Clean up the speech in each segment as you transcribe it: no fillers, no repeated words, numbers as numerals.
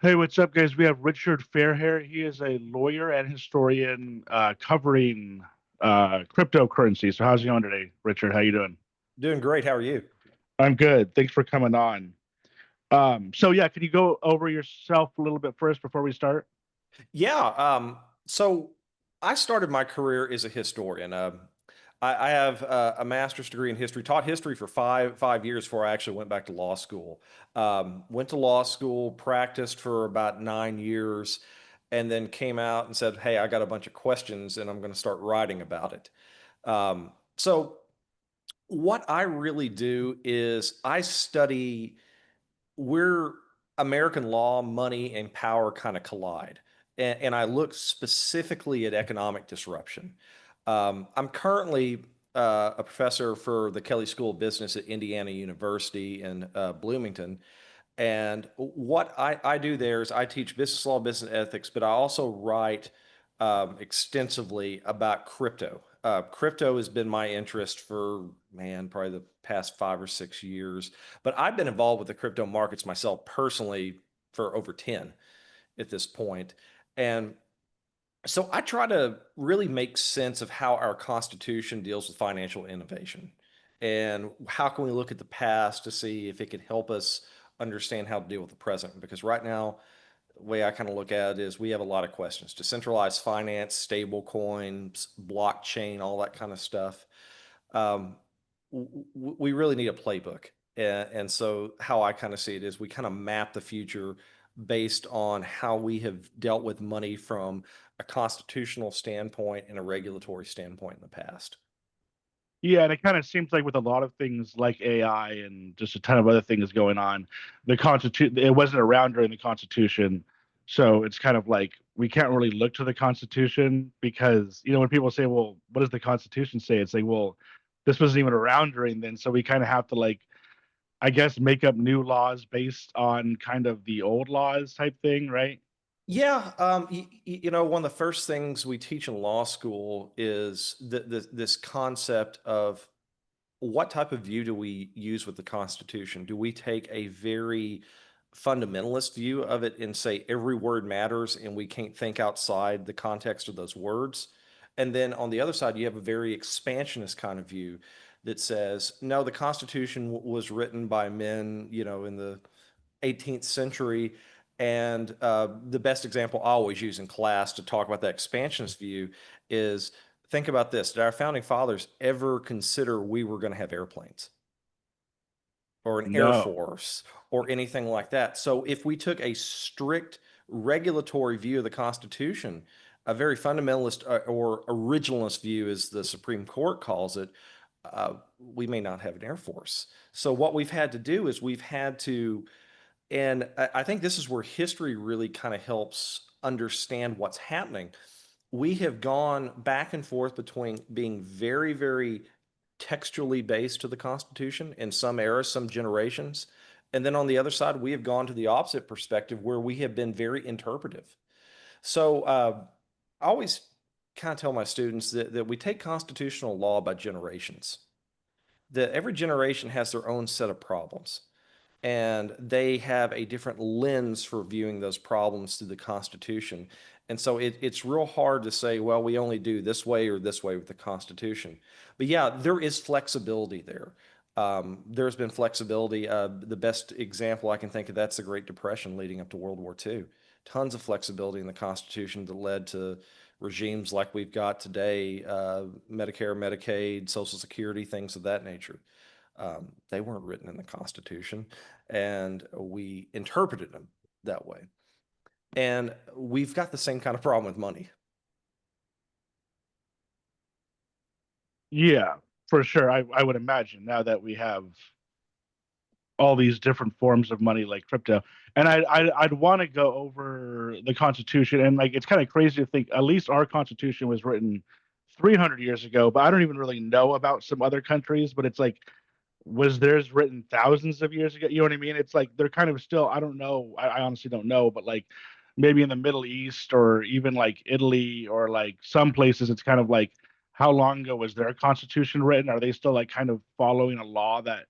Hey, what's up, guys? We have Richard Fairhair. He is a lawyer and historian covering cryptocurrency. So, how's it going today, Richard? How you doing? Doing great. How are you? I'm good. Thanks for coming on. Yeah, can you go over yourself a little bit first before we start? Yeah. So I started my career as a historian. I have a master's degree in history. Taught history for five years before I actually went back to law school. Went to law school, practiced for about 9 years, and then came out and said, "Hey, I got a bunch of questions, and I'm going to start writing about it." So what I really do is I study where American law, money, and power kind of collide. And I look specifically at economic disruption. I'm currently a professor for the Kelley School of Business at Indiana University in Bloomington. And what I do there is I teach business law, business ethics, but I also write extensively about crypto. Crypto has been my interest for, man, probably the past 5 or 6 years. But I've been involved with the crypto markets myself personally for over 10 at this point. And so I try to really make sense of how our Constitution deals with financial innovation. And how can we look at the past to see if it can help us understand how to deal with the present? Because right now, the way I kind of look at it is we have a lot of questions. Decentralized finance, stable coins, blockchain, all that kind of stuff. Um, we really need a playbook. And so how I kind of see it is we kind of map the future based on how we have dealt with money from a constitutional standpoint and a regulatory standpoint in the past. Yeah, and it kind of seems like with a lot of things like AI and just a ton of other things going on, the Constitution it wasn't around during the Constitution, so it's kind of like we can't really look to the Constitution because when people say, "Well, what does the Constitution say?" It's like, "Well, this wasn't even around during then," so we kind of have to like, I guess, make up new laws based on kind of the old laws type thing, right? Yeah, one of the first things we teach in law school is this concept of what type of view do we use with the Constitution? Do we take a very fundamentalist view of it and say every word matters and we can't think outside the context of those words? And then on the other side, you have a very expansionist kind of view that says, no, the Constitution was written by men, in the 18th century. And the best example I always use in class to talk about that expansionist view is think about this. Did our founding fathers ever consider we were going to have airplanes or an air No. force or anything like that? So if we took a strict regulatory view of the Constitution, a very fundamentalist or originalist view, as the Supreme Court calls it, we may not have an air force. So what we've had to do is we've had to, and I think this is where history really kind of helps understand what's happening. We have gone back and forth between being very, very textually based to the Constitution in some eras, some generations. And then on the other side, we have gone to the opposite perspective where we have been very interpretive. So I always kind of tell my students that we take constitutional law by generations, that every generation has their own set of problems and they have a different lens for viewing those problems through the Constitution. And so it's real hard to say, well, we only do this way or this way with the Constitution. But yeah, there is flexibility there. There's been flexibility. The best example I can think of that's the Great Depression leading up to World War II. Tons of flexibility in the Constitution that led to regimes like we've got today, Medicare, Medicaid, Social Security, things of that nature. They weren't written in the Constitution, and we interpreted them that way. And we've got the same kind of problem with money. Yeah, for sure. I would imagine now that we have all these different forms of money like crypto. And I'd want to go over the Constitution, and like it's kind of crazy to think at least our Constitution was written 300 years ago, but I don't even really know about some other countries. But it's like, was theirs written thousands of years ago? You know what I mean? It's like they're kind of still. I don't know. I honestly don't know, but like maybe in the Middle East or even like Italy or like some places, it's kind of like how long ago was their Constitution written? Are they still like kind of following a law that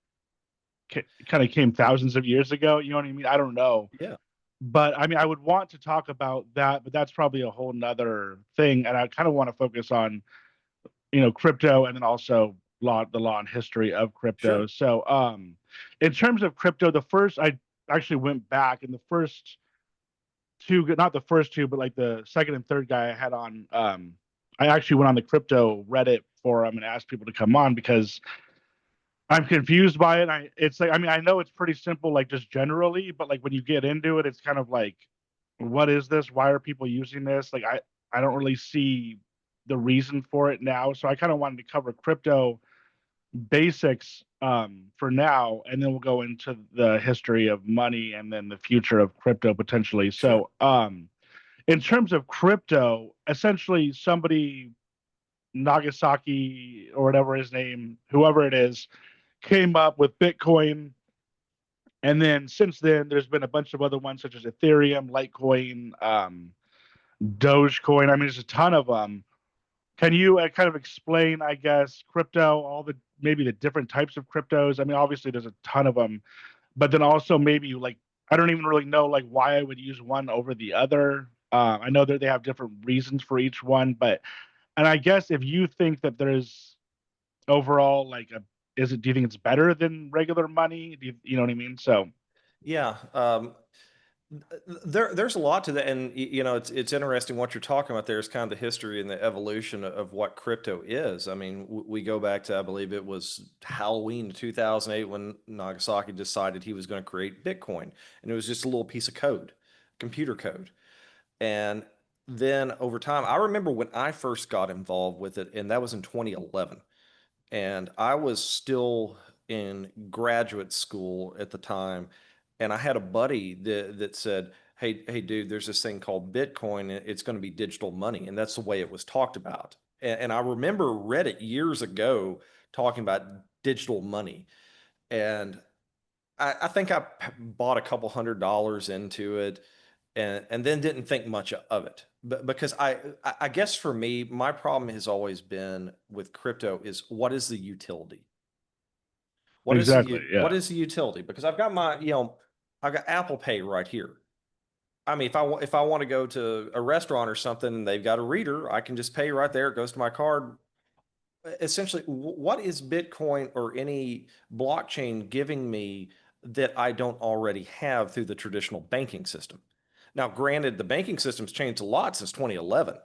kind of came thousands of years ago. You know what I mean? I don't know. Yeah. but I mean, I would want to talk about that, but that's probably a whole nother thing. And I kind of want to focus on, crypto and then also the law and history of crypto. Sure. So, in terms of crypto, the first I actually went back and the first two, not the first two, but like the second and third guy I had on, I actually went on the crypto Reddit forum and asked people to come on because I'm confused by it. It's like, I mean, I know it's pretty simple, like just generally, but like when you get into it, it's kind of like, what is this? Why are people using this? Like, I don't really see the reason for it now. So I kind of wanted to cover crypto basics for now, and then we'll go into the history of money and then the future of crypto potentially. Sure. So, in terms of crypto, essentially somebody Nagasaki or whatever his name, whoever it is, came up with Bitcoin. And then since then, there's been a bunch of other ones such as Ethereum, Litecoin, Dogecoin. I mean, there's a ton of them. Can you kind of explain, I guess, crypto, all the maybe the different types of cryptos? I mean, obviously there's a ton of them, but then also maybe like I don't even really know like why I would use one over the other. I know that they have different reasons for each one, but and I guess if you think that there's overall like a is it do you think it's better than regular money? You know what I mean? So Yeah. There's a lot to that, and it's interesting what you're talking about. There is kind of the history and the evolution of what crypto is. I mean, we go back to, I believe it was Halloween 2008 when Nagasaki decided he was going to create Bitcoin, and it was just a little piece of code, computer code. And then over time, I remember when I first got involved with it, and that was in 2011, and I was still in graduate school at the time, and I had a buddy that said, "Hey, dude, there's this thing called Bitcoin. It's going to be digital money," and that's the way it was talked about. And I remember Reddit years ago talking about digital money, and I think I bought a couple $100 into it, and then didn't think much of it. But because I guess for me, my problem has always been with crypto is what is the utility? exactly, What yeah. is the utility? Because I've got I've got Apple Pay right here. I mean, if I want to go to a restaurant or something and they've got a reader, I can just pay right there. It goes to my card. Essentially, what is Bitcoin or any blockchain giving me that I don't already have through the traditional banking system? Now, granted, the banking system's changed a lot since 2011,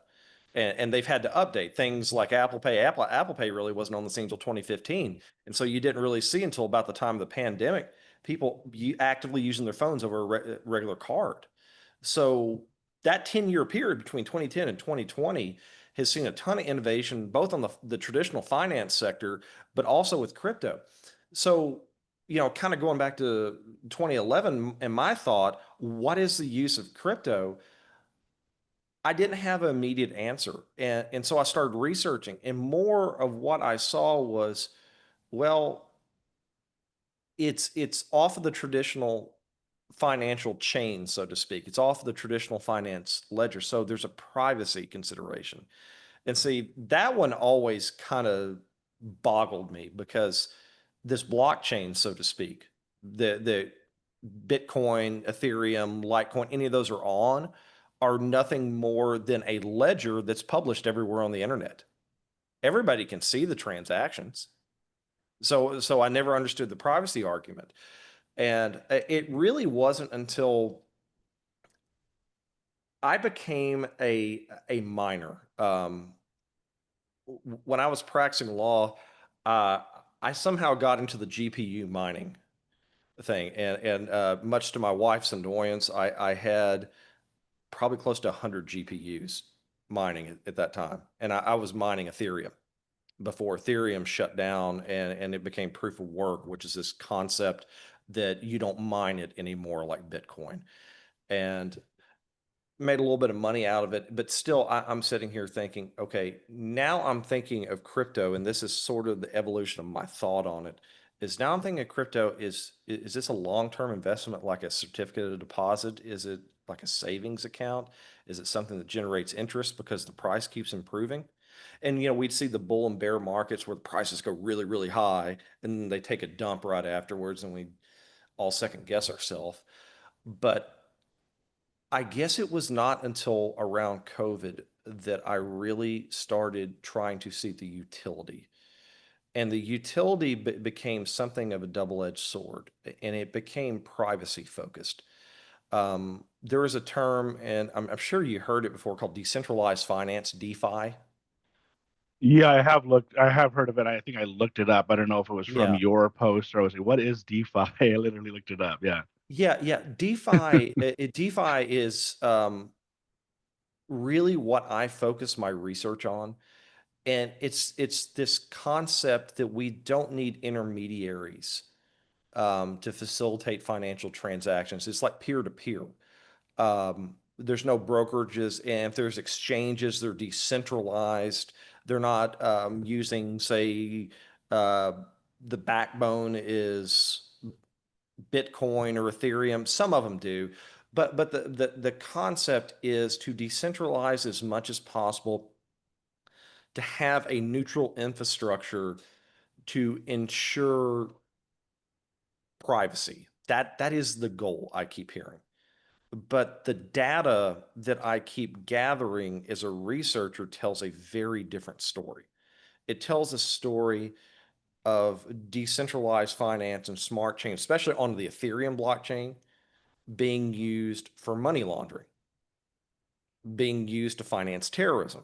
and they've had to update things like Apple Pay. Apple Pay really wasn't on the scene until 2015, and so you didn't really see until about the time of the pandemic people actively using their phones over a regular card. So that 10-year period between 2010 and 2020 has seen a ton of innovation, both on the traditional finance sector, but also with crypto. So, kind of going back to 2011 and my thought, what is the use of crypto? I didn't have an immediate answer. And so I started researching, and more of what I saw was, well, it's off of the traditional financial chain, so to speak. It's off of the traditional finance ledger. So there's a privacy consideration. And see, that one always kind of boggled me because this blockchain, so to speak, the Bitcoin, Ethereum, Litecoin, any of those are nothing more than a ledger that's published everywhere on the internet. Everybody can see the transactions. So I never understood the privacy argument. And it really wasn't until I became a minor. When I was practicing law, uh, I somehow got into the GPU mining thing, and much to my wife's annoyance, I had probably close to 100 GPUs mining at that time, and I was mining Ethereum before Ethereum shut down, and it became proof of work, which is this concept that you don't mine it anymore like Bitcoin. And made a little bit of money out of it, but still, I'm sitting here thinking, okay, now I'm thinking of crypto, and this is sort of the evolution of my thought on it. Is now I'm thinking of crypto is this a long-term investment like a certificate of deposit? Is it like a savings account? Is it something that generates interest because the price keeps improving? And we'd see the bull and bear markets where the prices go really, really high, and then they take a dump right afterwards, and we all second guess ourselves. But I guess it was not until around COVID that I really started trying to see the utility. And the utility became something of a double-edged sword, and it became privacy focused. There is a term, and I'm sure you heard it before, called decentralized finance, DeFi. Yeah, I have heard of it. I think I looked it up. I don't know if it was from Yeah. your post or I was like, what is DeFi? I literally looked it up. Yeah. Yeah. DeFi is really what I focus my research on. And it's this concept that we don't need intermediaries to facilitate financial transactions. It's like peer to peer. There's no brokerages, and if there's exchanges, they're decentralized. They're not using, say, uh, the backbone is Bitcoin or Ethereum. Some of them do, but the concept is to decentralize as much as possible, to have a neutral infrastructure to ensure privacy. That is the goal I keep hearing. But the data that I keep gathering as a researcher tells a very different story. It tells a story of decentralized finance and smart chain, especially on the Ethereum blockchain, being used for money laundering, being used to finance terrorism.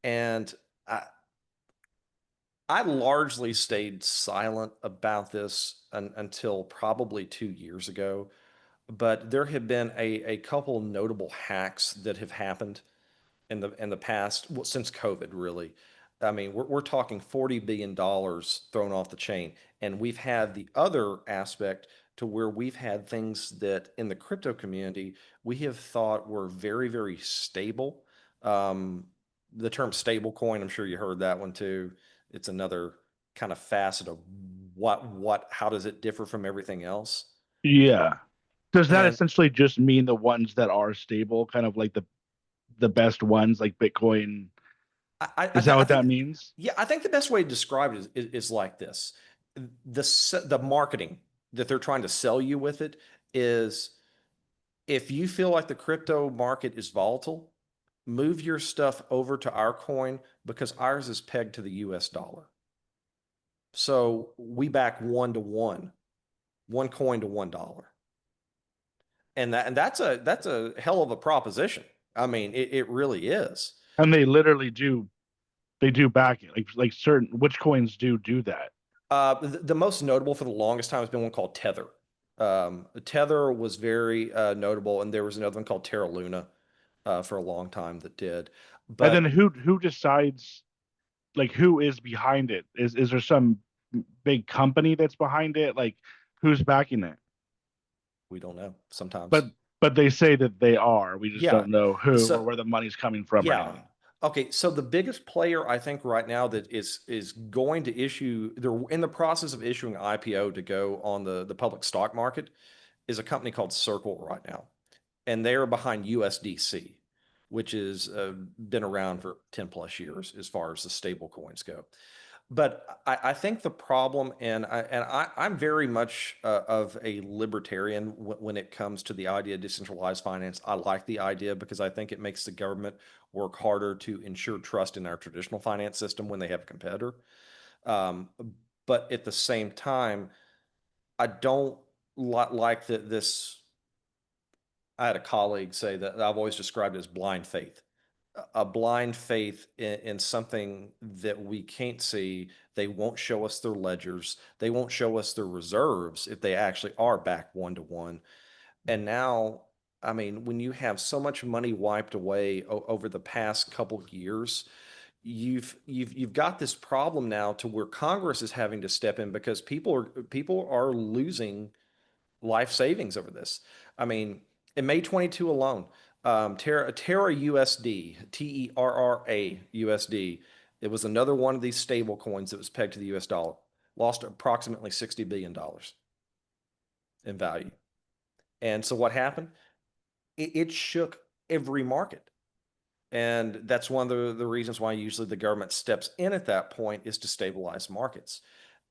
And I, I largely stayed silent about this until probably 2 years ago, but there have been a couple notable hacks that have happened in the past, well, since COVID, really. I mean, we're talking $40 billion thrown off the chain, and we've had the other aspect to where we've had things that in the crypto community we have thought were very, very stable. Um, the term stable coin, I'm sure you heard that one too. It's another kind of facet of how does it differ from everything else? Yeah. Does that And essentially just mean the ones that are stable, kind of like the best ones, like Bitcoin? Is that I what that think, means? yeah, I think the best way to describe it is like this: the marketing that they're trying to sell you with it is, if you feel like the crypto market is volatile, move your stuff over to our coin because ours is pegged to the US dollar. So we back 1 to 1, one coin to $1. And that's a hell of a proposition. I mean, it really is. And they literally do they do back it. Like certain which coins do that. The most notable for the longest time has been one called Tether. Tether was very notable, and there was another one called Terra Luna for a long time that did. And then But who decides, like, who is behind it? Is there some big company that's behind it? Like, who's backing it? we don't know But sometimes. but they say that they are. We just Yeah. don't know who or So where the money's coming from or yeah. anything. Okay. So the biggest player I think right now that is going to issue, they're in the process of issuing IPO to go on the public stock market, is a company called Circle right now, and they are behind USDC, which has been around for 10 plus years as far as the stable coins go. But I think the problem, I'm very much of a libertarian when it comes to the idea of decentralized finance. I like the idea because I think it makes the government work harder to ensure trust in our traditional finance system when they have a competitor. Um, but at the same time, I don't like that this. I had a colleague say that I've always described it as blind faith. A blind faith in something that we can't see. They won't show us their ledgers. They won't show us their reserves if they actually are back 1 to 1. And now, I mean, when you have so much money wiped away over the past couple of years, you've got this problem now to where Congress is having to step in because people are losing life savings over this. I mean, in May 22 alone, Terra USD, TERRA USD, it was another one of these stable coins that was pegged to the US dollar, lost approximately $60 billion in value. And so what happened? It shook every market. And that's one of the reasons why usually the government steps in at that point is to stabilize markets.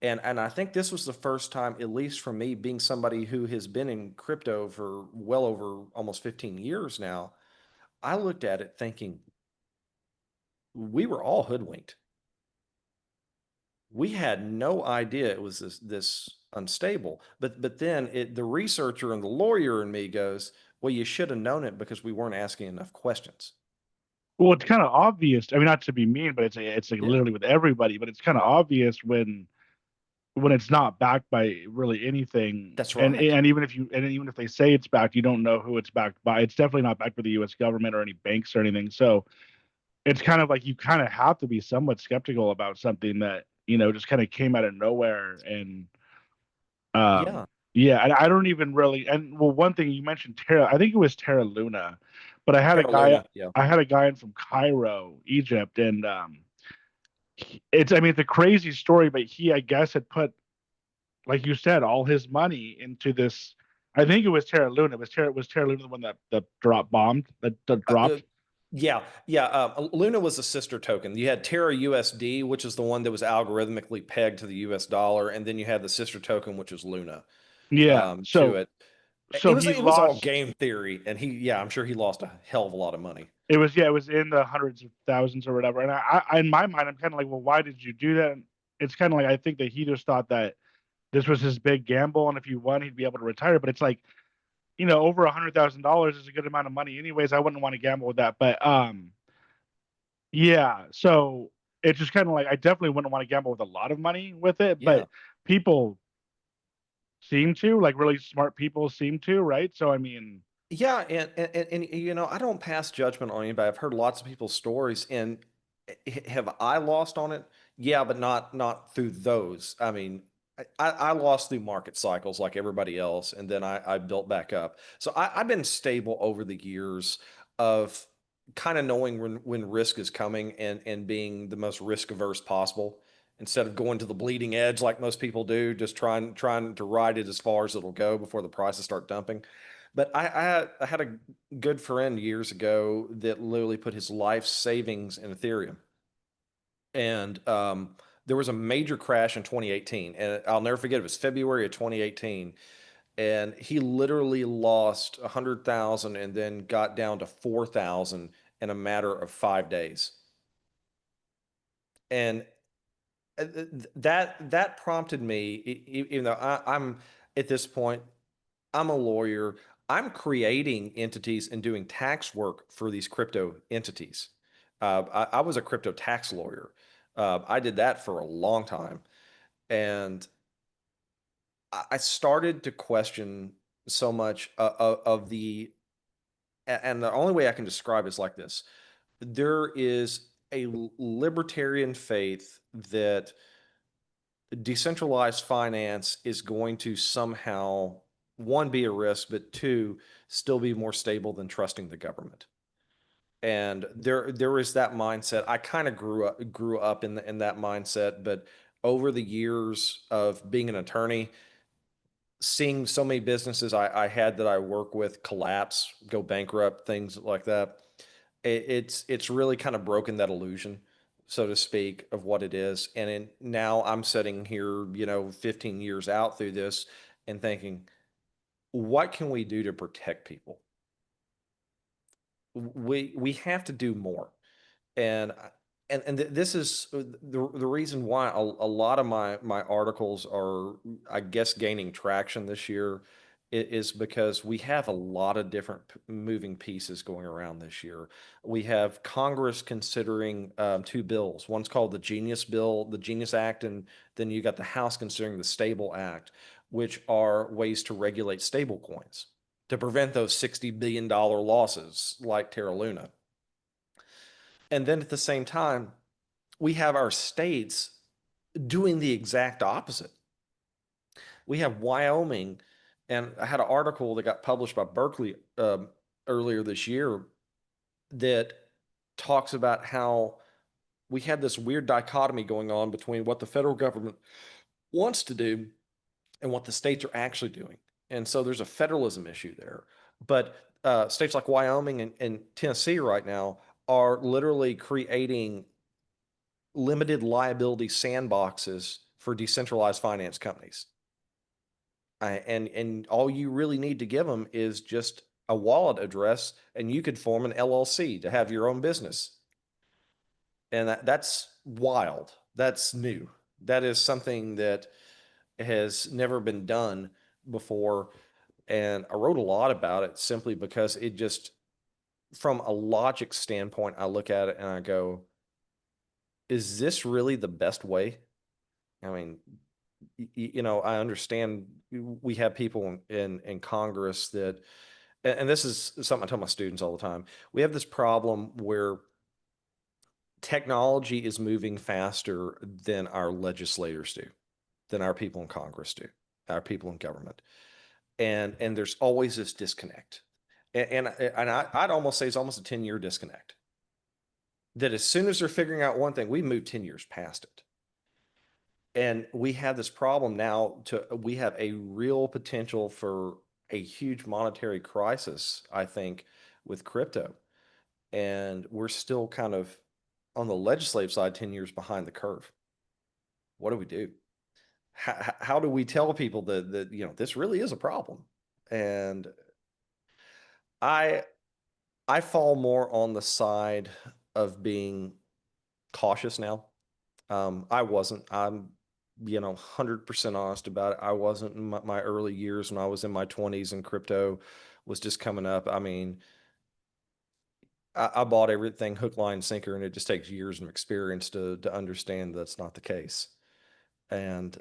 And I think this was the first time, at least for me, being somebody who has been in crypto for well over almost 15 years now, I looked at it thinking we were all hoodwinked. We had no idea it was this unstable. But then the researcher and the lawyer in me goes, well, you should have known it because we weren't asking enough questions. Well, it's kind of obvious. I mean, not to be mean, but it's like Yeah, literally with everybody. But it's kind of obvious when it's not backed by really anything. that's And right. and even if they say it's backed, you don't know who it's backed by. It's definitely not backed by the U.S. government or any banks or anything. So it's kind of like you kind of have to be somewhat skeptical about something that just kind of came out of nowhere. And Yeah. yeah, and I don't even really. And well, one thing you mentioned Terra, I think it was Terra Luna, but Terra Luna. Yeah. I had a guy in from Cairo, Egypt, and it's I mean it's a crazy story, but he I guess had put, like you said, all his money into this. I think it was Terra Luna. Was Terra Luna the one that that Uh, uh, dropped? yeah, yeah. Luna was a sister token. You had Terra USD, which is the one that was algorithmically pegged to the US dollar, and then you had the sister token, which is Luna, Yeah. to So it. so he It was all lost. game theory, and yeah, I'm sure he lost a hell of a lot of money. It was in the hundreds of thousands or whatever. And in my mind, I'm kind of like, well, why did you do that? And it's kind of like I think that he just thought that this was his big gamble, and if he won, he'd be able to retire. But it's like, over $100,000 is a good amount of money, anyways. I wouldn't want to gamble with that. But yeah. So it's just kind of like I definitely wouldn't want to gamble with a lot of money with it, Yeah. but people seem to, like really smart people seem to, right? So I mean, Yeah, and I don't pass judgment on anybody. I've heard lots of people's stories, and have I lost on it? Yeah, but not through those. I mean, I lost through market cycles like everybody else, and then I built back up. So I've been stable over the years of kind of knowing when risk is coming and being the most risk averse possible instead of going to the bleeding edge like most people do, just trying to ride it as far as it'll go before the prices start dumping. But I had a good friend years ago that literally put his life savings in Ethereum. And there was a major crash in 2018. And I'll never forget, it was February of 2018. And he literally lost 100,000 and then got down to 4,000 in a matter of 5 days. And that prompted me, even though I'm at this point, I'm a lawyer. I'm creating entities and doing tax work for these crypto entities. I was a crypto tax lawyer. I did that for a long time. And I started to question so much of and the only way I can describe it is like this. There is a libertarian faith that decentralized finance is going to somehow, one, be a risk, but two, still be more stable than trusting the government. And there is that mindset. I kind of grew up in that mindset, but over the years of being an attorney, seeing so many businesses I had that I work with collapse, go bankrupt, things like that, it's really kind of broken that illusion, so to speak, of what it is. Now I'm sitting here, 15 years out through this and thinking, what can we do to protect people? We have to do more. And this is the reason why a lot of my articles are, I guess, gaining traction this year is because we have a lot of different moving pieces going around this year. We have Congress considering two bills. One's called the Genius Bill, the Genius Act, and then you got the House considering the Stable Act, which are ways to regulate stable coins to prevent those $60 billion losses like Terra Luna. And then at the same time, we have our states doing the exact opposite. We have Wyoming, and I had an article that got published by Berkeley earlier this year that talks about how we had this weird dichotomy going on between what the federal government wants to do and what the states are actually doing. And so there's a federalism issue there. But states like Wyoming and Tennessee right now are literally creating limited liability sandboxes for decentralized finance companies. And all you really need to give them is just a wallet address, and you could form an LLC to have your own business. And that's wild. That's new. That is something that has never been done before. And I wrote a lot about it simply because it just, from a logic standpoint, I look at it and I go, is this really the best way? I mean, I understand we have people in Congress that, and this is something I tell my students all the time. We have this problem where technology is moving faster than our legislators do, than our people in Congress do, our people in government. And there's always this disconnect. I'd almost say it's almost a 10-year disconnect. That as soon as they're figuring out one thing, we moved 10 years past it. And we have this problem now we have a real potential for a huge monetary crisis, I think, with crypto. And we're still kind of on the legislative side 10 years behind the curve. What do we do? How do we tell people that this really is a problem? And I I fall more on the side of being cautious now. I wasn't. I'm 100% honest about it. I wasn't in my early years when I was in my 20s and crypto was just coming up. I mean, I bought everything hook, line, sinker, and it just takes years of experience to understand that's not the case. And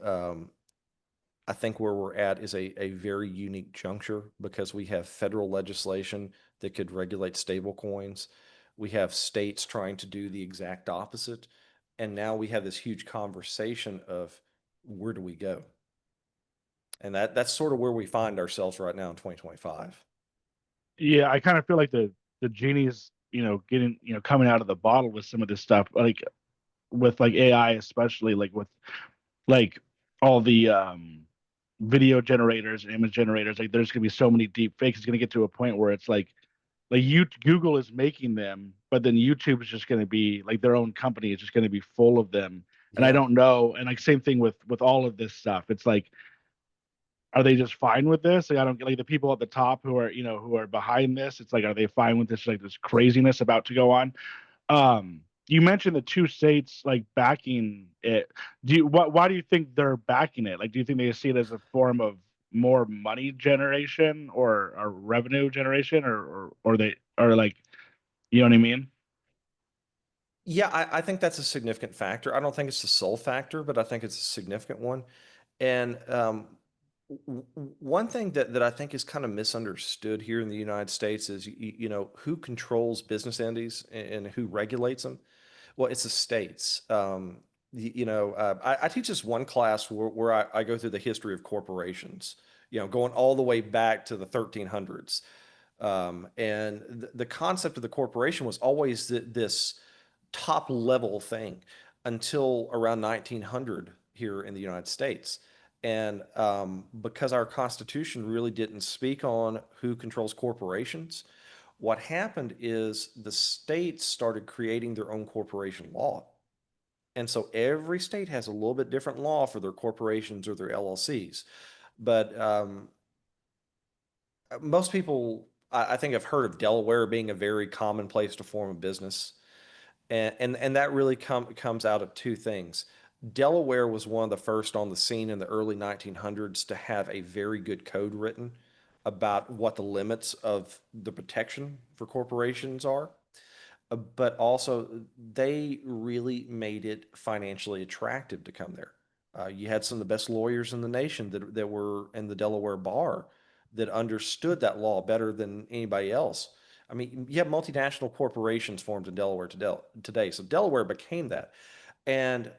I think where we're at is a very unique juncture because we have federal legislation that could regulate stable coins. We have states trying to do the exact opposite. And now we have this huge conversation of where do we go? And that's sort of where we find ourselves right now in 2025. Yeah, I kind of feel like the genie's, getting, coming out of the bottle with some of this stuff, like with like AI, especially like with like all the video generators and image generators. Like there's gonna be so many deep fakes. It's gonna get to a point where it's like you Google is making them, but then YouTube is just gonna be like their own company is just gonna be full of them. And I Yeah. don't know. And like same thing with all of this stuff. It's like, are they just fine with this? Like I don't get like the people at the top who are, who are behind this. It's like, are they fine with this, like this craziness about to go on? You mentioned the two states like backing it. Why do you think they're backing it? Like, do you think they see it as a form of more money generation or revenue generation, or they or like, you know what I mean? Yeah, I think that's a significant factor. I don't think it's the sole factor, but I think it's a significant one. And one thing that I think is kind of misunderstood here in the United States is, who controls business entities and who regulates them? Well, it's the states. I teach this one class where I go through the history of corporations, going all the way back to the 1300s. And the concept of the corporation was always this top level thing until around 1900 here in the United States. And because our Constitution really didn't speak on who controls corporations, what happened is the states started creating their own corporation law. And so every state has a little bit different law for their corporations or their LLCs. But most people, I think, have heard of Delaware being a very common place to form a business. And that really comes out of two things. Delaware was one of the first on the scene in the early 1900s to have a very good code written about what the limits of the protection for corporations are. But also, they really made it financially attractive to come there. You had some of the best lawyers in the nation that were in the Delaware bar that understood that law better than anybody else. I mean, you have multinational corporations formed in Delaware today. So Delaware became that. And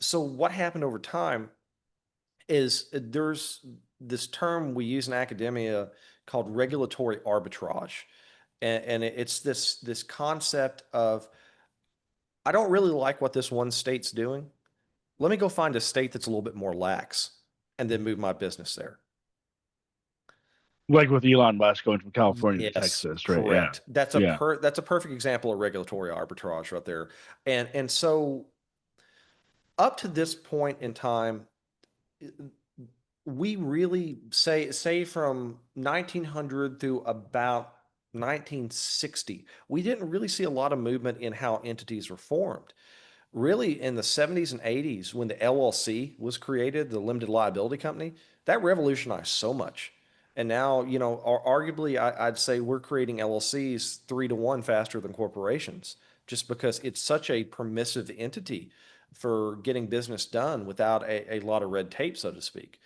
so what happened over time is there's this term we use in academia called regulatory arbitrage. And it's this concept of, I don't really like what this one state's doing. Let me go find a state that's a little bit more lax and then move my business there. Like with Elon Musk going from California to Yes, Texas, right? Yeah, correct. That's a yeah. that's a perfect example of regulatory arbitrage right there. And so Up to this point in time, we really say from 1900 through about 1960, we didn't really see a lot of movement in how entities were formed. Really, in the 70s and 80s, when the LLC was created, the limited liability company, that revolutionized so much. And now, arguably, I'd say we're creating LLCs 3 to 1 faster than corporations, just because it's such a permissive entity for getting business done without a lot of red tape, so to speak.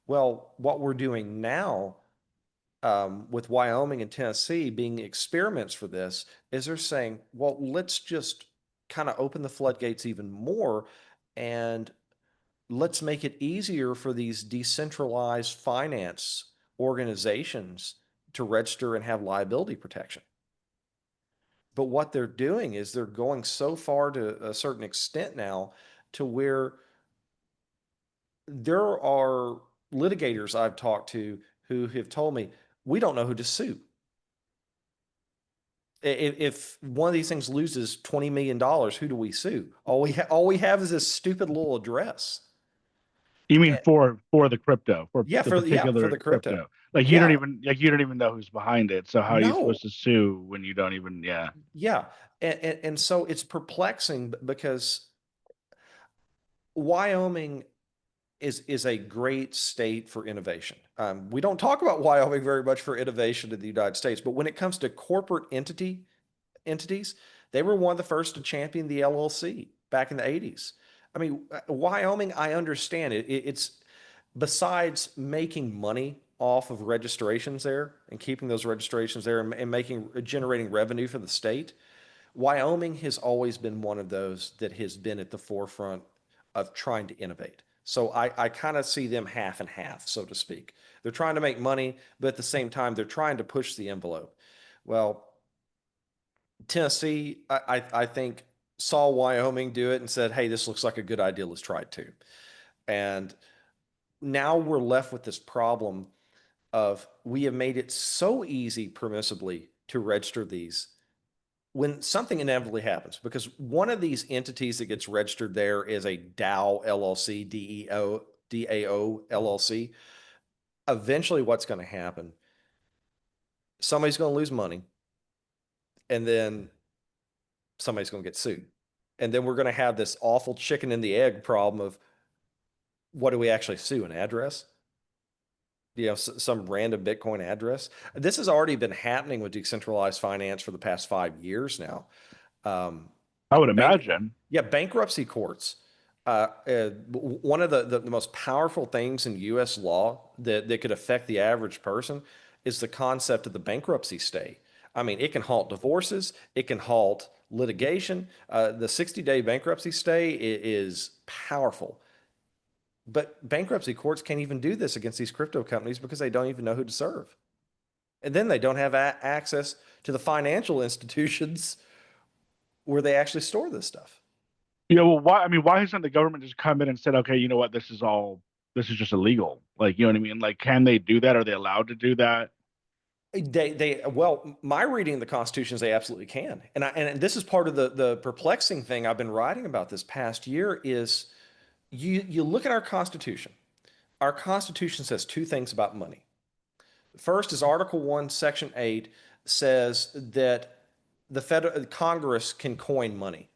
Well, what we're doing now, with Wyoming and Tennessee being experiments for this, is they're saying, well, let's just kind of open the floodgates even more, and let's make it easier for these decentralized finance organizations to register and have liability protection. But what they're doing is they're going so far to a certain extent now to where there are litigators I've talked to who have told me, we don't know who to sue. If one of these things loses $20 million, who do we sue? All we have is this stupid little address. You mean Eh, for the crypto, for Yeah, the for particular the crypto. crypto? Like Yeah, you don't even know who's behind it. So how are you no, supposed to sue when you don't even? Yeah. yeah, and so it's perplexing because Wyoming is a great state for innovation. We don't talk about Wyoming very much for innovation in the United States, but when it comes to corporate entities, they were one of the first to champion the LLC back in the 80s. I mean, Wyoming, I understand it. It's besides making money off of registrations there and keeping those registrations there and making generating revenue for the state. Wyoming has always been one of those that has been at the forefront of trying to innovate. So I kind of see them half and half, so to speak. They're trying to make money, but at the same time, they're trying to push the envelope. Well, Tennessee, I think, saw Wyoming do it and said, hey, this looks like a good idea. Let's try it too. And now we're left with this problem of we have made it so easy permissibly to register these when something inevitably happens, because one of these entities that gets registered there is a DAO LLC, DAO LLC. Eventually, what's going to happen? Somebody's going to lose money, and then somebody's going to get sued. And then we're going to have this awful chicken and the egg problem of what do we actually sue? An address? Some random Bitcoin address. This has already been happening with decentralized finance for the past 5 years now. Um, I would bank, imagine. yeah, bankruptcy courts. One of the most powerful things in U.S. law that could affect the average person is the concept of the bankruptcy stay. I mean, it can halt divorces, it can halt litigation. The 60-day bankruptcy stay is powerful. But bankruptcy courts can't even do this against these crypto companies because they don't even know who to serve. And then they don't have access to the financial institutions where they actually store this stuff. Yeah. Well, why? I mean, why hasn't the government just come in and said, okay, you know what, this is just illegal. Like, you know what I mean? Like, can they do that? Are they allowed to do that? Well, my reading of the Constitution is they absolutely can. And this is part of the perplexing thing I've been writing about this past year is you look at our Constitution. Our Constitution says two things about money. First is Article 1, Section 8 says that the federal Congress can coin money,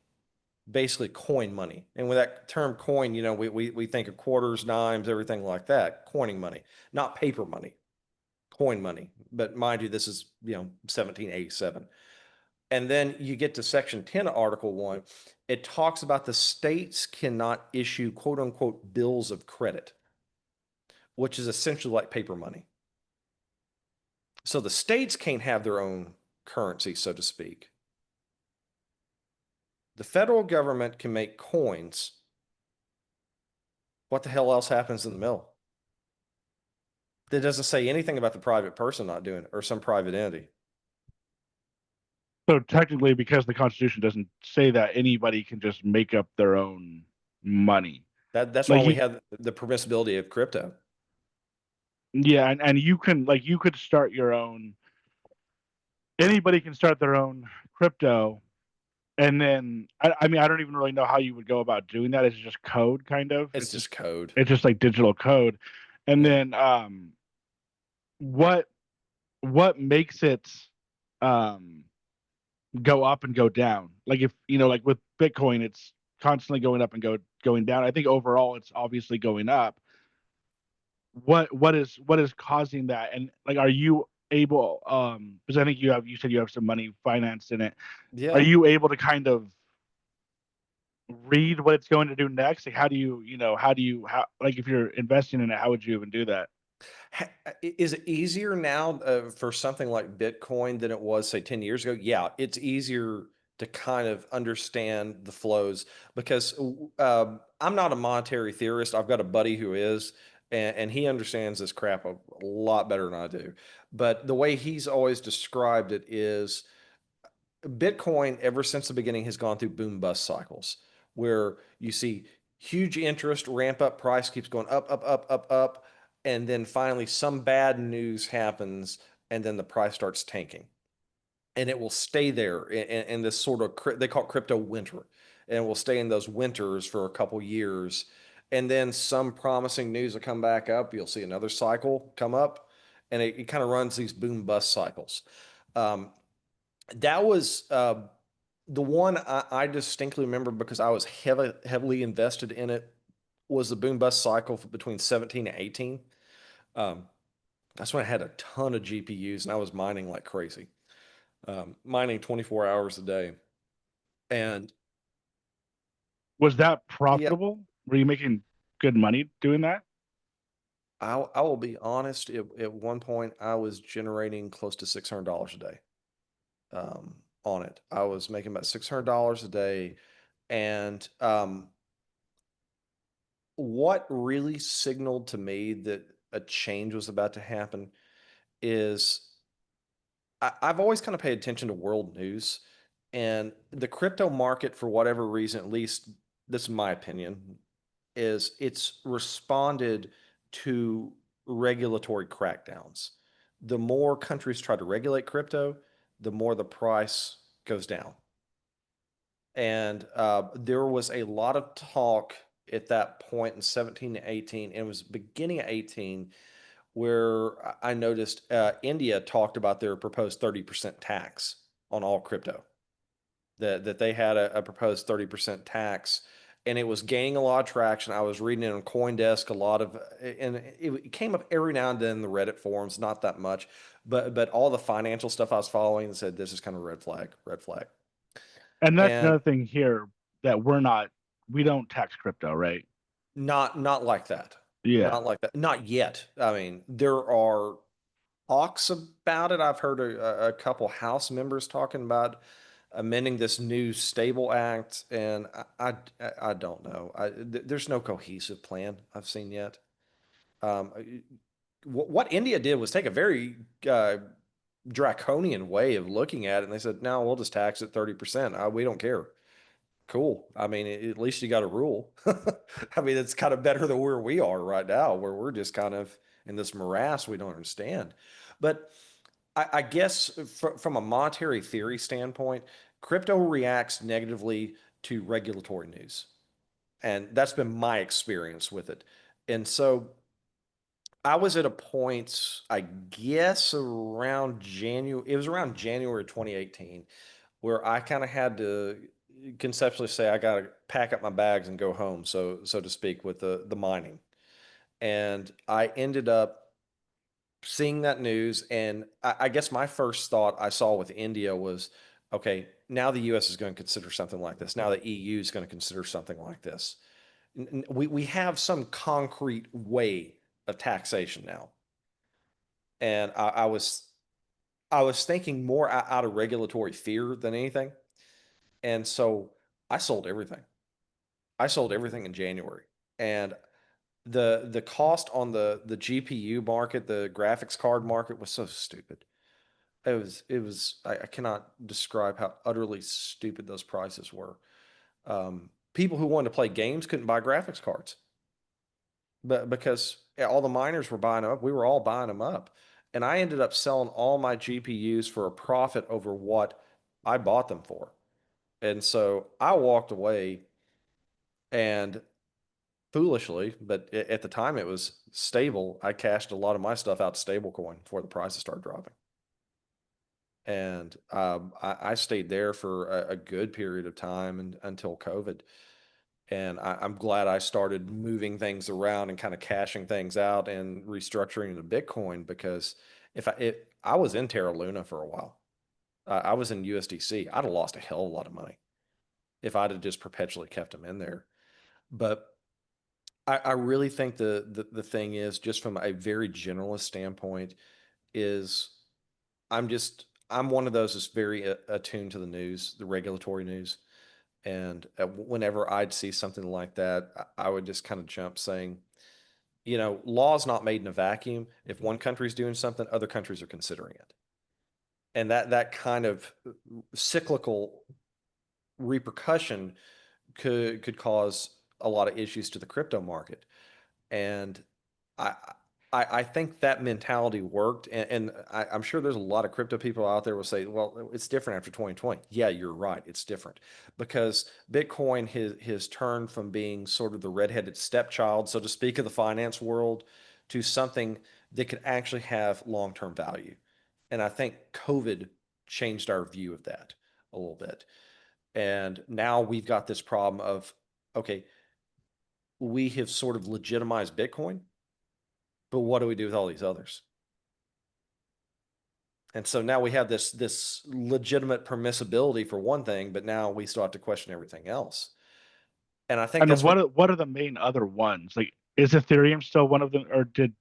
basically coin money. And with that term coin, we think of quarters, dimes, everything like that, coining money, not paper money, coin money. But mind you, this is, 1787. And then you get to Section 10 of Article 1. It talks about the states cannot issue quote unquote bills of credit, which is essentially like paper money. So the states can't have their own currency, so to speak. The federal government can make coins. What the hell else happens in the middle? That doesn't say anything about the private person not doing it or some private entity. So technically, because the Constitution doesn't say that, anybody can just make up their own money. That's why Like we you, have the permissibility of crypto. yeah, and you can like you could start your own. Anybody can start their own crypto, And then I mean I don't even really know how you would go about doing that. It's just code kind of. It's just code. It's just like digital code. And Yeah. then what what makes it um go up and go down? Like if you know, like with Bitcoin, it's constantly going up and going down. I think overall it's obviously going up. What is causing that? And like are you able because I think you said you have some money financed in it. Are Yeah. you able to kind of read what it's going to do next? Like how do you, how do you how like if you're investing in it, how would you even do that? Is it easier now for something like Bitcoin than it was, say, 10 years ago? Yeah, it's easier to kind of understand the flows because I'm not a monetary theorist. I've got a buddy who is, and he understands this crap a lot better than I do. But the way he's always described it is Bitcoin, ever since the beginning, has gone through boom bust cycles where you see huge interest ramp up, price keeps going up, up, up, up, up. And then finally, some bad news happens, and then the price starts tanking. And it will stay there in this sort of, they call it crypto winter. And it will stay in those winters for a couple years. And then some promising news will come back up. You'll see another cycle come up, and it kind of runs these boom bust cycles. Um, that was the one I distinctly remember because I was heavily invested in it was the boom bust cycle between 17 and 18. Um, that's when I had a ton of GPUs and I was mining like crazy, mining 24 hours a day. And Was that yeah, profitable? Were you making good money doing that? I will be honest. At one point, I was generating close to $600 a day on it. I was making about $600 a day. And what really signaled to me that a change was about to happen is I've always kind of paid attention to world news and the crypto market, for whatever reason, at least this is my opinion, is it's responded to regulatory crackdowns. The more countries try to regulate crypto, the more the price goes down. And there was a lot of talk at that point in 17 to 18, and it was beginning of 18, where I noticed India talked about their proposed 30% tax on all crypto, that they had a proposed 30% tax. And it was gaining a lot of traction. I was reading it on CoinDesk a lot of, and it came up every now and then in the Reddit forums, not that much, but all the financial stuff I was following said this is kind of red flag, red flag. And that's And another thing here that we don't tax crypto, right? not like that. Yeah. Not like that. Not yet. I mean, there are talks about it. I've heard a couple House members talking about amending this new Stable Act, and I don't know. There's no cohesive plan I've seen yet. What India did was take a very draconian way of looking at it, and they said, "No, we'll just tax it 30%. We don't care." Cool. I mean, at least you got a rule. I mean, it's kind of better than where we are right now, where we're just kind of in this morass we don't understand. But I guess from a monetary theory standpoint, crypto reacts negatively to regulatory news. And that's been my experience with it. And so I was at a point, I guess around January, it was around January 2018, where I kind of had to conceptually say I got to pack up my bags and go home, so to speak, with the mining. And I ended up seeing that news, and I guess my first thought I saw with India was, okay, now the U.S. is going to consider something like this. Now the EU is going to consider something like this. We have some concrete way of taxation now, and I was thinking more out of regulatory fear than anything, and so I sold everything. I sold everything in January, and the cost on the GPU market, the graphics card market, was so stupid. It was I cannot describe how utterly stupid those prices were. People who wanted to play games couldn't buy graphics cards, but because all the miners were buying them up, we were all buying them up, and I ended up selling all my GPUs for a profit over what I bought them for. And so I walked away and foolishly, but at the time it was stable. I cashed a lot of my stuff out to stablecoin before the prices started dropping. And I stayed there for a good period of time until COVID. And I'm glad I started moving things around and kind of cashing things out and restructuring into Bitcoin because if I was in Terra Luna for a while, I was in USDC, I'd have lost a hell of a lot of money if I'd have just perpetually kept them in there. But I really think the thing is just from a very generalist standpoint is I'm one of those that's very attuned to the news, the regulatory news. And whenever I'd see something like that, I would just kind of jump saying, law's not made in a vacuum. If one country's doing something, other countries are considering it. And that kind of cyclical repercussion could cause a lot of issues to the crypto market. And I I think that mentality worked, and I'm sure there's a lot of crypto people out there will say, "Well, it's different after 2020." Yeah, you're right, it's different because Bitcoin has turned from being sort of the redheaded stepchild, so to speak, of the finance world to something that could actually have long-term value. And I think COVID changed our view of that a little bit. And now we've got this problem of, okay, we have sort of legitimized Bitcoin, but what do we do with all these others? And so now we have this legitimate permissibility for one thing, but now we still have to question everything else. And I think And that's what. what are the main other ones? Like, is Ethereum still one of them, or did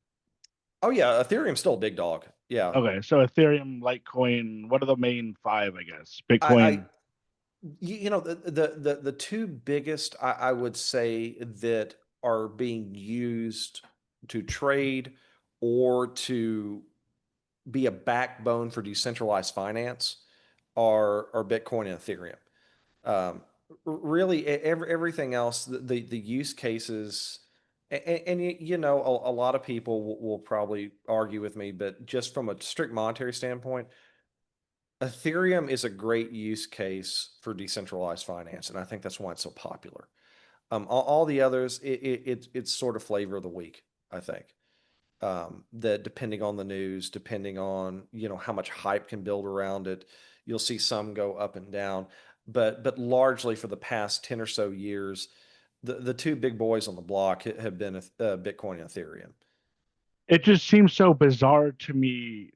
Oh yeah, Ethereum's still a big dog. Yeah, okay? So Ethereum, Litecoin, what are the main five? I guess I Bitcoin. the two biggest I would say that are being used to trade or to be a backbone for decentralized finance are Bitcoin and Ethereum. Um, really, everything else, the use cases, and a lot of people will probably argue with me, but just from a strict monetary standpoint, Ethereum is a great use case for decentralized finance, and I think that's why it's so popular. All the others, it's sort of flavor of the week, I think. That depending on the news, depending on how much hype can build around it, you'll see some go up and down. But largely for the past 10 or so years, the two big boys on the block have been Bitcoin and Ethereum. It just seems so bizarre to me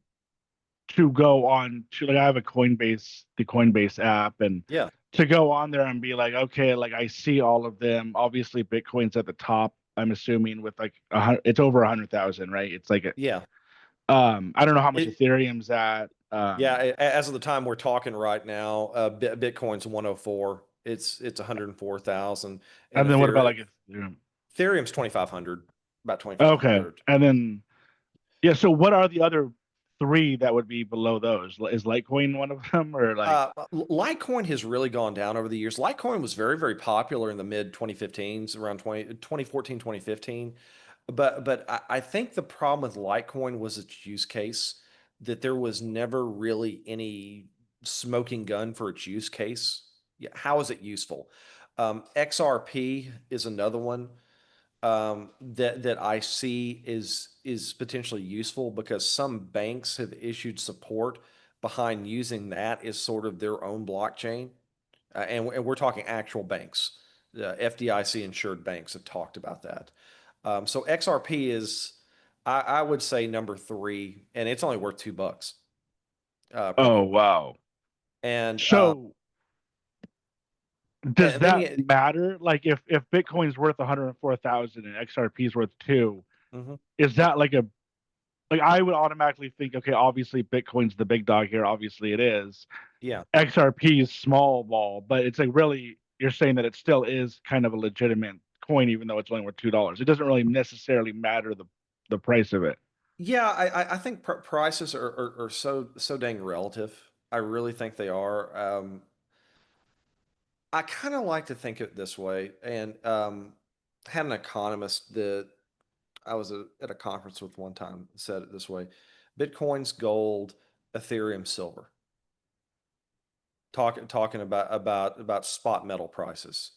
to go on to like I have a Coinbase, the Coinbase app, and Yeah, to go on there and be like, okay, like I see all of them. Obviously, Bitcoin's at the top. I'm assuming with like it's over 100,000, right? It's like yeah. I don't know how much It, Ethereum's at. yeah, as of the time we're talking right now, Bitcoin's 104. It's 104,000, and And then what about like Ethereum? Ethereum's 2,500, about Okay, 2,500. and then yeah. So what are the other three that would be below those? Is Litecoin one of them, or like Litecoin has really gone down over the years. Litecoin was very, very popular in the mid 2015s, around 2014, 2015. But I think the problem with Litecoin was its use case, that there was never really any smoking gun for its use case. Yeah, how is it useful? XRP is another one that I see is potentially useful because some banks have issued support behind using that as sort of their own blockchain, and we're talking actual banks, FDIC insured banks have talked about that. So XRP is, I would say number three, and it's only worth $2 per oh coin. wow. And So does then that you, matter? Like if Bitcoin's worth 104,000 and XRP is worth two, mhm, is that like I would automatically think, okay, obviously Bitcoin's the big dog here. Obviously it is. yeah. XRP is small ball, but it's like really you're saying that it still is kind of a legitimate coin, even though it's only worth $2. It doesn't really necessarily matter the price of it. Yeah, I think prices are so dang relative. I really think they are. I kind of like to think it this way, and had an economist that I was at a conference with one time said it this way: Bitcoin's gold, Ethereum silver. talking about spot metal prices.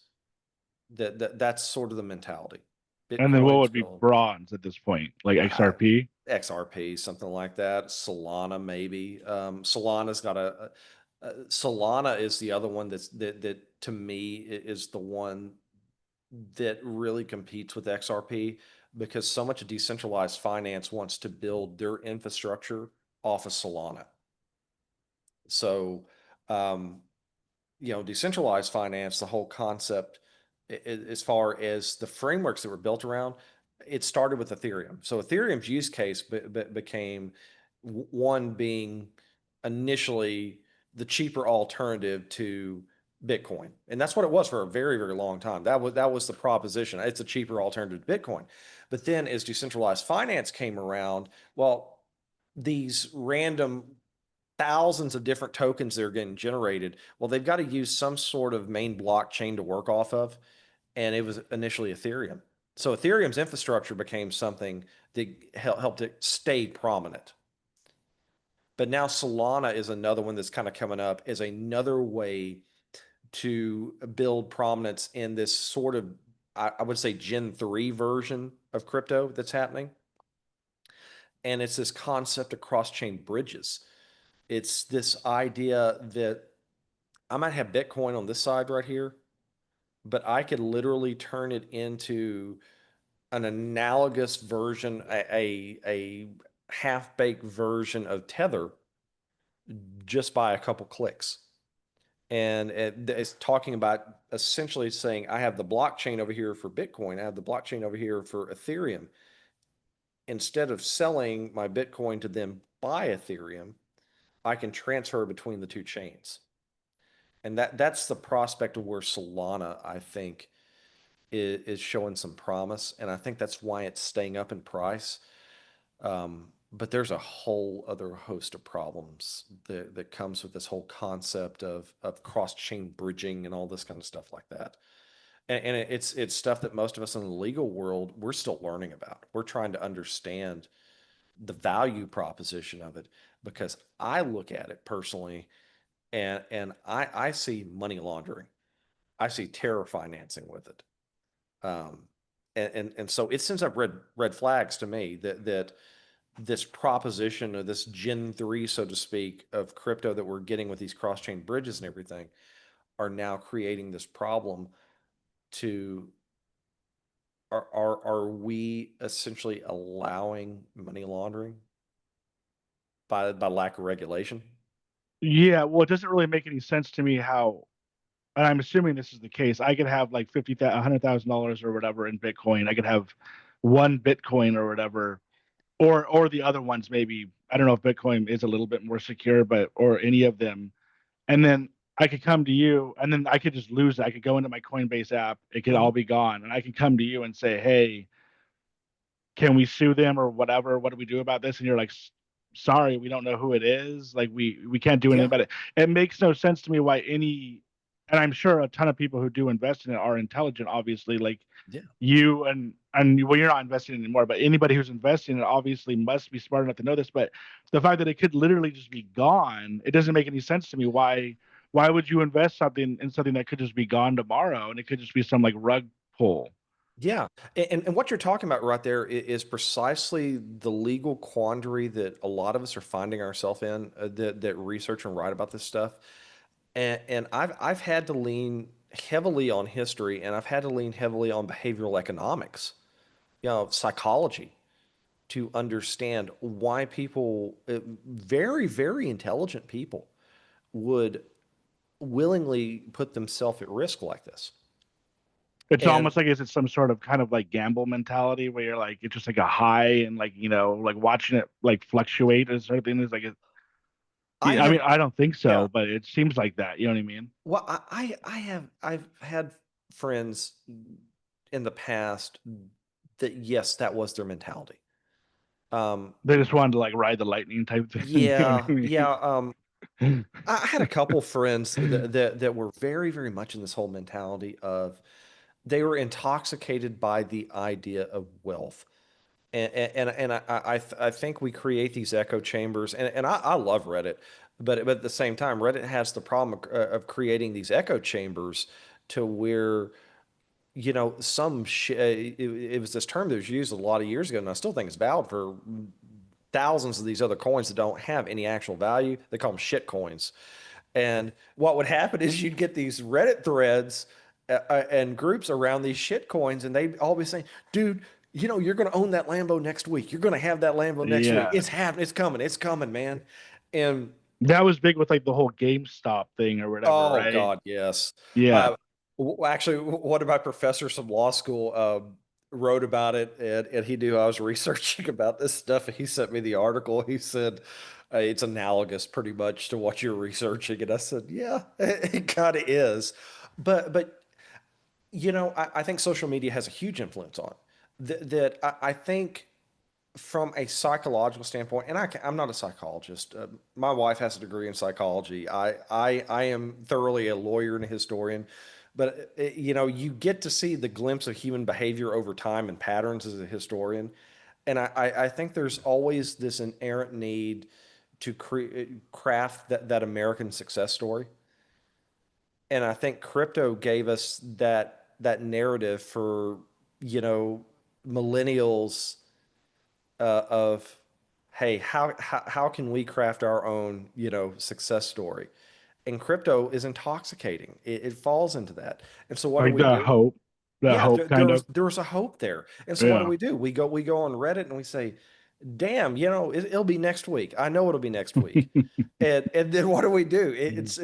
That's sort of the mentality. And then what Bitcoin's would be going bronze at this point? Like uh, XRP? XRP, something like that. Solana, maybe. Solana's got Solana is the other one that to me is the one that really competes with XRP because so much of decentralized finance wants to build their infrastructure off of Solana. So, um, decentralized finance, the whole concept, as far as the frameworks that were built around, it started with Ethereum. So Ethereum's use case became one being initially the cheaper alternative to Bitcoin, and that's what it was for a very, very long time. That was the proposition. It's a cheaper alternative to Bitcoin. But then, as decentralized finance came around, well, these random thousands of different tokens that are getting generated. Well, they've got to use some sort of main blockchain to work off of. And it was initially Ethereum. So Ethereum's infrastructure became something that helped it stay prominent. But now Solana is another one that's kind of coming up as another way to build prominence in this sort of, I would say, Gen 3 version of crypto that's happening. And it's this concept of cross chain bridges. It's this idea that I might have Bitcoin on this side right here, but I could literally turn it into an analogous version, a half-baked version of Tether just by a couple clicks. And it's talking about essentially saying, I have the blockchain over here for Bitcoin, I have the blockchain over here for Ethereum. Instead of selling my Bitcoin to them buy Ethereum, I can transfer between the two chains. And that's the prospect of where Solana, I think, is showing some promise, and I think that's why it's staying up in price. But there's a whole other host of problems that comes with this whole concept of cross-chain bridging and all this kind of stuff like that. And it's stuff that most of us in the legal world, we're still learning about. We're trying to understand the value proposition of it because I look at it personally and I see money laundering. I see terror financing with it. Um, and so it sends up red flags to me that this proposition of this Gen 3, so to speak, of crypto that we're getting with these cross-chain bridges and everything are now creating this problem to are we essentially allowing money laundering by lack of regulation? Yeah, well, it doesn't really make any sense to me how, and I'm assuming this is the case. I could have like $100,000 or whatever in Bitcoin. I could have one Bitcoin or whatever, or the other ones maybe. I don't know if Bitcoin is a little bit more secure, but or any of them. And then I could come to you, and then I could just lose it. I could go into my Coinbase app, it could Mhm. all be gone, and I can come to you and say, "Hey, can we sue them or whatever? What do we do about this?" And you're like, "Sorry, we don't know who it is. Like we can't do anything Yeah, about it." It makes no sense to me why any, and I'm sure a ton of people who do invest in it are intelligent, obviously, like yeah. you and well, you're not investing anymore, but anybody who's investing in it obviously must be smart enough to know this. But the fact that it could literally just be gone, it doesn't make any sense to me. Why would you invest something in something that could just be gone tomorrow and it could just be some like rug pull? Yeah, and what you're talking about right there is precisely the legal quandary that a lot of us are finding ourselves in that research and write about this stuff. And I've had to lean heavily on history, and I've had to lean heavily on behavioral economics, psychology, to understand why people, very, very intelligent people, would willingly put themselves at risk like this. It's And almost like is it some sort of kind of like gamble mentality where you're like it's just like a high and like like watching it like fluctuate or something is like I I mean have, I don't think yeah. so, but it seems like that. You know what I mean? Well, I've had friends in the past that yes, that was their mentality. Um, They just wanted to like ride the lightning type thing. You know what yeah, I yeah. mean? I had a couple friends that were very, very much in this whole mentality of they were intoxicated by the idea of wealth. And I think we create these echo chambers, and I love Reddit. but at the same time, Reddit has the problem of creating these echo chambers to where some it was this term that was used a lot of years ago, and I still think it's valid for thousands of these other coins that don't have any actual value. They call them shit coins. And what would happen is you'd get these Reddit threads and groups around these shit coins, and they'd all be saying, dude, you're going to own that Lambo next week. You're going to have that Lambo next week. Yeah. It's happening. It's coming, man. And That was big with like the whole GameStop thing or whatever, oh right? God, yes. Yeah. Actually, one of my professors from law school wrote about it, and he knew I was researching about this stuff. And he sent me the article. He said it's analogous, pretty much, to what you're researching. And I said, yeah, it kind of is. But I think social media has a huge influence on that. I think from a psychological standpoint, and I'm not a psychologist. My wife has a degree in psychology. I am thoroughly a lawyer and a historian, but you get to see the glimpse of human behavior over time and patterns as a historian, and I think there's always this inherent need to craft that American success story, and I think crypto gave us that narrative for millennials of hey, how can we craft our own success story? And crypto is intoxicating. It falls into that. And so what do Like we do? the Yeah, hope kind of. there was a hope there. And so what Yeah. do? We go on Reddit and we say, damn, it'll be next week. I know it'll be next week. And then what do? It's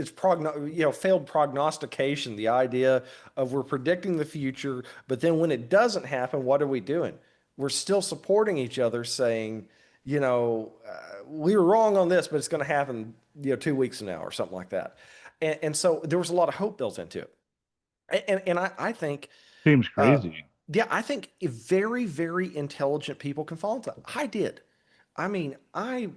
failed prognostication, the idea of we're predicting the future, but then when it doesn't happen, what are we doing? We're still supporting each other saying, we were wrong on this, but it's going to happen, 2 weeks from now or something like that. And so there was a lot of hope built into it. And I think Seems uh, crazy. yeah, I think very, very intelligent people can fall into that. I did. I mean, I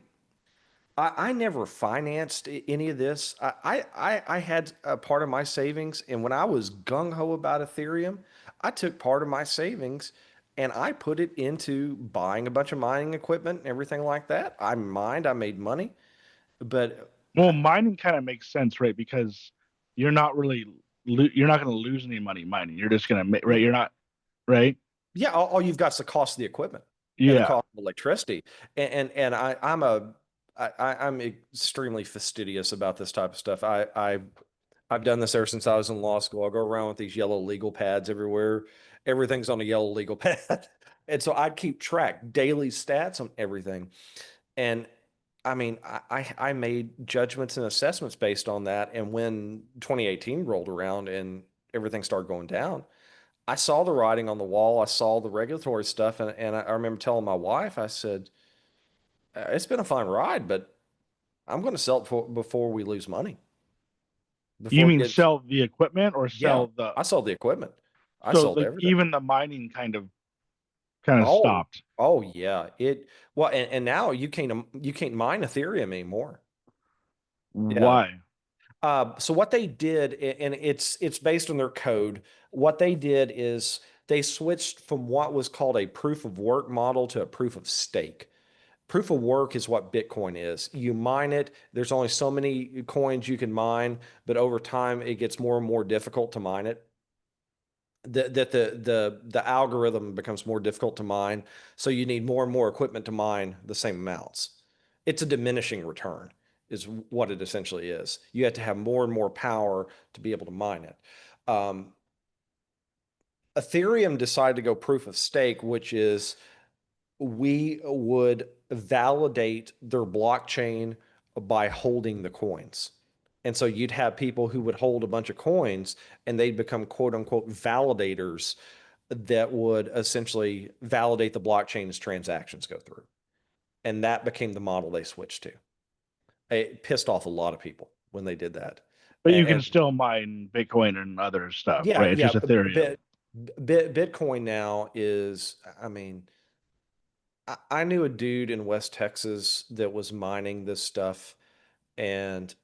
never financed any of this. I had a part of my savings, and when I was gung ho about Ethereum, I took part of my savings and I put it into buying a bunch of mining equipment and everything like that. I mined, I made money, but Well, mining kind of makes sense, right? Because you're not really you're not going to lose any money mining. You're just going to make right. You're not right. yeah, all you've got is the cost of the equipment and the Yeah. cost of electricity. And I'm extremely fastidious about this type of stuff. I've done this ever since I was in law school. I go around with these yellow legal pads everywhere. Everything's on a yellow legal pad. And so I keep track daily stats on everything. And I mean, I made judgments and assessments based on that. And when 2018 rolled around and everything started going down, I saw the writing on the wall. I saw the regulatory stuff. And I remember telling my wife, I said, it's been a fun ride, but I'm going to sell it before we lose money. You Before it mean gets, sell the equipment or yeah, sell the I sold the equipment. I so sold like everything. even the mining kind of Oh, stopped. oh yeah. Well, and now you can't mine Ethereum anymore. Yeah. Why? So what they did, and it's based on their code. What they did is they switched from what was called a proof of work model to a proof of stake. Proof of work is what Bitcoin is. You mine it. There's only so many coins you can mine, but over time it gets more and more difficult to mine it. The algorithm becomes more difficult to mine, so you need more and more equipment to mine the same amounts. It's a diminishing return, is what it essentially is. You have to have more and more power to be able to mine it. Um, Ethereum decided to go proof of stake, which is we would validate their blockchain by holding the coins. And so you'd have people who would hold a bunch of coins and they'd become quote unquote validators that would essentially validate the blockchain as transactions go through. And that became the model they switched to. It pissed off a lot of people when they did that. But you can And still mine Bitcoin and other stuff, yeah, right? It's yeah, just Ethereum. Bitcoin now is, I mean, I knew a dude in West Texas that was mining this stuff, and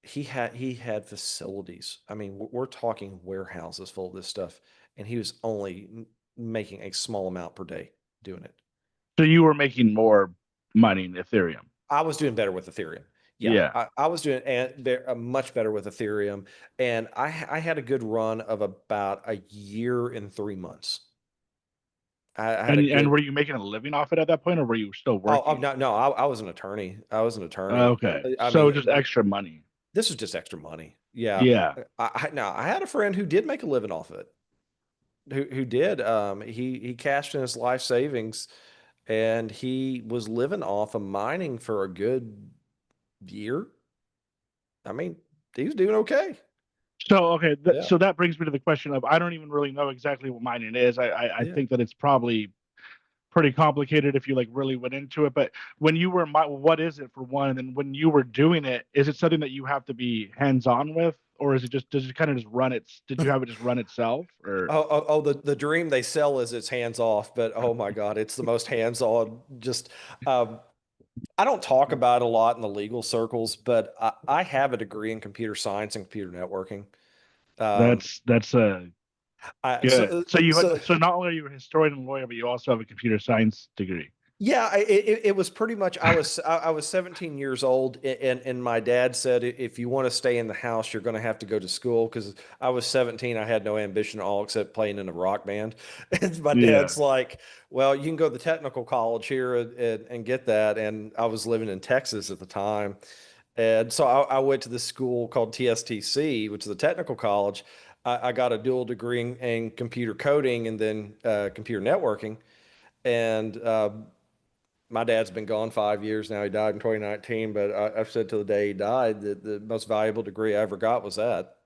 he had facilities. I mean, we're talking warehouses full of this stuff, and he was only making a small amount per day doing it. So you were making more mining Ethereum. I was doing better with Ethereum. Yeah, Yeah. I was doing much better with Ethereum, and I had a good run of about a year and 3 months. I had a And good. were you making a living off it at that point, or were you still Oh, working? no, no, I was an attorney. I was an attorney. Okay, I so mean, just extra money. this was just extra money. Yeah. Yeah. Now I had a friend who did make a living off it. Who did? He cashed in his life savings, and he was living off of mining for a good year. I mean, he was doing okay. So okay, Yeah. so that brings me to the question of I don't even really know exactly what mining is. I Yeah. think that it's probably pretty complicated if you like really went into it. But when you were what is it for one? And then when you were doing it, is it something that you have to be hands on with, or is it just does it kind of just run its? Did you have it just run itself, or The dream they sell is it's hands off, but oh my God, it's the most hands on. Just, um, I don't talk about it a lot in the legal circles, but I have a degree in computer science and computer networking. Um, that's I good. so So so so not only are you a historian and lawyer, but you also have a computer science degree. Yeah, it was pretty much. I was 17 years old, and my dad said, if you want to stay in the house, you're going to have to go to school, because I was 17. I had no ambition at all except playing in a rock band. And my Yeah. dad's like, well, you can go to the technical college here and get that. And I was living in Texas at the time, and so I went to this school called TSTC, which is a technical college. I got a dual degree in computer coding and then computer networking. And my dad's been gone 5 years now. He died in 2019, but I've said to the day he died that the most valuable degree I ever got was that.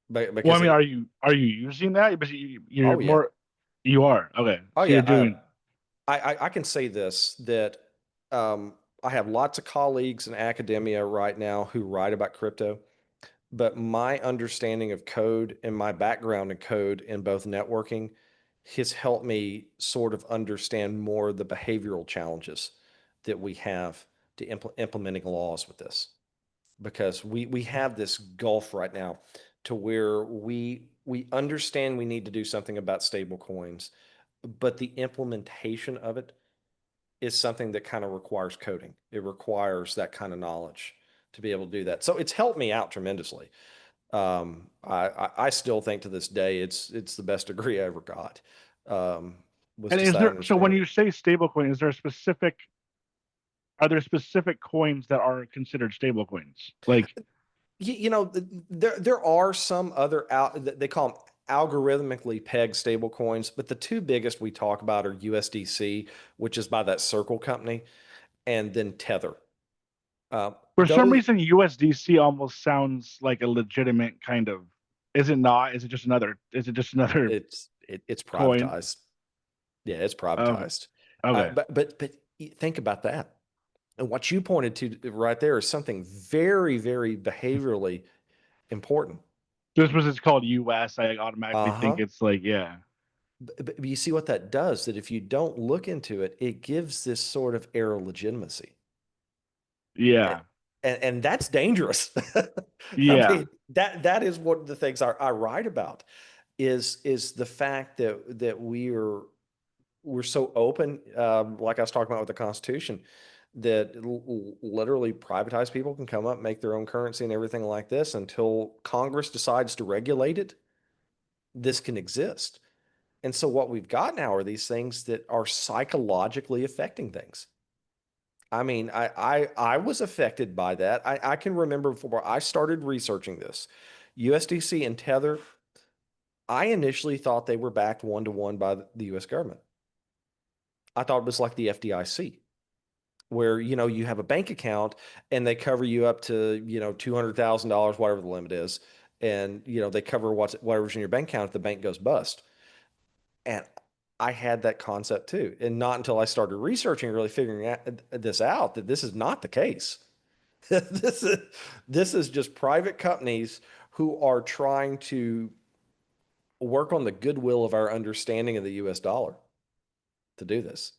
Well, I Because mean, it, are you using that? But you're oh yeah, more. You are okay. oh So you're yeah. doing. I can say this that um, I have lots of colleagues in academia right now who write about crypto, but my understanding of code and my background in code in both networking has helped me sort of understand more the behavioral challenges that we have to implementing laws with this. Because we have this gulf right now to where we understand we need to do something about stable coins, but the implementation of it is something that kind of requires coding. It requires that kind of knowledge to be able to do that. So it's helped me out tremendously. I still think to this day it's the best degree I ever got. Was And just is that there? So when understanding. you say stablecoin, is there a specific? Are there specific coins that are considered stablecoins? Like, There are some other they call them algorithmically pegged stable coins, but the two biggest we talk about are USDC, which is by that Circle company, and then Tether. for some Those reason, USDC almost sounds like a legitimate kind of. Is it not? Is it just another? Is it just another it's coin? privatized. Yeah, it's Okay. privatized. Okay. But think about that. And what you pointed to right there is something very, very behaviorally important. Just because it's called US, I automatically think Uh-huh. it's like, yeah, But you see what that does, that if you don't look into it, it gives this sort of air of legitimacy. And, yeah, and that's dangerous. I yeah. mean, that is one of the things I write about is the fact that we're so open, like I was talking about with the Constitution, that literally privatized people can come up, make their own currency and everything like this until Congress decides to regulate it. This can exist. And so what we've got now are these things that are psychologically affecting things. I mean, I was affected by that. I can remember before I started researching this, USDC and Tether, I initially thought they were backed 1-to-1 by the US government. I thought it was like the FDIC, where you have a bank account and they cover you up to $200,000, whatever the limit is, and they cover whatever's in your bank account if the bank goes bust. And I had that concept too. And not until I started researching, really figuring this out, that this is not the case. this is this is just private companies who are trying to work on the goodwill of our understanding of the US dollar to do this.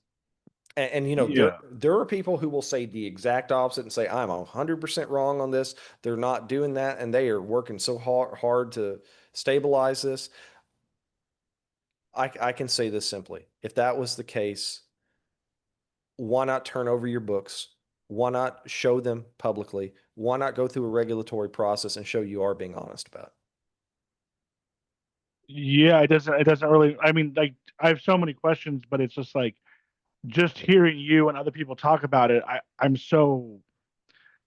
And there Yeah. there are people who will say the exact opposite and say, I'm 100% wrong on this. They're not doing that, and they are working so hard to stabilize this. I can say this simply. If that was the case, why not turn over your books? Why not show them publicly? Why not go through a regulatory process and show you are being honest about it? Yeah, it doesn't really. I mean, like I have so many questions, but it's just like just hearing you and other people talk about it. I'm so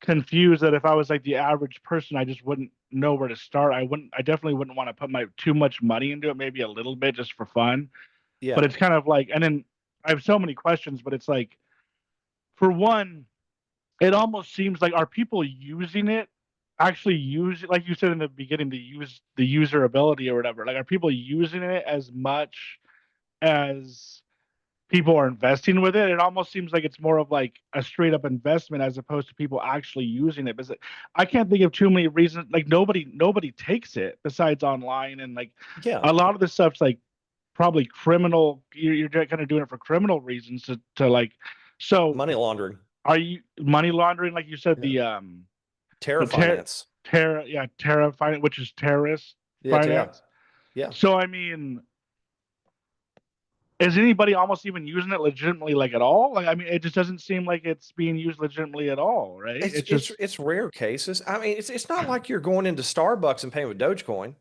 confused that if I was like the average person, I just wouldn't know where to start. I definitely wouldn't want to put my too much money into it, maybe a little bit just for fun. But Yeah, it's kind of like, and then I have so many questions, but it's like, for one, it almost seems like are people using it actually use like you said in the beginning to use the user ability or whatever, like are people using it as much as people are investing with it? It almost seems like it's more of like a straight up investment as opposed to people actually using it. Because I can't think of too many reasons. Like nobody takes it besides online, and like yeah. a lot of this stuff's like probably criminal. You're kind of doing it for criminal reasons to like. So Money laundering. are you money laundering? Like you said, Yeah. the Terror finance. Terra finance, which is terrorist Yeah, yeah, finance. yeah. So I mean, is anybody almost even using it legitimately like at all? Like I mean, it just doesn't seem like it's being used legitimately at all, right? It's It's it's just it's rare cases. I mean, it's not like you're going into Starbucks and paying with Dogecoin.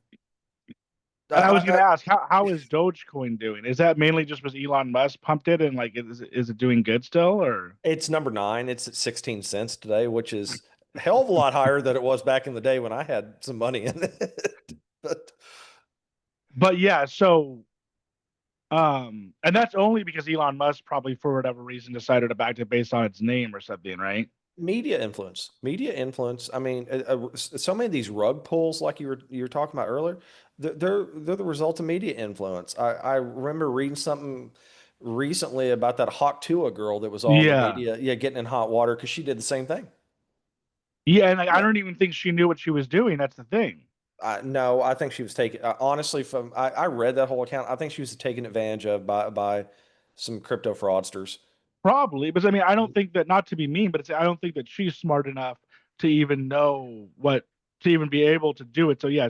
and I was gonna I ask how is Dogecoin doing? Is that mainly just because Elon Musk pumped it and like is it doing good still or It's number nine. It's at 16 cents today, which is a hell of a lot higher than it was back in the day when I had some money in it. But but yeah, so and that's only because Elon Musk probably for whatever reason decided to back it based on its name or something, right? media influence. I mean, so many of these rug pulls, like you were talking about earlier, they're the result of media influence. I remember reading something recently about that Hawk Tuah girl that was all in the Yeah. media, yeah, getting in hot water because she did the same thing. Yeah, and like I Yeah. don't even think she knew what she was doing. That's the thing. No, I think she was taking, honestly, from I read that whole account. I think she was taken advantage of by some crypto fraudsters. Probably, because I mean, I don't think that not to be mean, but I don't think that she's smart enough to even know what to even be able to do it. So yeah,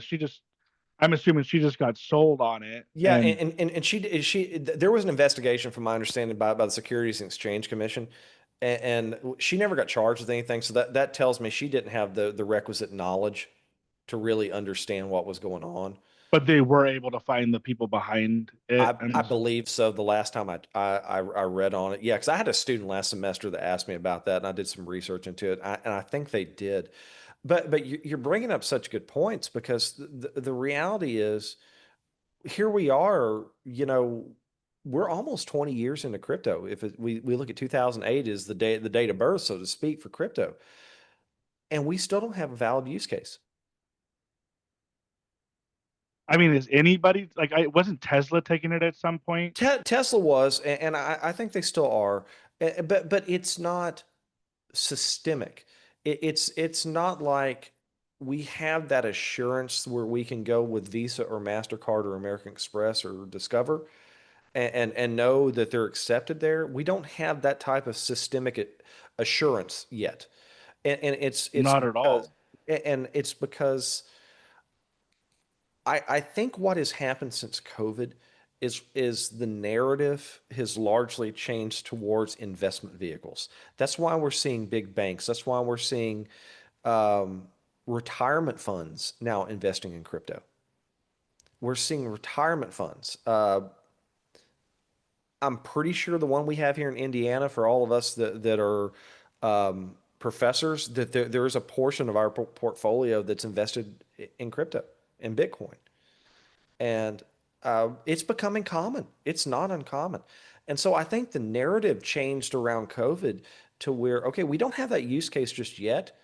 I'm assuming she just got sold on it. Yeah, And and there was an investigation, from my understanding, by the Securities and Exchange Commission, and she never got charged with anything. So that tells me she didn't have the requisite knowledge to really understand what was going on. but they were able to find the people behind it. I believe so. The last time I read on it, yeah, because I had a student last semester that asked me about that, and I did some research into it, and I think they did. But you're bringing up such good points because the reality is here we are, we're almost 20 years into crypto. If we look at 2008 as the date of birth, so to speak, for crypto, and we still don't have a valid use case. I mean, is anybody like I wasn't Tesla taking it at some point? Tesla was, and I think they still are, but it's not systemic. It's not like we have that assurance where we can go with Visa or Mastercard or American Express or Discover and know that they're accepted there. We don't have that type of systemic assurance yet, and it's Not at because all. and it's because I think what has happened since COVID is the narrative has largely changed towards investment vehicles. That's why we're seeing big banks. That's why we're seeing um, retirement funds now investing in crypto. We're seeing retirement funds. I'm pretty sure the one we have here in Indiana for all of us that are professors, that there is a portion of our portfolio that's invested in crypto, in Bitcoin. And it's becoming common. It's not uncommon. And so I think the narrative changed around COVID to where, okay, we don't have that use case just yet,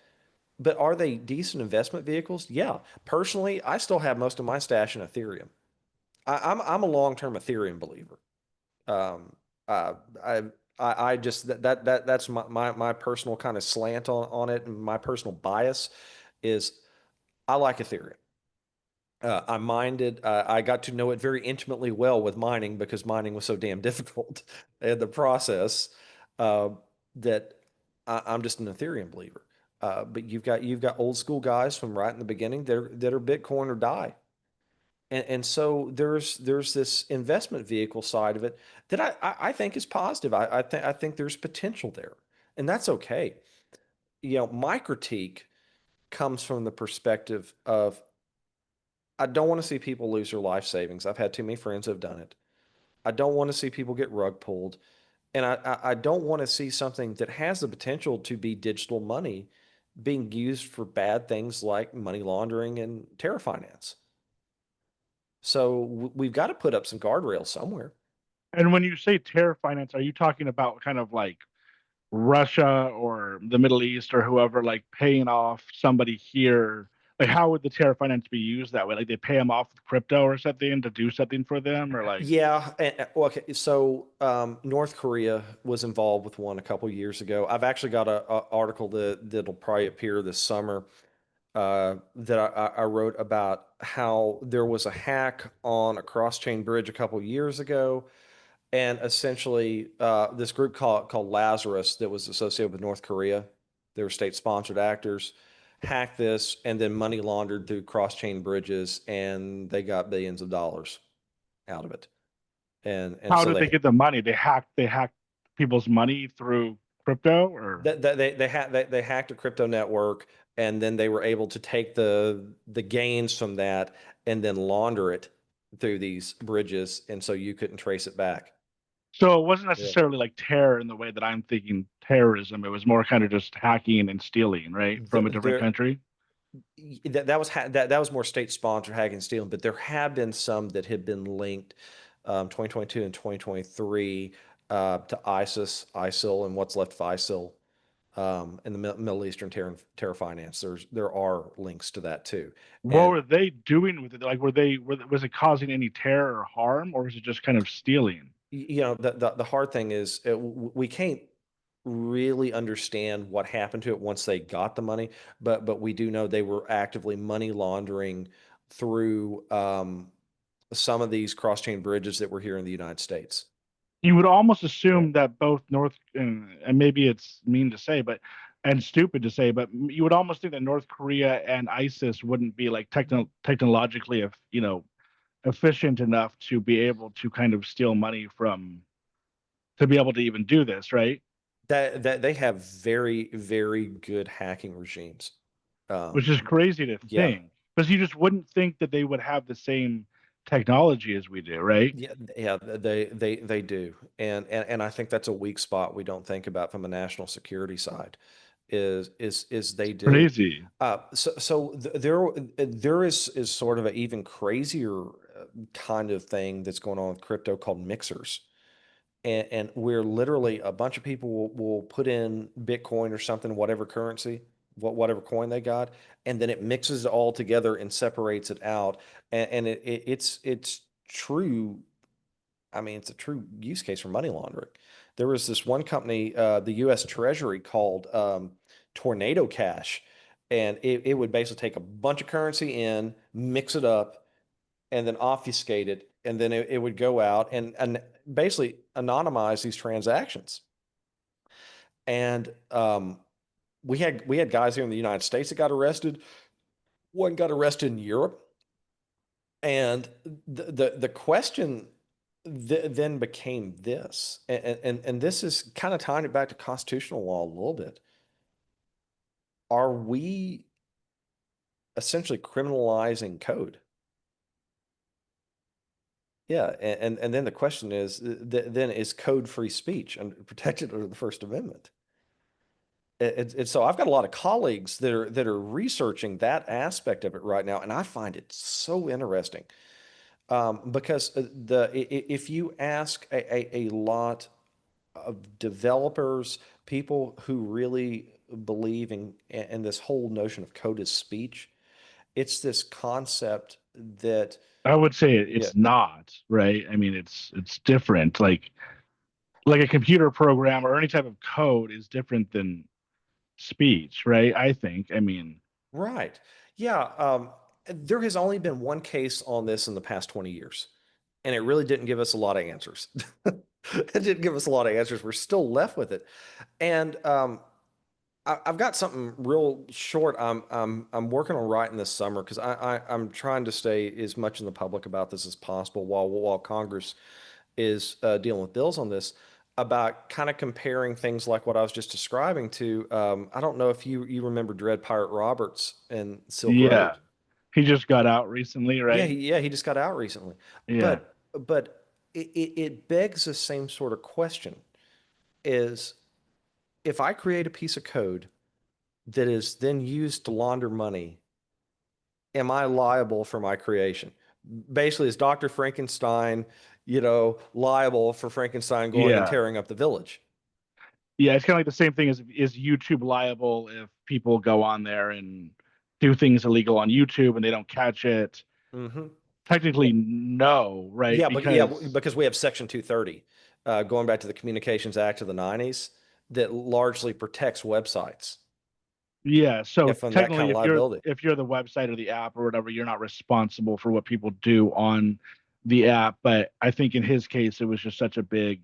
but are they decent investment vehicles? Yeah. Personally, I still have most of my stash in Ethereum. I'm a long-term Ethereum believer. Um, uh, I I just that's my personal kind of slant on it, and my personal bias is I like Ethereum. I mined it. I got to know it very intimately well with mining because mining was so damn difficult in the process uh, that I'm just an Ethereum believer. But you've got old school guys from right in the beginning that are Bitcoin or die, and so there's this investment vehicle side of it that I think is positive. I think there's potential there, and that's okay. my critique comes from the perspective of I don't want to see people lose their life savings. I've had too many friends who have done it. I don't want to see people get rug pulled. And I don't want to see something that has the potential to be digital money being used for bad things like money laundering and terror finance. So we've got to put up some guardrails somewhere. And when you say terror finance, are you talking about kind of like Russia or the Middle East or whoever, like paying off somebody here? Like, how would the terror finance be used that way? Like, they pay them off with crypto or something to do something for them, or like, Yeah. Well, okay. So North Korea was involved with one a couple years ago. I've actually got a article that'll probably appear this summer that I wrote about how there was a hack on a cross-chain bridge a couple years ago, and essentially this group called Lazarus that was associated with North Korea, they were state-sponsored actors, hacked this and then money laundered through cross-chain bridges, and they got billions of dollars out of it. And how so did they get the money? They hacked people's money through crypto, or they hacked a crypto network, and then they were able to take the gains from that and then launder it through these bridges, and so you couldn't trace it back. so it wasn't Yeah. necessarily like terror in the way that I'm thinking terrorism. It was more kind of just hacking and stealing, right, from a different There country. that was more state sponsored hacking and stealing, but there have been some that have been linked 2022 and 2023 to ISIS, ISIL, and what's left of ISIL in the Middle Eastern terror finance. There are links to that too. What And were they doing with it? Like, was it causing any terror or harm, or was it just kind of stealing? the hard thing is we can't really understand what happened to it once they got the money, but we do know they were actively money laundering through some of these cross-chain bridges that were here in the United States. You would almost Yeah. assume that both North and maybe it's mean to say, but and stupid to say, but you would almost think that North Korea and ISIS wouldn't be like technologically, if efficient enough to be able to kind of steal money from to be able to even do this, right? That they have very, very good hacking regimes. Which is crazy to Yeah. think, because you just wouldn't think that they would have the same technology as we do, right? Yeah, they do. And I think that's a weak spot we don't think about from a national security side is they do. Crazy. There is sort of an even crazier kind of thing that's going on with crypto called mixers. And where literally a bunch of people will put in Bitcoin or something, whatever currency, whatever coin they got, and then it mixes it all together and separates it out. And it's true. I mean, it's a true use case for money laundering. There was this one company, the U.S. Treasury, called Tornado Cash, and it would basically take a bunch of currency in, mix it up, and then obfuscate it, and then it would go out and basically anonymize these transactions. And we had guys here in the United States that got arrested. One got arrested in Europe, and the question then became this, and this is kind of tying it back to constitutional law a little bit. Are we essentially criminalizing code? Yeah, and then the question is, then is code free speech and protected under the First Amendment? And so I've got a lot of colleagues that are researching that aspect of it right now, and I find it so interesting because if you ask a lot of developers, people who really believe in this whole notion of code as speech, it's this concept that I would say yeah. it's not, right? I mean, it's different. Like a computer program or any type of code is different than speech, right? I think. I mean, Right. Yeah. There has only been one case on this in the past 20 years, and it really didn't give us a lot of answers. It didn't give us a lot of answers. We're still left with it. And I've got something real short. I'm working on writing this summer because I'm trying to stay as much in the public about this as possible while Congress is dealing with bills on this. about kind of comparing things like what I was just describing to, I don't know if you remember Dread Pirate Roberts and Silk Yeah. Road. He just got out recently, Yeah, right? he just got out recently. Yeah. But it begs the same sort of question is if I create a piece of code that is then used to launder money, am I liable for my creation? Basically, is Dr. Frankenstein, liable for Frankenstein going and Yeah. tearing up the village? Yeah, it's kind of like the same thing as is YouTube liable if people go on there and do things illegal on YouTube and they don't catch it? Hmm. Technically, no, right? Yeah, Because because we have Section 230, going back to the Communications Act of the 90s, that largely protects websites, yeah, so from that kind technically of liability. if you're the website or the app or whatever, you're not responsible for what people do on the app. But I think in his case, it was just such a big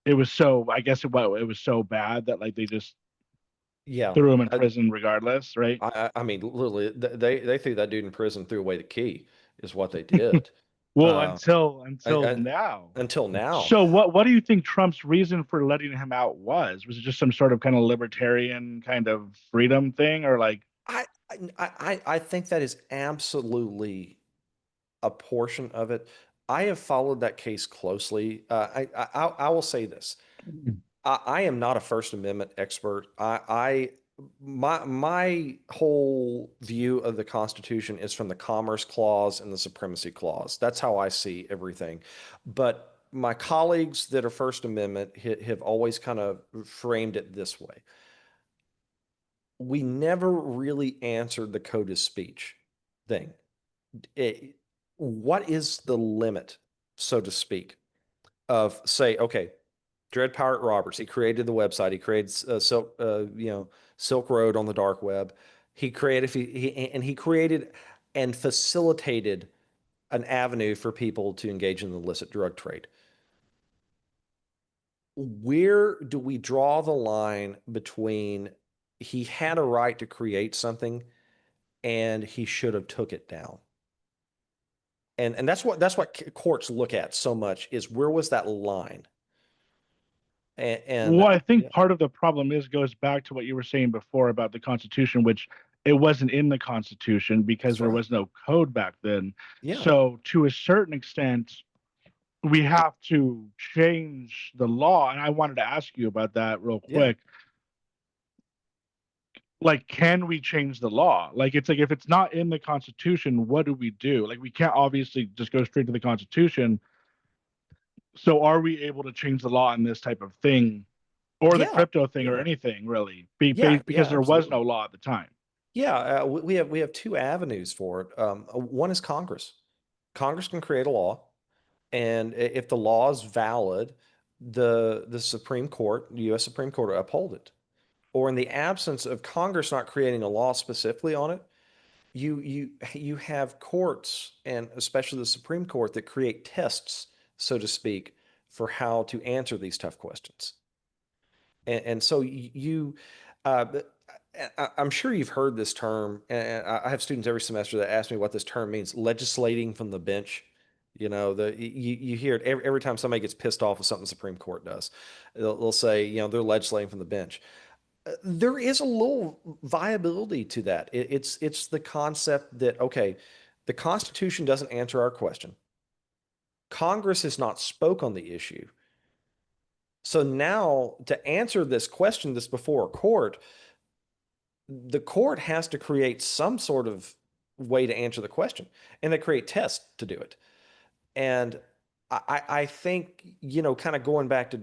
it was so I guess it was so bad that like they just Yeah. threw him in prison regardless, right? I mean, literally, they threw that dude in prison, threw away the key, is what they did. Well, Uh, until now. until now. So what do you think Trump's reason for letting him out was? Was it just some sort of kind of libertarian kind of freedom thing, or like, I think that is absolutely a portion of it. I have followed that case closely. I will say this. I am not a First Amendment expert. My whole view of the Constitution is from the Commerce Clause and the Supremacy Clause. That's how I see everything. But my colleagues that are First Amendment have always kind of framed it this way. We never really answered the code of speech thing. It- what is the limit, so to speak, of say, okay, Dread Pirate Roberts, he created the website. He created Silk Road on the dark web. He created and facilitated an avenue for people to engage in the illicit drug trade. Where do we draw the line between he had a right to create something and he should have took it down? And that's what courts look at so much is where was that line? well, I think Yeah, part of the problem is goes back to what you were saying before about the Constitution, which it wasn't in the Constitution because that's there right. was no code back then. Yeah, So to a certain extent, we have to change the law. And I wanted to ask you about that real yeah. quick. Like, can we change the law? Like, it's like if it's not in the Constitution, what do we do? Like, we can't obviously just go straight to the Constitution. So, are we able to change the law in this type of thing, or the Yeah, crypto thing, or yeah, anything really? yeah, Because there was absolutely. no law at the time. Yeah, we have two avenues for it. One is Congress. Congress can create a law, and if the law is valid, the Supreme Court, the U.S. Supreme Court, will uphold it. Or in the absence of Congress not creating a law specifically on it, you have courts and especially the Supreme Court that create tests, so to speak, for how to answer these tough questions. And so uh, I'm sure you've heard this term, and I have students every semester that ask me what this term means, legislating from the bench. You hear it every time somebody gets pissed off with something the Supreme Court does. They'll say, they're legislating from the bench. There is a little viability to that. It's the concept that, okay, the Constitution doesn't answer our question. Congress has not spoke on the issue. So now to answer this question that's before a court, the court has to create some sort of way to answer the question, and they create tests to do it. And I think, kind of going back to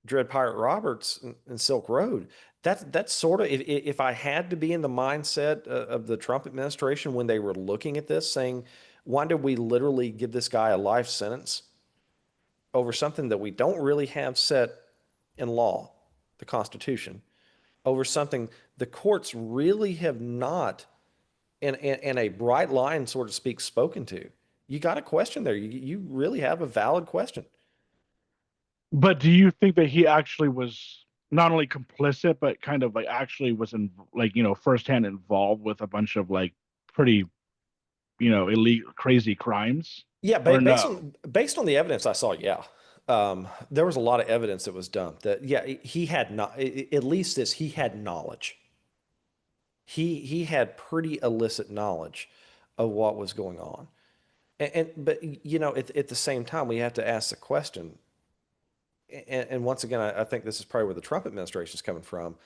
Dread Pirate Roberts and Silk Road, that's sort of if I had to be in the mindset of the Trump administration when they were looking at this, saying, why did we literally give this guy a life sentence over something that we don't really have set in law, the Constitution, over something the courts really have not, in a bright line, sort of speak, spoken to. You got a question there. You really have a valid question. But do you think that he actually was not only complicit, but kind of like actually was in like, firsthand involved with a bunch of like pretty, illegal, crazy crimes? Yeah, Or no? based on the evidence I saw, yeah. there was a lot of evidence that was dumped that, yeah, he had not, at least this, he had knowledge. He had pretty illicit knowledge of what was going on. But at the same time, we have to ask the question, and once again, I think this is probably where the Trump administration is coming from.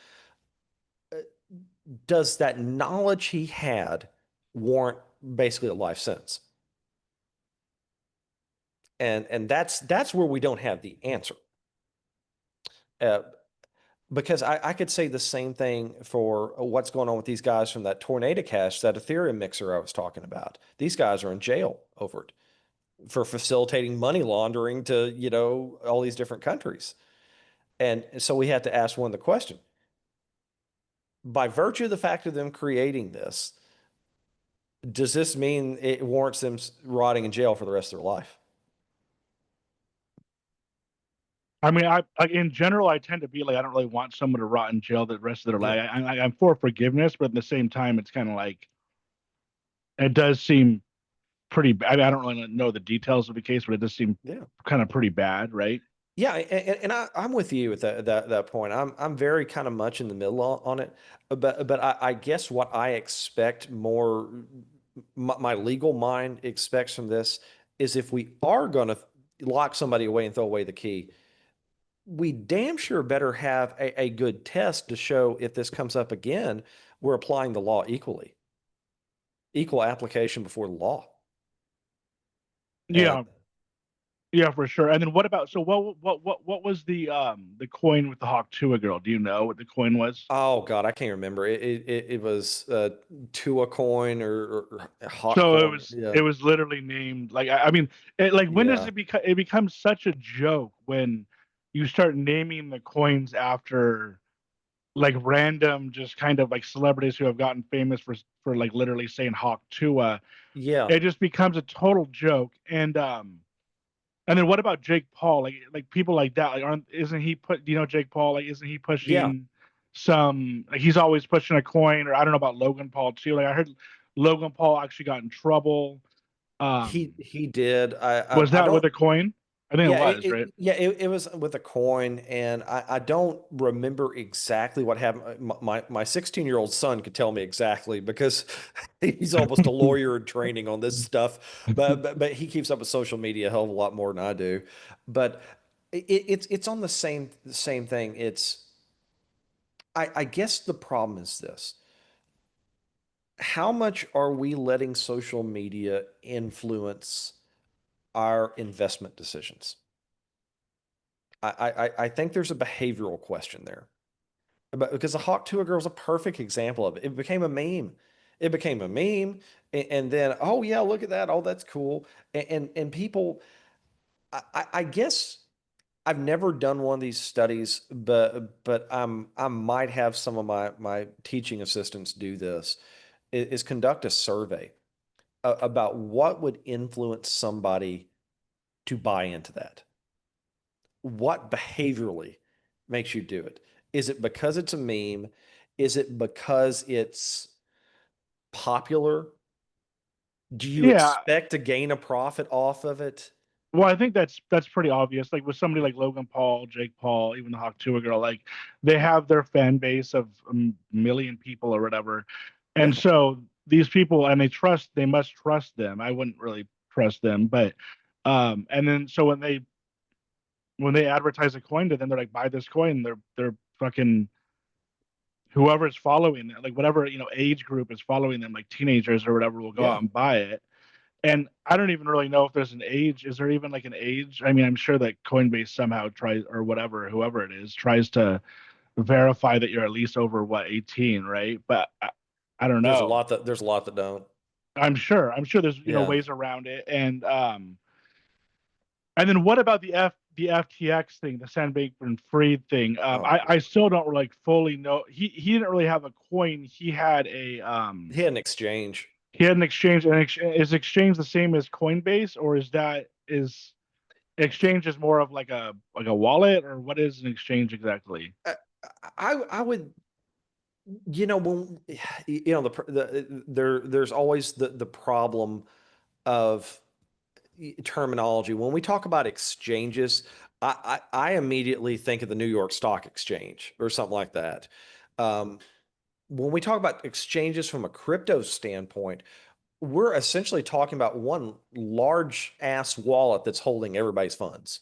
Does that knowledge he had warrant basically a life sentence? And that's where we don't have the answer. Uh, because I could say the same thing for what's going on with these guys from that Tornado Cash, that Ethereum mixer I was talking about. These guys are in jail over it for facilitating money laundering to, all these different countries. And so we had to ask one the question, by virtue of the fact of them creating this, does this mean it warrants them rotting in jail for the rest of their life? I mean, in general, I tend to be like, I don't really want someone to rot in jail the rest of their Yeah. life. I'm for forgiveness, but at the same time, it's kind of like it does seem pretty. I don't really know the details of the case, but it does seem Yeah. kind of pretty bad, right? Yeah, and I'm with you at that point. I'm very kind of much in the middle on it, but I guess what I expect more, my legal mind expects from this is if we are going to lock somebody away and throw away the key, we damn sure better have a good test to show if this comes up again, we're applying the law equally, equal application before the law. And Yeah, yeah, for sure. And then what about so what was the coin with the Hawk Tuah girl? Do you know what the coin was? oh God, I can't remember. It was Tua coin or hot So coin. Yeah, it was literally named like I mean like when does yeah, it become it becomes such a joke when you start naming the coins after like random just kind of like celebrities who have gotten famous for like literally saying Hawk Tuah. yeah, It just becomes a total joke. And then what about Jake Paul? Like people like that, like aren't isn't he put do you know Jake Paul? Like isn't he yeah. pushing some like he's always pushing a coin, or I don't know about Logan Paul too. Like I heard Logan Paul actually got in trouble. He did. Was I that don't. with a coin? I think it Yeah, was, right? it was with a coin, and I don't remember exactly what happened. My 16-year-old son could tell me exactly because he's almost a lawyer in training on this stuff. But he keeps up with social media a hell of a lot more than I do. But it's on the same thing. I guess the problem is this: how much are we letting social media influence our investment decisions? I think there's a behavioral question there. But because the Hawk Tuah girl is a perfect example of it. It became a meme. It became a meme, and then oh yeah, look at that. Oh, that's cool. And people, I guess I've never done one of these studies, but I might have some of my teaching assistants do this. Is conduct a survey about what would influence somebody to buy into that. What behaviorally makes you do it? Is it because it's a meme? Is it because it's popular? Do you Yeah. expect to gain a profit off of it? Well, I think that's pretty obvious. Like with somebody like Logan Paul, Jake Paul, even the Hawk Tuah girl, like they have their fan base of a million people or whatever, and Yeah. so these people and they must trust them. I wouldn't really trust them, but and then so when they advertise a coin to them, they're like, buy this coin. They're fucking whoever is following it, like whatever age group is following them, like teenagers or whatever, will go Yeah. out and buy it. And I don't even really know if there's an age. Is there even like an age? I mean, I'm sure that Coinbase somehow tries, or whatever, whoever it is, tries to verify that you're at least over what 18, right? But I don't know. There's a lot that don't. I'm sure there's Yeah. ways around it. And then what about the FTX thing, the Sam Bankman-Fried thing? Oh I God. still don't like fully know. He didn't really have a coin. He had an exchange. He had an exchange. And is exchange the same as Coinbase, or is exchange is more of like a wallet, or what is an exchange exactly? I, I would, when there's always the problem of terminology. When we talk about exchanges, I immediately think of the New York Stock Exchange or something like that. Um, when we talk about exchanges from a crypto standpoint, we're essentially talking about one large ass wallet that's holding everybody's funds.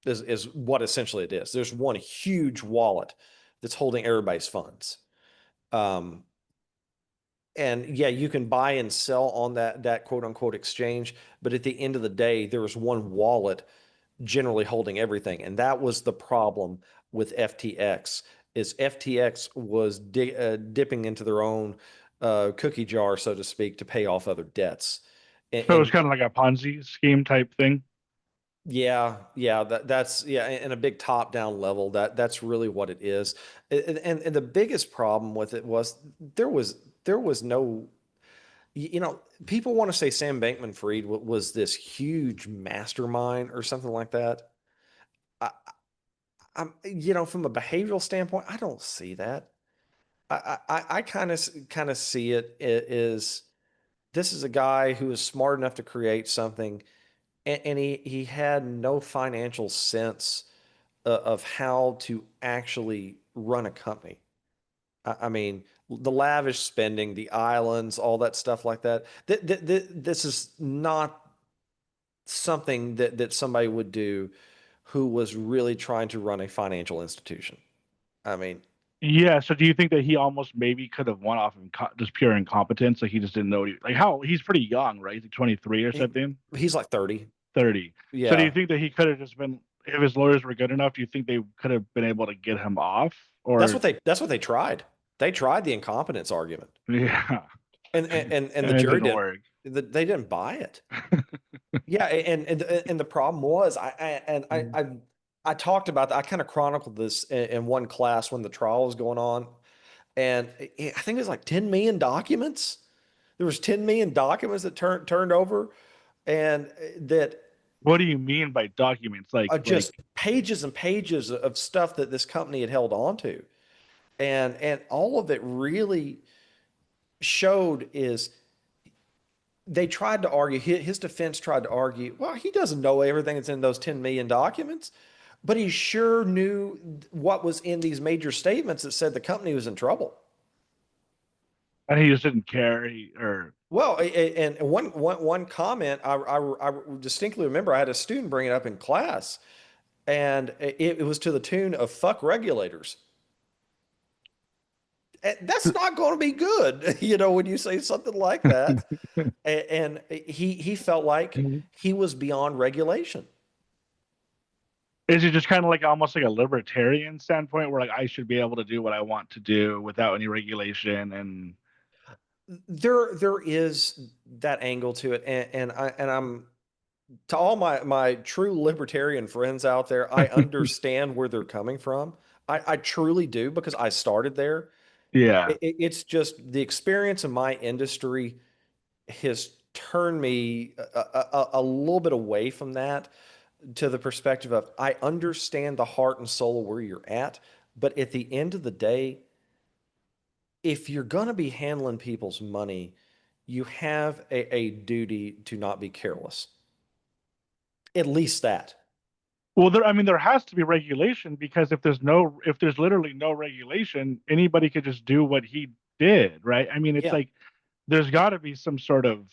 Is what essentially it is. There's one huge wallet that's holding everybody's funds. Um, and yeah, you can buy and sell on that quote unquote exchange, but at the end of the day, there is one wallet generally holding everything. And that was the problem with FTX is FTX was dipping into their own cookie jar, so to speak, to pay off other debts. So it's And kind of like a Ponzi scheme type thing. yeah, yeah, that's yeah, in a big top-down level, that's really what it is. And the biggest problem with it was there was there was no you know, people want to say Sam Bankman-Fried was this huge mastermind or something like that. I, from a behavioral standpoint, I don't see that. I kind of see is this is a guy who is smart enough to create something, and he had no financial sense of how to actually run a company. I mean, the lavish spending, the islands, all that stuff like that. This is not something that somebody would do who was really trying to run a financial institution. I mean, Yeah. So do you think that he almost maybe could have won off of just pure incompetence? Like he just didn't know like how he's pretty young, right? He's like 23 or he, something, he's like 30. 30. So do you Yeah. think that he could have just been, if his lawyers were good enough, do you think they could have been able to get him off? Or, That's what they tried. They tried the incompetence argument. yeah, And the and it jury didn't didn't work. they didn't buy it. Yeah, and the problem was I talked about that. I kind of chronicled this in one class when the trial was going on, and I think it was like 10 million documents. There was 10 million documents that turned over, and that What do you mean by documents? are just pages and pages of stuff that this company had held on to, and all of it really showed is they tried to argue, his defense tried to argue, well, he doesn't know everything that's in those 10 million documents, but he sure knew what was in these major statements that said the company was in trouble. and he just didn't care. Or Well, and one comment I distinctly remember, I had a student bring it up in class, and it was to the tune of "fuck regulators." And that's not going to be good, when you say something like that. And he felt like he was beyond regulation. is it just kind of like almost like a libertarian standpoint where like I should be able to do what I want to do without any regulation? And There is that angle to it, and I'm to all my true libertarian friends out there, I understand where they're coming from. I truly do because I started there. yeah. It's just the experience in my industry has turned me a little bit away from that to the perspective of I understand the heart and soul of where you're at, but at the end of the day, if you're going to be handling people's money, you have a duty to not be careless. At least that. Well, I mean, there has to be regulation because if there's literally no regulation, anybody could just do what he did, right? I mean, it's Yeah. like there's got to be some sort of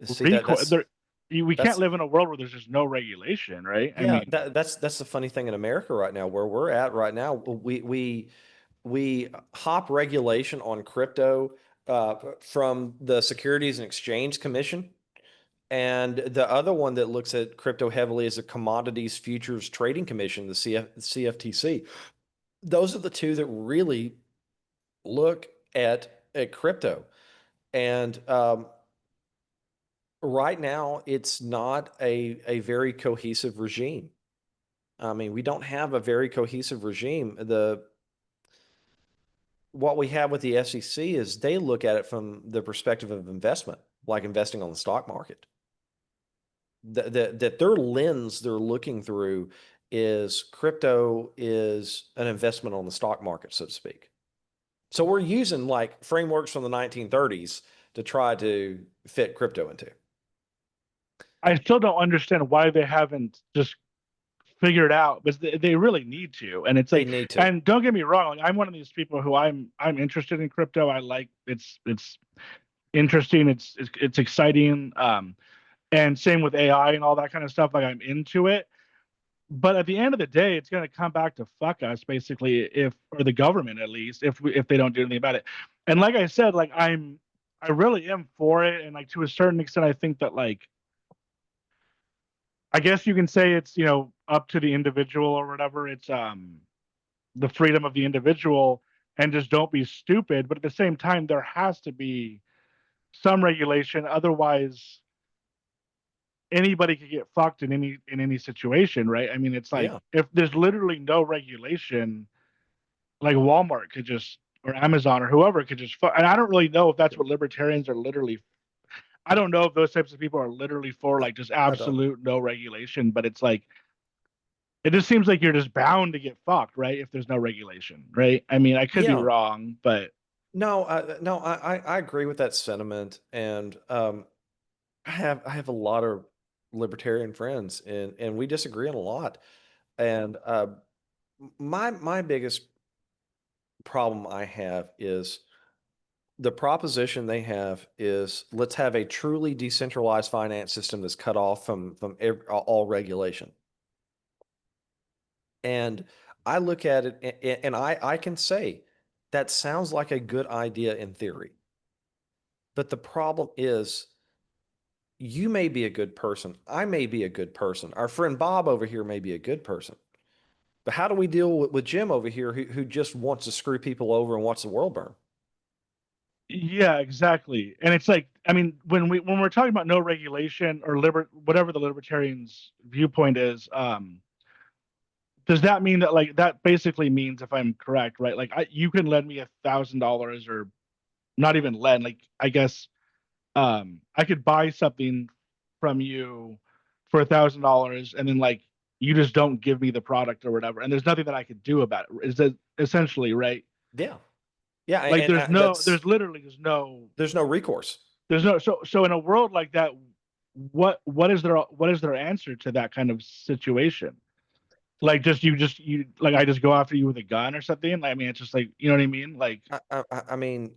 See that recourse. that's We can't that's live in a world where there's just no regulation, right? I yeah, mean, that's the funny thing in America right now, where we're at right now. We hop regulation on crypto from the Securities and Exchange Commission. And the other one that looks at crypto heavily is the Commodities Futures Trading Commission, the CFTC. Those are the two that really look at crypto. And right now, it's not a very cohesive regime. I mean, we don't have a very cohesive regime. The What we have with the SEC is they look at it from the perspective of investment, like investing on the stock market. That their lens they're looking through is crypto is an investment on the stock market, so to speak. So we're using like frameworks from the 1930s to try to fit crypto into. I still don't understand why they haven't just figured out, but they really need to. And it's They like, need to. and don't get me wrong, like I'm one of these people who I'm interested in crypto. I like it's interesting. It's exciting. And same with AI and all that kind of stuff. Like I'm into it. But at the end of the day, it's going to come back to fuck us, basically, if or the government at least, if they don't do anything about it. And like I said, like I really am for it, and like to a certain extent, I think that like I guess you can say it's up to the individual or whatever. It's the freedom of the individual, and just don't be stupid. But at the same time, there has to be some regulation, otherwise anybody could get fucked in any situation, right? I mean, it's like Yeah. if there's literally no regulation, like Walmart could just or Amazon or whoever could just fuck. And I don't really know if that's what libertarians are literally. I don't know if those types of people are literally for I, like just I don't. absolute no regulation, but it's like it just seems like you're just bound to get fucked, right? If there's no regulation, right? I mean, I could be Yeah. wrong, but No, no, I agree with that sentiment, and I have a lot of libertarian friends, and we disagree on a lot. And my biggest problem I have is the proposition they have is let's have a truly decentralized finance system that's cut off from all regulation. And I look at it, and I can say that sounds like a good idea in theory. But the problem is, you may be a good person. I may be a good person. Our friend Bob over here may be a good person. But how do we deal with Jim over here who just wants to screw people over and wants the world burn? yeah, exactly. And it's like, I mean, when we're talking about no regulation or whatever the libertarians' viewpoint is, does that mean that like that basically means if I'm correct, right? Like you can lend me $1,000 or not even lend, like I guess I could buy something from you for $1,000 and then like you just don't give me the product or whatever, and there's nothing that I could do about it. Is that essentially right? Yeah, yeah, Like and there's literally there's no recourse. there's no so in a world like that, what is their answer to that kind of situation? Like just you like I just go after you with a gun or something? I mean, it's just like you know what I mean? Like I mean,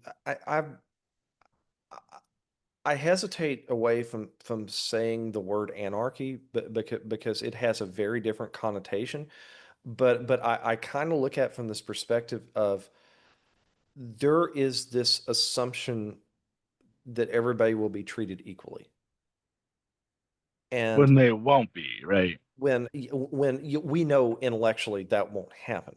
I hesitate away from saying the word anarchy, but because it has a very different connotation. But I kind of look at it from this perspective of there is this assumption that everybody will be treated equally. And when they won't be, right? we know intellectually that won't happen.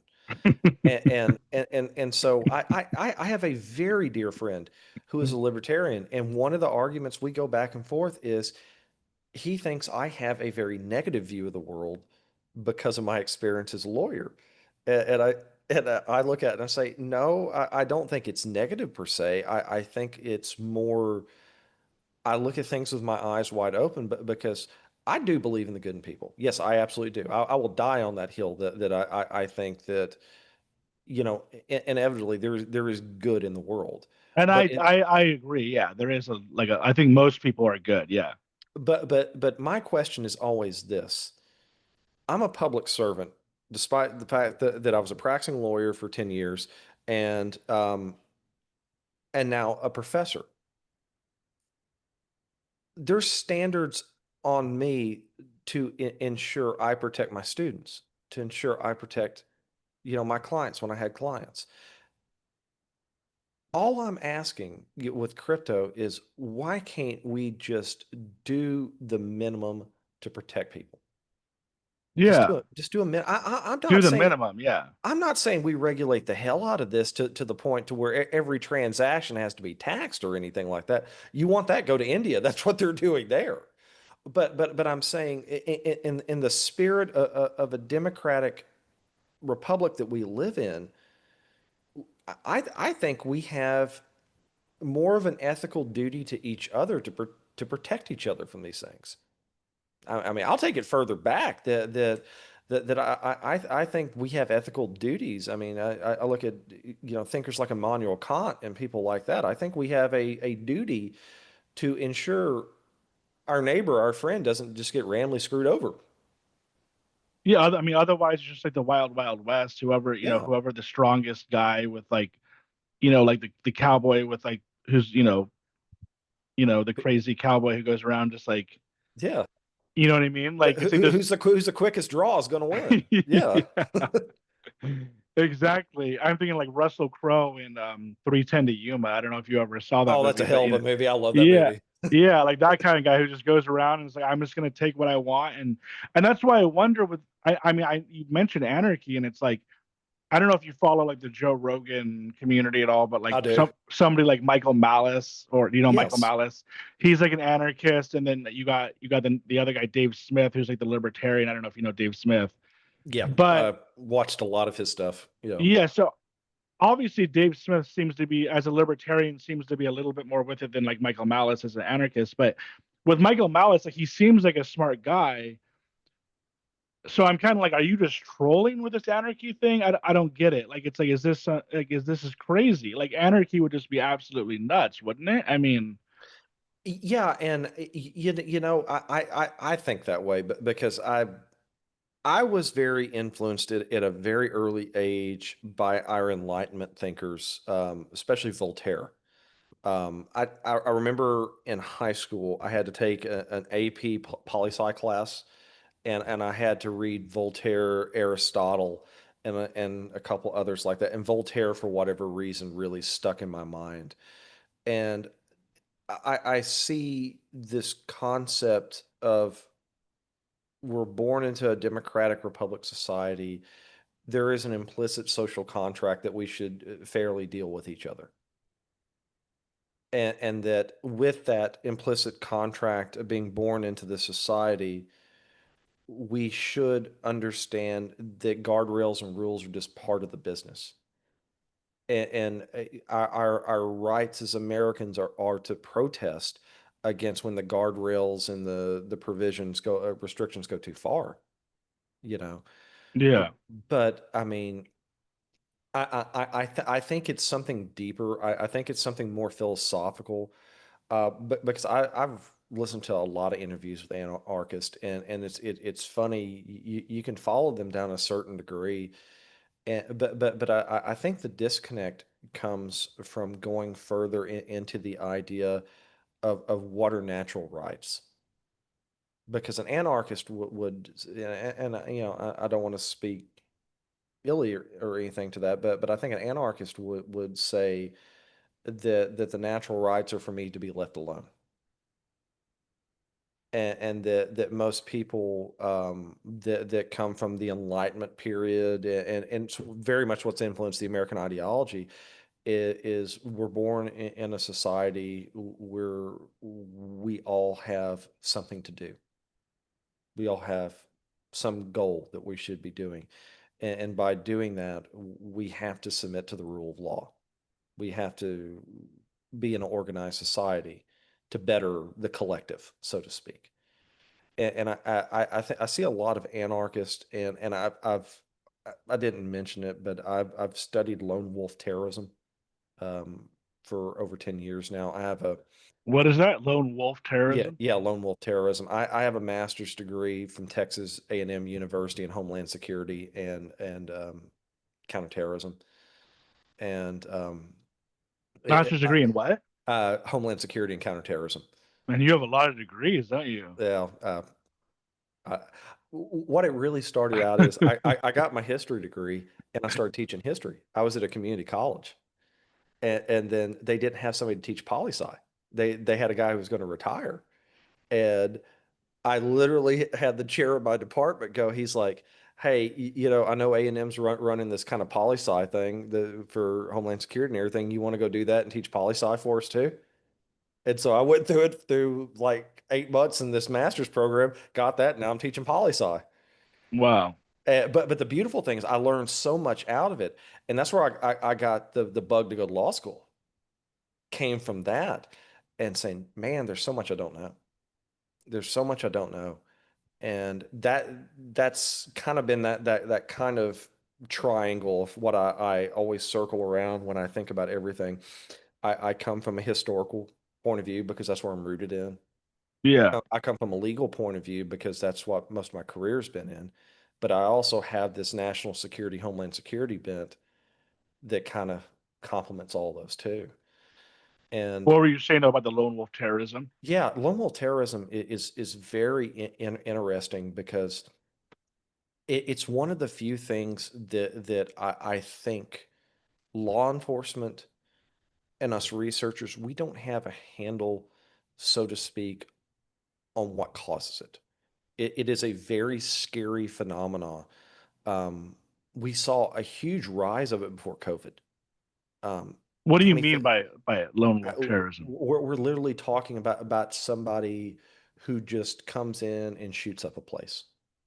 And so I have a very dear friend who is a libertarian, and one of the arguments we go back and forth is he thinks I have a very negative view of the world because of my experience as a lawyer. And I look at it and I say, no, I don't think it's negative per se. I think it's more, I look at things with my eyes wide open, but because I do believe in the good in people. Yes, I absolutely do. I will die on that hill that I think that, inevitably there is good in the world. And But it, I agree. Yeah, there is a like a I think most people are good. Yeah. but my question is always this. I'm a public servant, despite the fact that I was a practicing lawyer for 10 years and now a professor. There's standards on me to ensure I protect my students, to ensure I protect, my clients when I had clients. All I'm asking with crypto is why can't we just do the minimum to protect people? Yeah. Just do a minute. I'm Do not the saying minimum. Yeah. I'm not saying we regulate the hell out of this to the point to where every transaction has to be taxed or anything like that. You want that, go to India. That's what they're doing there. But I'm saying in the spirit of a democratic republic that we live in, I think we have more of an ethical duty to each other to protect each other from these things. I mean, I'll take it further back that I think we have ethical duties. I mean, I look at thinkers like Immanuel Kant and people like that. I think we have a duty to ensure our neighbor, our friend, doesn't just get randomly screwed over. Yeah, I mean, otherwise it's just like the wild, wild west. Whoever, Yeah. whoever the strongest guy with like, like the cowboy with like who's, the crazy cowboy who goes around just like, Yeah. you know what I mean? Like it's like this. Who's the quickest draw is going to win. Yeah. Yeah, exactly. I'm thinking like Russell Crowe in 310 to Yuma. I don't know if you ever saw that Oh, that's a movie, but hell of a movie. I love that yeah, movie. yeah, like that kind of guy who just goes around and is like, I'm just gonna take what I want, and that's why I wonder with I mean you mentioned anarchy, and it's like I don't know if you follow like the Joe Rogan community at all, but like I do. somebody like Michael Malice, or Michael Yes. Malice, he's like an anarchist, and then you got the other guy Dave Smith, who's like the libertarian. I don't know if you know Dave Smith, Yeah. but Watched a lot of his stuff. Yeah. yeah, so obviously Dave Smith seems to be, as a libertarian, seems to be a little bit more with it than like Michael Malice as an anarchist. But with Michael Malice, like he seems like a smart guy. So I'm kind of like, are you just trolling with this anarchy thing? I don't get it. Like it's like, is this is crazy? Like anarchy would just be absolutely nuts, wouldn't it? I mean, Yeah, and you know, I think that way, but because I was very influenced at a very early age by our Enlightenment thinkers, especially Voltaire. I remember in high school I had to take an AP poli sci class, and I had to read Voltaire, Aristotle, and a couple others like that. And Voltaire, for whatever reason, really stuck in my mind. And I see this concept of we're born into a democratic republic society. There is an implicit social contract that we should fairly deal with each other. And that with that implicit contract of being born into the society, we should understand that guardrails and rules are just part of the business. And our rights as Americans are to protest against when the guardrails and the provisions go restrictions go too far, you know. Uh, yeah, but I mean, I think it's something deeper. I think it's something more philosophical. But because I've listened to a lot of interviews with anarchists, and it's funny. You can follow them down a certain degree, and but I think the disconnect comes from going further into the idea of what are natural rights. Because an anarchist would and you know, I don't want to speak illy or anything to that, but I think an anarchist would say that the natural rights are for me to be left alone. And that most people that come from the Enlightenment period, and it's very much what's influenced the American ideology is we're born in a society where we all have something to do. We all have some goal that we should be doing. And by doing that, we have to submit to the rule of law. We have to be an organized society to better the collective, so to speak. And I see a lot of anarchists, and I didn't mention it, but I've studied lone wolf terrorism um, for over 10 years now. I have a what is that? Lone wolf Yeah, terrorism? yeah, lone wolf terrorism. I have a master's degree from Texas A&M University in Homeland Security and counterterrorism, and Master's degree in what? Homeland Security and counterterrorism. And you have a lot of degrees, don't you? Yeah, I, what it really started out is I got my history degree and I started teaching history. I was at a community college, and then they didn't have somebody to teach poli sci. They had a guy who was going to retire, and I literally had the chair of my department go. He's like, "Hey, you know, I know A&M's running this kind of poli sci thing for Homeland Security and everything. You want to go do that and teach poli sci for us too?" And so I went through it through like 8 months in this master's program, got that. Now I'm teaching poli sci. Wow. But the beautiful thing is I learned so much out of it, and that's where I got the bug to go to law school. Came from that, and saying, "Man, there's so much I don't know. There's so much I don't know," and that's kind of been that kind of triangle of what I always circle around when I think about everything. I come from a historical point of view because that's where I'm rooted in. Yeah. I come from a legal point of view because that's what most of my career's been in. But I also have this national security, homeland security bent that kind of complements all those too. And What were you saying about the lone wolf terrorism? yeah, lone wolf terrorism is very interesting because it's one of the few things that I think law enforcement and us researchers, we don't have a handle, so to speak, on what causes it. It is a very scary phenomenon. Um, we saw a huge rise of it before COVID. Um, What do you 20, mean by lone wolf terrorism? we're literally talking about somebody who just comes in and shoots up a place.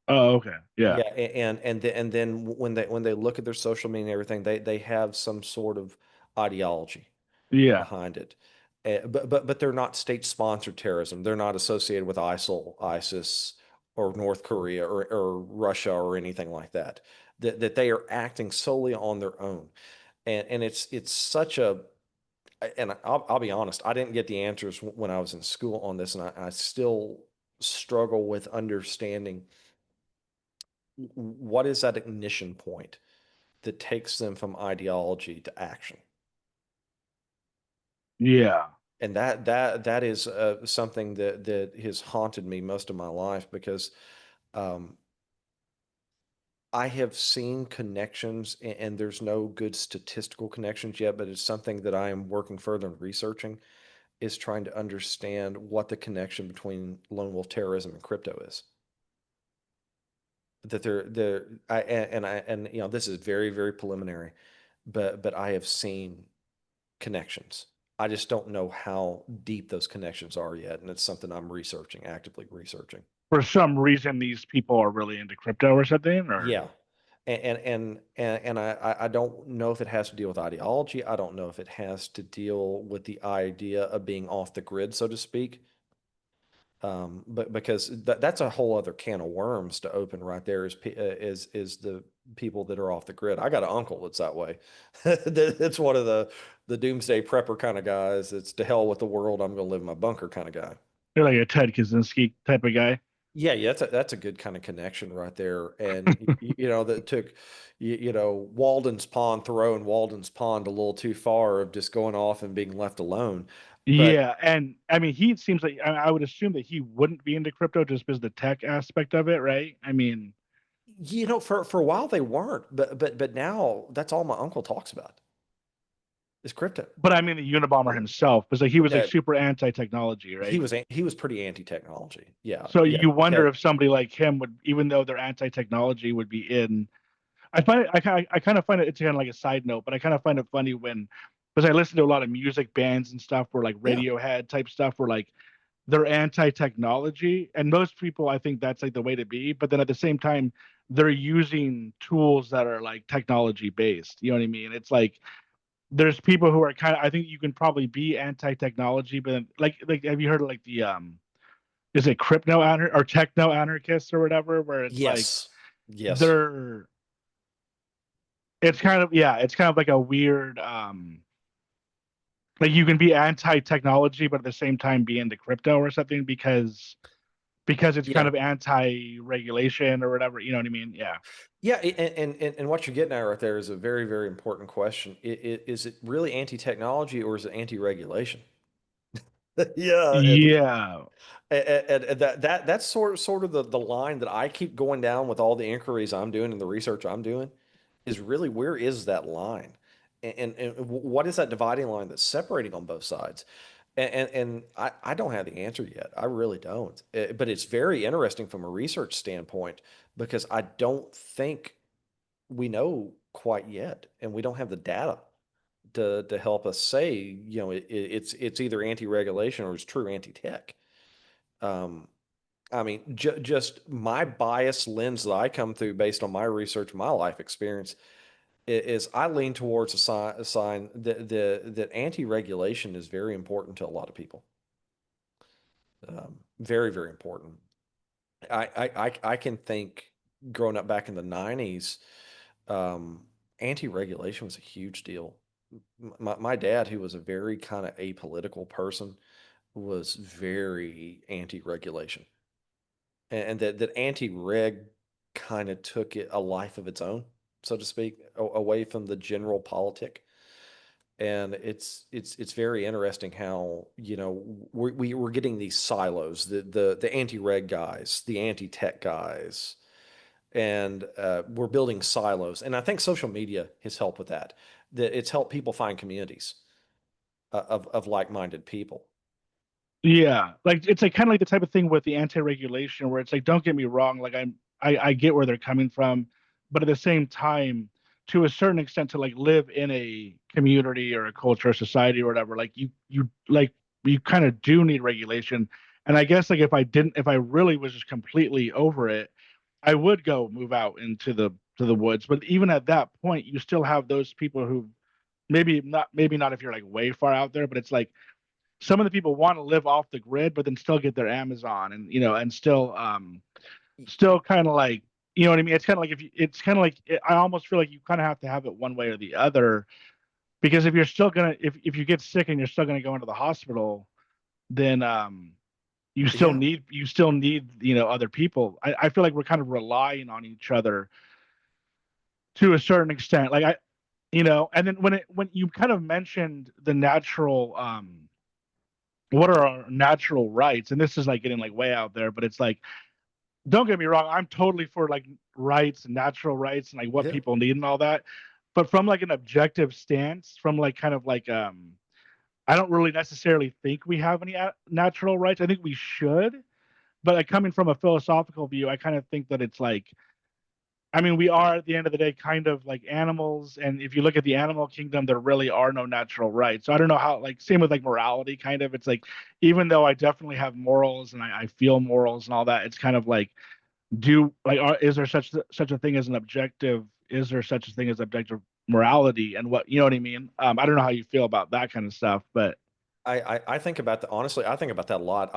Oh, okay. Yeah. Yeah, and then when they look at their social media and everything, they have some sort of ideology Yeah. behind it. But they're not state-sponsored terrorism. They're not associated with ISIL, ISIS, or North Korea or Russia or anything like that. That they are acting solely on their own. And it's such a and I'll be honest, I didn't get the answers when I was in school on this, and I still struggle with understanding what is that ignition point that takes them from ideology to action. Yeah. And that is something that has haunted me most of my life because um, I have seen connections, and there's no good statistical connections yet, but it's something that I am working further in researching, is trying to understand what the connection between lone wolf terrorism and crypto is. That they're and you know, this is very, very preliminary, but I have seen connections. I just don't know how deep those connections are yet, and it's something I'm researching, actively researching. For some reason, these people are really into crypto or something, or Yeah. And I don't know if it has to deal with ideology. I don't know if it has to deal with the idea of being off the grid, so to speak. But because that's a whole other can of worms to open right there is the people that are off the grid. I got an uncle that's that way. It's one of the doomsday prepper kind of guys. It's to hell with the world. I'm going to live in my bunker kind of guy. they're like a Ted Kaczynski type of guy. Yeah, that's a good kind of connection right there. And you know, that took you know, Walden's Pond, throwing Walden's Pond a little too far of just going off and being left alone. But Yeah, and I mean, he seems like I would assume that he wouldn't be into crypto just because the tech aspect of it, right? I mean, you know, for a while they weren't, but now that's all my uncle talks about is crypto. but I mean the Unabomber himself was like he was like Yeah, super anti-technology, he right? was he was pretty anti-technology. Yeah, So yeah, you wonder because if somebody like him would, even though they're anti-technology, would be in. I find it. I kind of find it. It's kind of like a side note, but I kind of find it funny when, because I listen to a lot of music bands and stuff, where like yeah, Radiohead type stuff, where like they're anti-technology, and most people I think that's like the way to be. But then at the same time, they're using tools that are like technology based. You know what I mean? It's like there's people who are kind of. I think you can probably be anti-technology, but then, like have you heard of like the is it or techno anarchists or whatever, where it's like yes, yes, they're it's kind of, yeah, it's kind of like a weird like you can be anti-technology but at the same time be into crypto or something because it's kind yeah. of anti-regulation or whatever, you know what I mean? Yeah. Yeah, and what you're getting at right there is a very, very important question. Is it really anti-technology or is it anti-regulation? Yeah, Yeah. and that's sort of the line that I keep going down with all the inquiries I'm doing and the research I'm doing is really where is that line? And what is that dividing line that's separating on both sides? And I don't have the answer yet. I really don't. But it's very interesting from a research standpoint because I don't think we know quite yet, and we don't have the data to help us say, you know, it's either anti-regulation or it's true anti-tech. Um, I mean, just my bias lens that I come through based on my research, my life experience, is I lean towards a sign that anti-regulation is very important to a lot of people. Very, very important. I can think growing up back in the 90s, um, anti-regulation was a huge deal. My dad, who was a very kind of apolitical person, was very anti-regulation, and that anti-reg kind of took it a life of its own, so to speak, away from the general politic. And it's very interesting how, we're getting these silos, the anti-reg guys, the anti-tech guys, and we're building silos. And I think social media has helped with that. That it's helped people find communities of like-minded people. Yeah, like it's like kind of like the type of thing with the anti-regulation where it's like, don't get me wrong, like I get where they're coming from, but at the same time, to a certain extent, to like live in a community or a culture or society or whatever, like you kind of do need regulation. And I guess like if I really was just completely over it, I would go move out into the woods. But even at that point, you still have those people who maybe not if you're like way far out there, but it's like some of the people want to live off the grid, but then still get their Amazon and and still kind of like you know what I mean. It's kind of like if you, it's kind of like I almost feel like you kind of have to have it one way or the other because if you're still gonna if you get sick and you're still gonna go into the hospital, then Yeah. you still need other people. I feel like we're kind of relying on each other to a certain extent. Like and then when you kind of mentioned the natural what are our natural rights, and this is like getting like way out there, but it's like don't get me wrong, I'm totally for like rights and natural rights and like what Yeah. people need and all that, but from like an objective stance, from like kind of like I don't really necessarily think we have any natural rights. I think we should, but like coming from a philosophical view, I kind of think that it's like I mean, we are at the end of the day kind of like animals, and if you look at the animal kingdom, there really are no natural rights. So I don't know how, like, same with like morality, kind of. It's like, even though I definitely have morals and I feel morals and all that, it's kind of like, is there such a thing as an objective? Is there such a thing as objective morality? And what you know what I mean? I don't know how you feel about that kind of stuff, but I think about that honestly. I think about that a lot.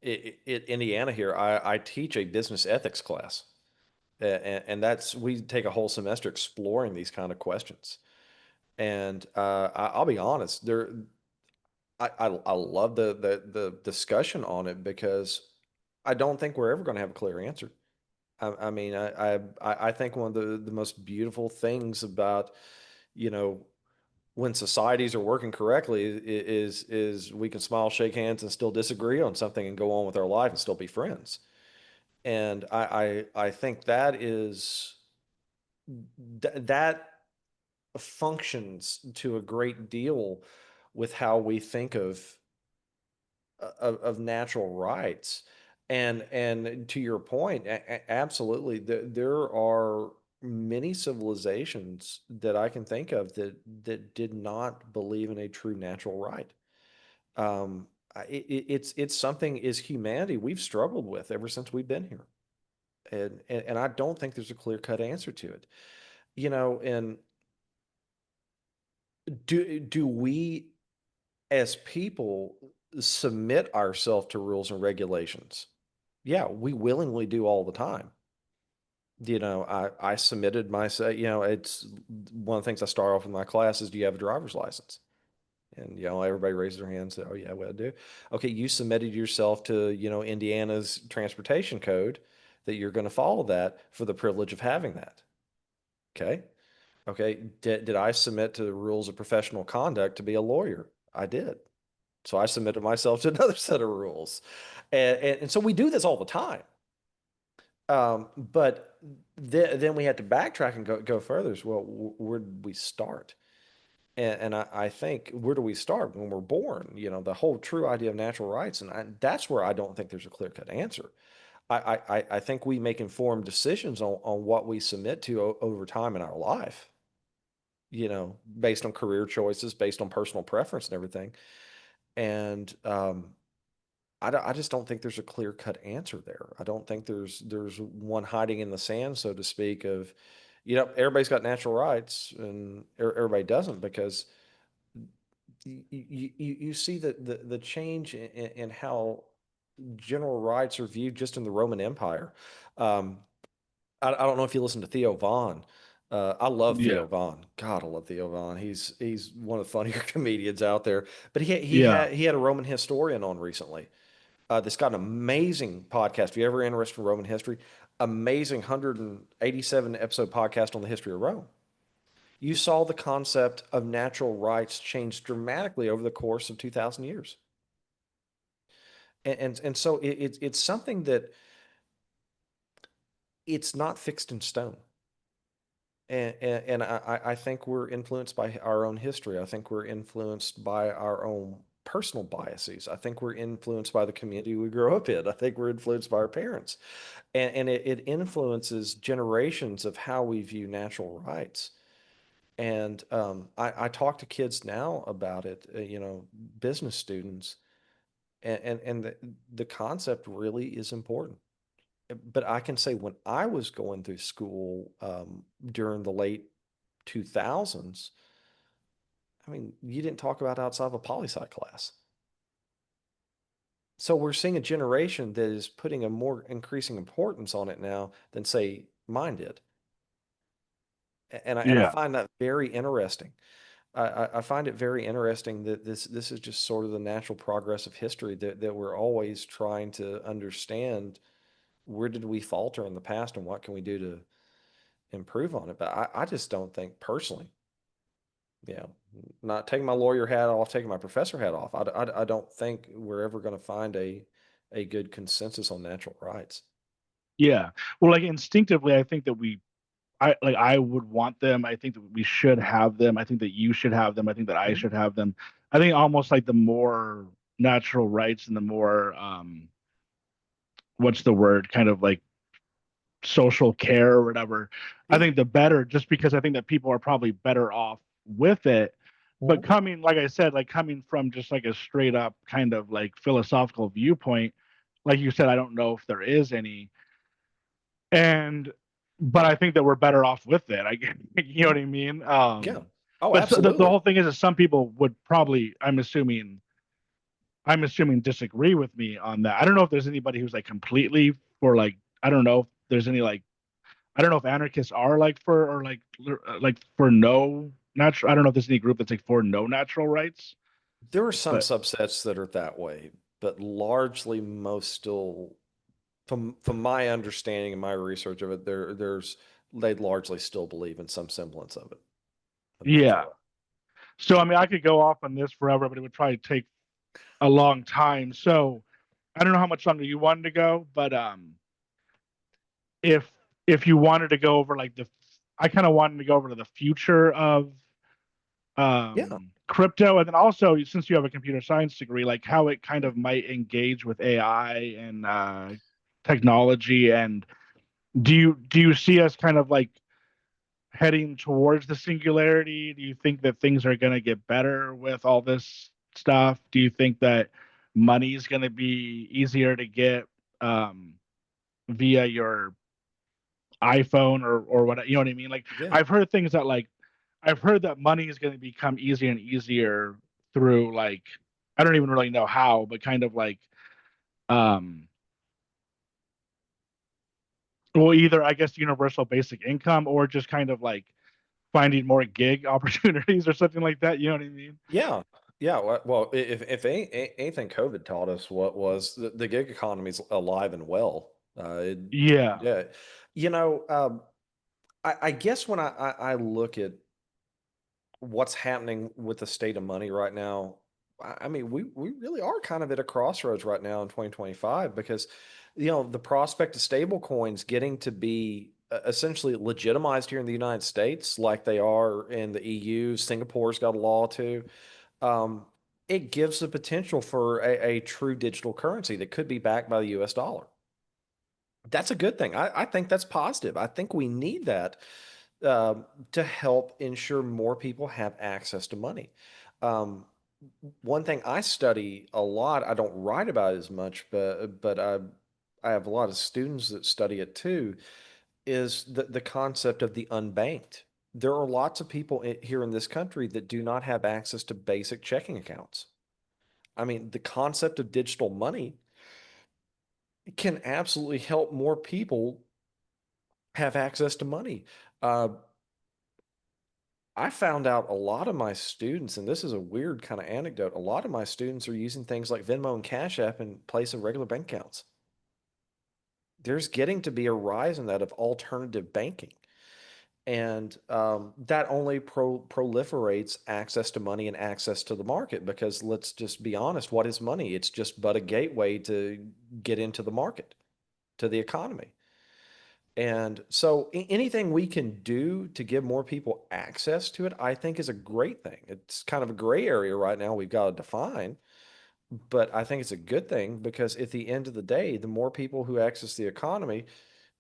In Indiana here, I teach a business ethics class, and that's we take a whole semester exploring these kind of questions. And I'll be honest, I love the discussion on it because I don't think we're ever going to have a clear answer. I mean, I think one of the most beautiful things about, you know, when societies are working correctly is we can smile, shake hands, and still disagree on something and go on with our life and still be friends. And I think that functions to a great deal with how we think of natural rights. And to your point, absolutely, there are many civilizations that I can think of that did not believe in a true natural right. It's something as humanity we've struggled with ever since we've been here, and I don't think there's a clear cut answer to it. And do we as people submit ourselves to rules and regulations? Yeah, we willingly do all the time. I submitted myself, it's one of the things I start off in my class is, do you have a driver's license? And, everybody raises their hand and says, oh yeah, well I do. Okay, you submitted yourself to, Indiana's transportation code that you're going to follow that for the privilege of having that. Okay. Okay. Did I submit to the rules of professional conduct to be a lawyer? I did. So I submitted myself to another set of rules. And so we do this all the time. But then we had to backtrack and go further. So, well, where did we start? And I think, where do we start when we're born? The whole true idea of natural rights. And that's where I don't think there's a clear cut answer. I think we make informed decisions on what we submit to over time in our life, based on career choices, based on personal preference and everything. And I just don't think there's a clear cut answer there. I don't think there's one hiding in the sand, so to speak, of, everybody's got natural rights and everybody doesn't, because you see the change in how general rights are viewed just in the Roman Empire. Um, I don't know if you listen to Theo Vaughn, I love Yeah. Theo Vaughn. God, I love Theo Vaughn. He's one of the funnier comedians out there. But Yeah. he had a Roman historian on recently. That's got an amazing podcast. If you're ever interested in Roman history, amazing 187 episode podcast on the history of Rome. You saw the concept of natural rights change dramatically over the course of 2,000 years. And so it's something that it's not fixed in stone. And I think we're influenced by our own history. I think we're influenced by our own personal biases. I think we're influenced by the community we grow up in. I think we're influenced by our parents. And it influences generations of how we view natural rights. And I talk to kids now about it, business students, and the concept really is important. But I can say when I was going through school during the late 2000s, I mean, you didn't talk about outside of a poli sci class. So we're seeing a generation that is putting a more increasing importance on it now than say mine did. And I Yeah. find that very interesting. I find it very interesting that this is just sort of the natural progress of history that we're always trying to understand where did we falter in the past and what can we do to improve on it. But I just don't think personally, yeah, not taking my lawyer hat off, taking my professor hat off. I don't think we're ever going to find a good consensus on natural rights. Yeah. Well, like instinctively, I think that I would want them. I think that we should have them. I think that you should have them. I think that I Mhm. should have them. I think almost like the more natural rights and the more what's the word? Kind of like social care or whatever. I Yeah. think the better, just because I think that people are probably better off with it. But Mhm. coming, like I said, like coming from just like a straight up kind of like philosophical viewpoint, like you said, I don't know if there is any. And but I think that we're better off with it. You know what I mean? Yeah. Oh, But so the absolutely. whole thing is that some people would probably, I'm assuming disagree with me on that. I don't know if there's anybody who's like completely for like, I don't know if there's any like, I don't know if anarchists are like for or like for no natural. I don't know if there's any group that's like for no natural rights. There are some But subsets that are that way, but largely most still, from my understanding and my research of it, they largely still believe in some semblance of it, of natural yeah. right. So I mean, I could go off on this forever, but it would probably take a long time. So I don't know how much longer you wanted to go, but if if you wanted to go over like I kind of wanted to go over to the future of Yeah. crypto, and then also since you have a computer science degree, like how it kind of might engage with AI and technology. And do you see us kind of like heading towards the singularity? Do you think that things are going to get better with all this stuff? Do you think that money is going to be easier to get um, via your iPhone or what? You know what I mean? Like Yeah. I've heard things that like I've heard that money is going to become easier and easier through like I don't even really know how, but kind of like um well either I guess universal basic income or just kind of like finding more gig opportunities or something like that. You know what I mean? Yeah. Yeah. Well, if anything COVID taught us what was the gig economy is alive and well. Yeah. Yeah. You know, I guess when I look at what's happening with the state of money right now, I mean, we really are kind of at a crossroads right now in 2025 because, the prospect of stable coins getting to be essentially legitimized here in the United States, like they are in the EU, Singapore's got a law too. Um, it gives the potential for a true digital currency that could be backed by the US dollar. That's a good thing. I think that's positive. I think we need that to help ensure more people have access to money. Um, One thing I study a lot, I don't write about it as much, but I have a lot of students that study it too, is the concept of the unbanked. There are lots of people here in this country that do not have access to basic checking accounts. I mean, the concept of digital money can absolutely help more people have access to money. Uh, I found out a lot of my students, and this is a weird kind of anecdote, a lot of my students are using things like Venmo and Cash App in place of regular bank accounts. There's getting to be a rise in that of alternative banking. And that only proliferates access to money and access to the market because let's just be honest, what is money? It's just but a gateway to get into the market, to the economy. And so anything we can do to give more people access to it, I think is a great thing. It's kind of a gray area right now we've got to define, but I think it's a good thing because at the end of the day, the more people who access the economy,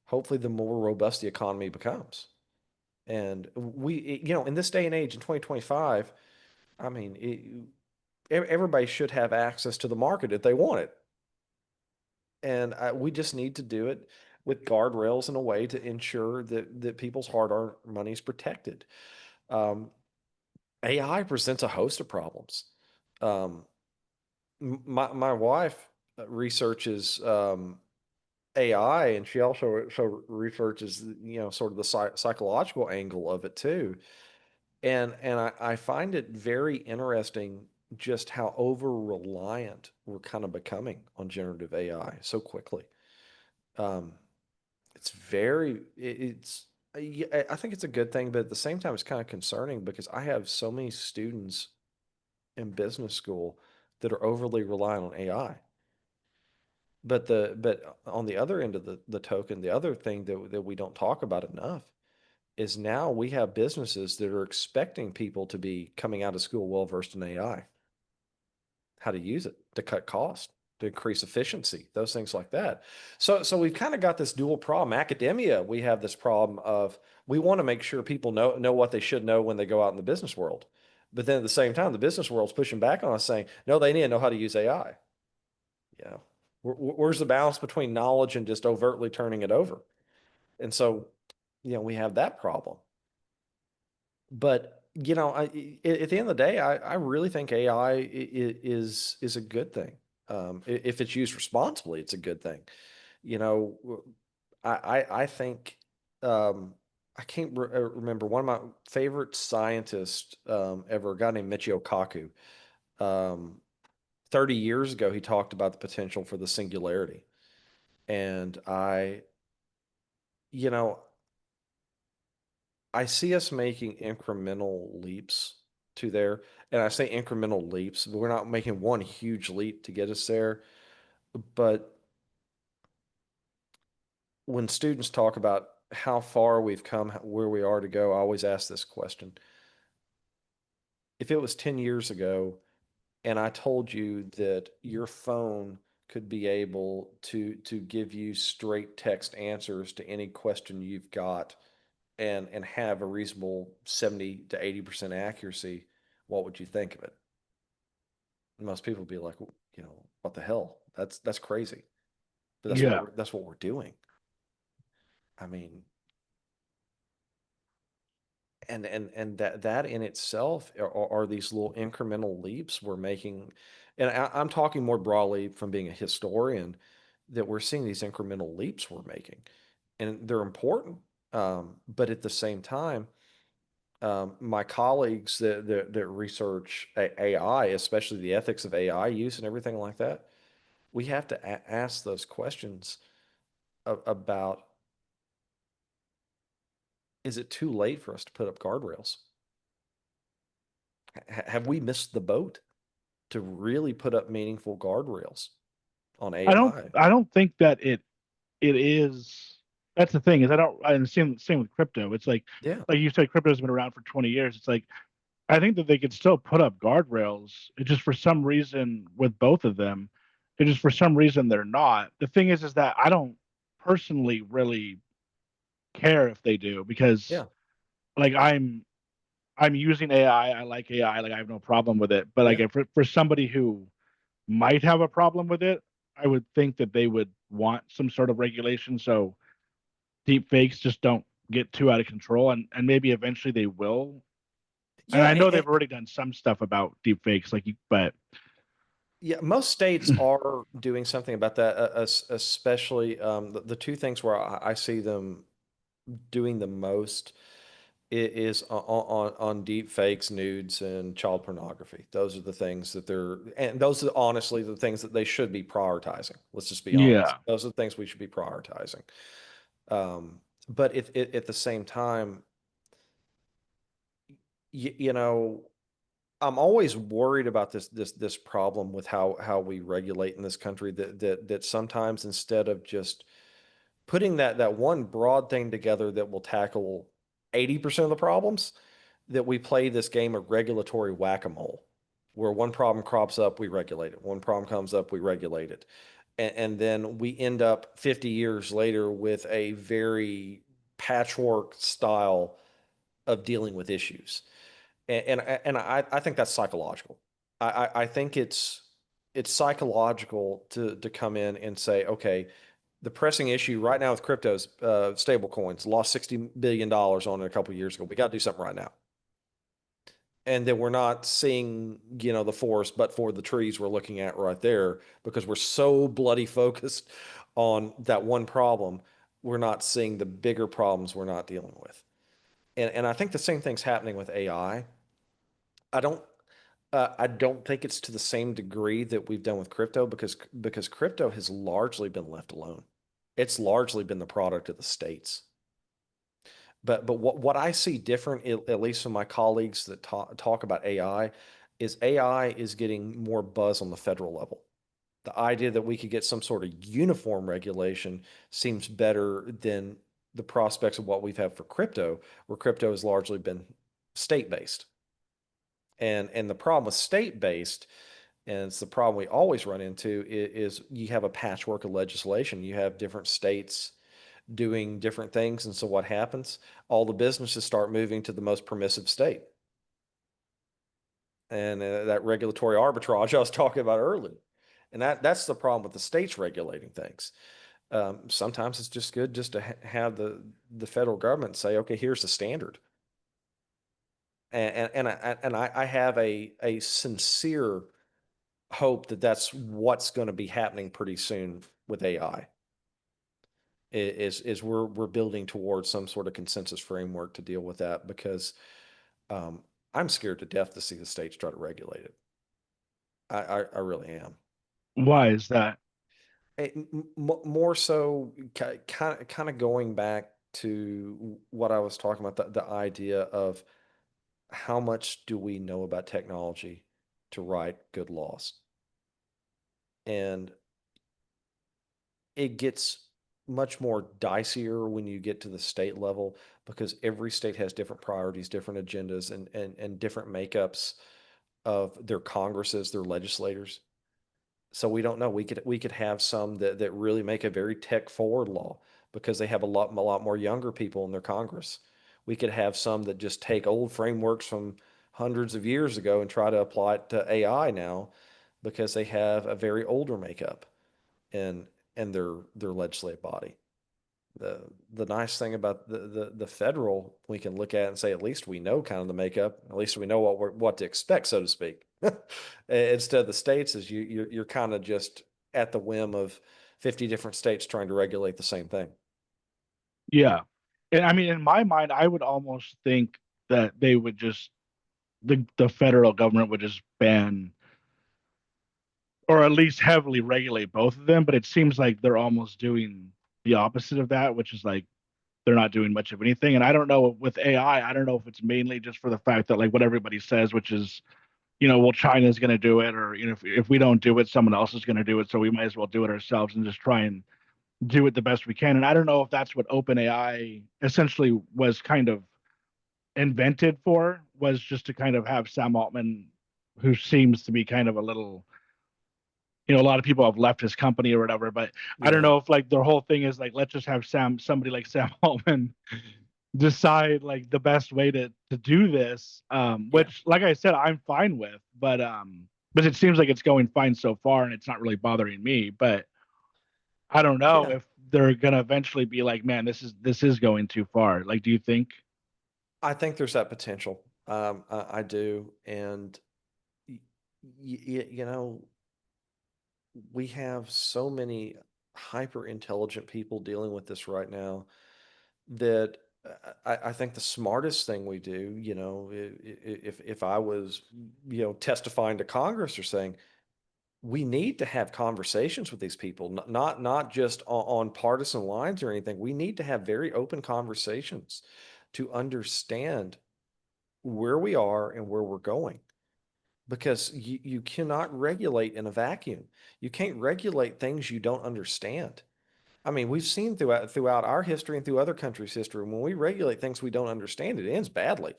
hopefully the more robust the economy becomes. And in this day and age in 2025, I mean, everybody should have access to the market if they want it. And we just need to do it with guardrails in a way to ensure that people's hard-earned money is protected. Um, AI presents a host of problems. Um, my wife researches AI, and she also researches sort of the psychological angle of it too. And I find it very interesting just how over reliant we're kind of becoming on generative AI so quickly. Um, it's very, it's, yeah, I think it's a good thing, but at the same time, it's kind of concerning because I have so many students in business school that are overly reliant on AI. But on the other end of the token, the other thing that we don't talk about enough is now we have businesses that are expecting people to be coming out of school well versed in AI, how to use it to cut costs, to increase efficiency, those things like that. So we've kind of got this dual problem. Academia, we have this problem of we want to make sure people know what they should know when they go out in the business world. But then at the same time, the business world's pushing back on us saying, no, they need to know how to use AI. You know, where's the balance between knowledge and just overtly turning it over? And so, we have that problem. But at the end of the day, I really think AI is a good thing. If it's used responsibly, it's a good thing. You know, I think um, I can't remember one of my favorite scientists ever, a guy named Michio Kaku. Um, 30 years ago, he talked about the potential for the singularity, and you know, I see us making incremental leaps to there. And I say incremental leaps, but we're not making one huge leap to get us there. But when students talk about how far we've come, where we are to go, I always ask this question. If it was 10 years ago and I told you that your phone could be able to give you straight text answers to any question you've got and have a reasonable 70 to 80% accuracy, what would you think of it? Most people would be like, what the hell? That's crazy. But Yeah. that's what we're doing. I mean, and that in itself are these little incremental leaps we're making. And I'm talking more broadly from being a historian that we're seeing these incremental leaps we're making, and they're important. But at the same time, my colleagues that research AI, especially the ethics of AI use and everything like that, we have to ask those questions about, is it too late for us to put up guardrails? Have we missed the boat to really put up meaningful guardrails on I don't AI? I don't think that it is. That's the thing is I don't. And same with crypto. It's Yeah. like you said, crypto's been around for 20 years. It's like I think that they could still put up guardrails. It just for some reason with both of them, it just for some reason they're not. The thing is that I don't personally really care if they do because Yeah. like I'm using AI. I like AI. Like I have no problem with it. But like Yeah. for somebody who might have a problem with it, I would think that they would want some sort of regulation so deep fakes just don't get too out of control, and maybe eventually they will. And Yeah. I know they've already done some stuff about deep fakes, but Yeah, most states are doing something about that, especially the two things where I see them doing the most is on deep fakes, nudes, and child pornography. Those are the things that and those are honestly the things that they should be prioritizing. Let's just be honest. Yeah. Those are the things we should be prioritizing. Um, but at the same time, you know, I'm always worried about this problem with how we regulate in this country, that sometimes instead of just putting that one broad thing together that will tackle 80% of the problems, that we play this game of regulatory whack-a-mole, where one problem crops up, we regulate it. One problem comes up, we regulate it. And then we end up 50 years later with a very patchwork style of dealing with issues. And I think that's psychological. I think it's psychological to come in and say, okay, the pressing issue right now with cryptos, stable coins, lost $60 billion on it a couple of years ago. We got to do something right now. And then we're not seeing, the forest, but for the trees we're looking at right there, because we're so bloody focused on that one problem. We're not seeing the bigger problems we're not dealing with. And I think the same thing's happening with AI. I don't I don't think it's to the same degree that we've done with crypto, because crypto has largely been left alone. It's largely been the product of the states. But what I see different, at least from my colleagues that talk about AI, is AI is getting more buzz on the federal level. The idea that we could get some sort of uniform regulation seems better than the prospects of what we've had for crypto, where crypto has largely been state-based. And the problem with state-based, and it's the problem we always run into, is you have a patchwork of legislation. You have different states doing different things. And so what happens? All the businesses start moving to the most permissive state. And that regulatory arbitrage I was talking about earlier. And that's the problem with the states regulating things. Sometimes it's just good just to have the federal government say, okay, here's the standard. And I have a sincere hope that that's what's going to be happening pretty soon with AI. Is we're building towards some sort of consensus framework to deal with that, because um, I'm scared to death to see the states try to regulate it. I really am. Why is that? More so, kind of going back to what I was talking about, the idea of how much do we know about technology to write good laws, and it gets much more dicier when you get to the state level, because every state has different priorities, different agendas, and different makeups of their congresses, their legislators. So we don't know. We could have some that really make a very tech forward law, because they have a lot more younger people in their Congress. We could have some that just take old frameworks from hundreds of years ago and try to apply it to AI now, because they have a very older makeup in their legislative body. The the nice thing about the federal, we can look at and say, at least we know kind of the makeup, at least we know what to expect, so to speak. Instead of the states, is you're kind of just at the whim of 50 different states trying to regulate the same thing. Yeah. And I mean, in my mind, I would almost think that they would just the federal government would just ban or at least heavily regulate both of them. But it seems like they're almost doing the opposite of that, which is like they're not doing much of anything. And I don't know with AI, I don't know if it's mainly just for the fact that like what everybody says, which is, well, China's going to do it, or if we don't do it, someone else is going to do it, so we might as well do it ourselves and just try and do it the best we can. And I don't know if that's what OpenAI essentially was kind of invented for, was just to kind of have Sam Altman, who seems to be kind of a little, a lot of people have left his company or whatever, but I don't Yeah. know if like their whole thing is like, let's just have somebody like Sam Altman decide like the best way to do this, Yeah. which like I said, I'm fine with, but it seems like it's going fine so far and it's not really bothering me. But I don't know Yeah. if they're gonna eventually be like, man, this is going too far. Like, do you think? I think there's that potential. I do. And y- you know, we have so many hyper intelligent people dealing with this right now, that I think the smartest thing we do, if I was, testifying to Congress or saying, we need to have conversations with these people, not just on partisan lines or anything. We need to have very open conversations to understand where we are and where we're going. Because you cannot regulate in a vacuum. You can't regulate things you don't understand. I mean, we've seen throughout our history and through other countries' history, when we regulate things we don't understand, it ends badly.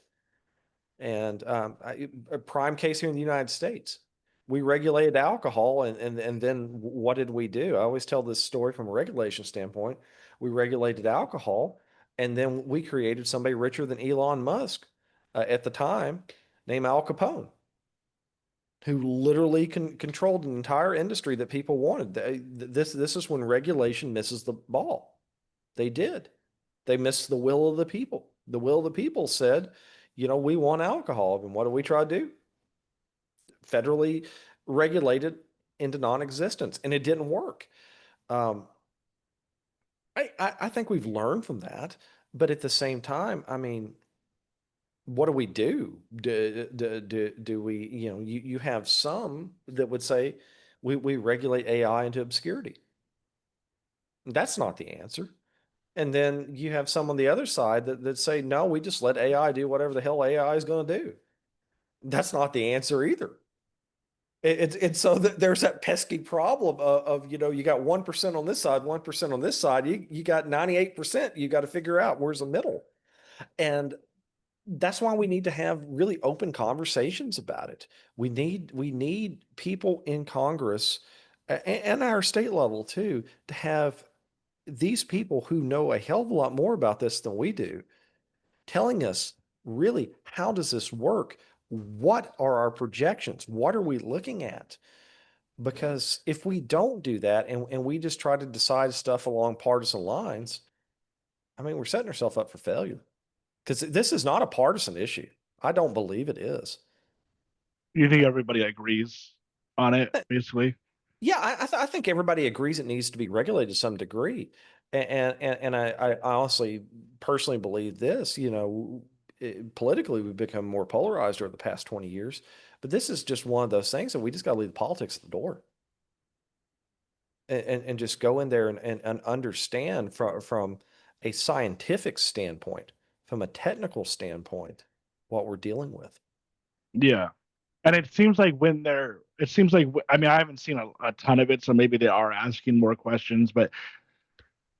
And a prime case here in the United States, we regulated alcohol, and then what did we do? I always tell this story from a regulation standpoint. We regulated alcohol, and then we created somebody richer than Elon Musk at the time, named Al Capone, who literally controlled an entire industry that people wanted. This is when regulation misses the ball. They did. They missed the will of the people. The will of the people said, we want alcohol. And what do we try to do? Federally regulate it into non-existence. And it didn't work. Um, I think we've learned from that. But at the same time, I mean, what do we do? Do we, you have some that would say we regulate AI into obscurity. That's not the answer. And then you have some on the other side that say, no, we just let AI do whatever the hell AI is going to do. That's not the answer either. It's so that there's that pesky problem of, you got 1% on this side, 1% on this side. You got 98%. You got to figure out where's the middle. And that's why we need to have really open conversations about it. We need people in Congress and our state level too, to have these people who know a hell of a lot more about this than we do, telling us really, how does this work? What are our projections? What are we looking at? Because if we don't do that, and we just try to decide stuff along partisan lines, I mean, we're setting ourselves up for failure, because this is not a partisan issue. I don't believe it is. You think everybody agrees on it, basically? Yeah, I think everybody agrees it needs to be regulated to some degree. And I honestly, personally believe this, politically, we've become more polarized over the past 20 years. But this is just one of those things that we just got to leave the politics at the door, and just go in there and understand from a scientific standpoint, from a technical standpoint, what we're dealing with. Yeah. And it seems like it seems like, I mean, I haven't seen a ton of it, so maybe they are asking more questions. But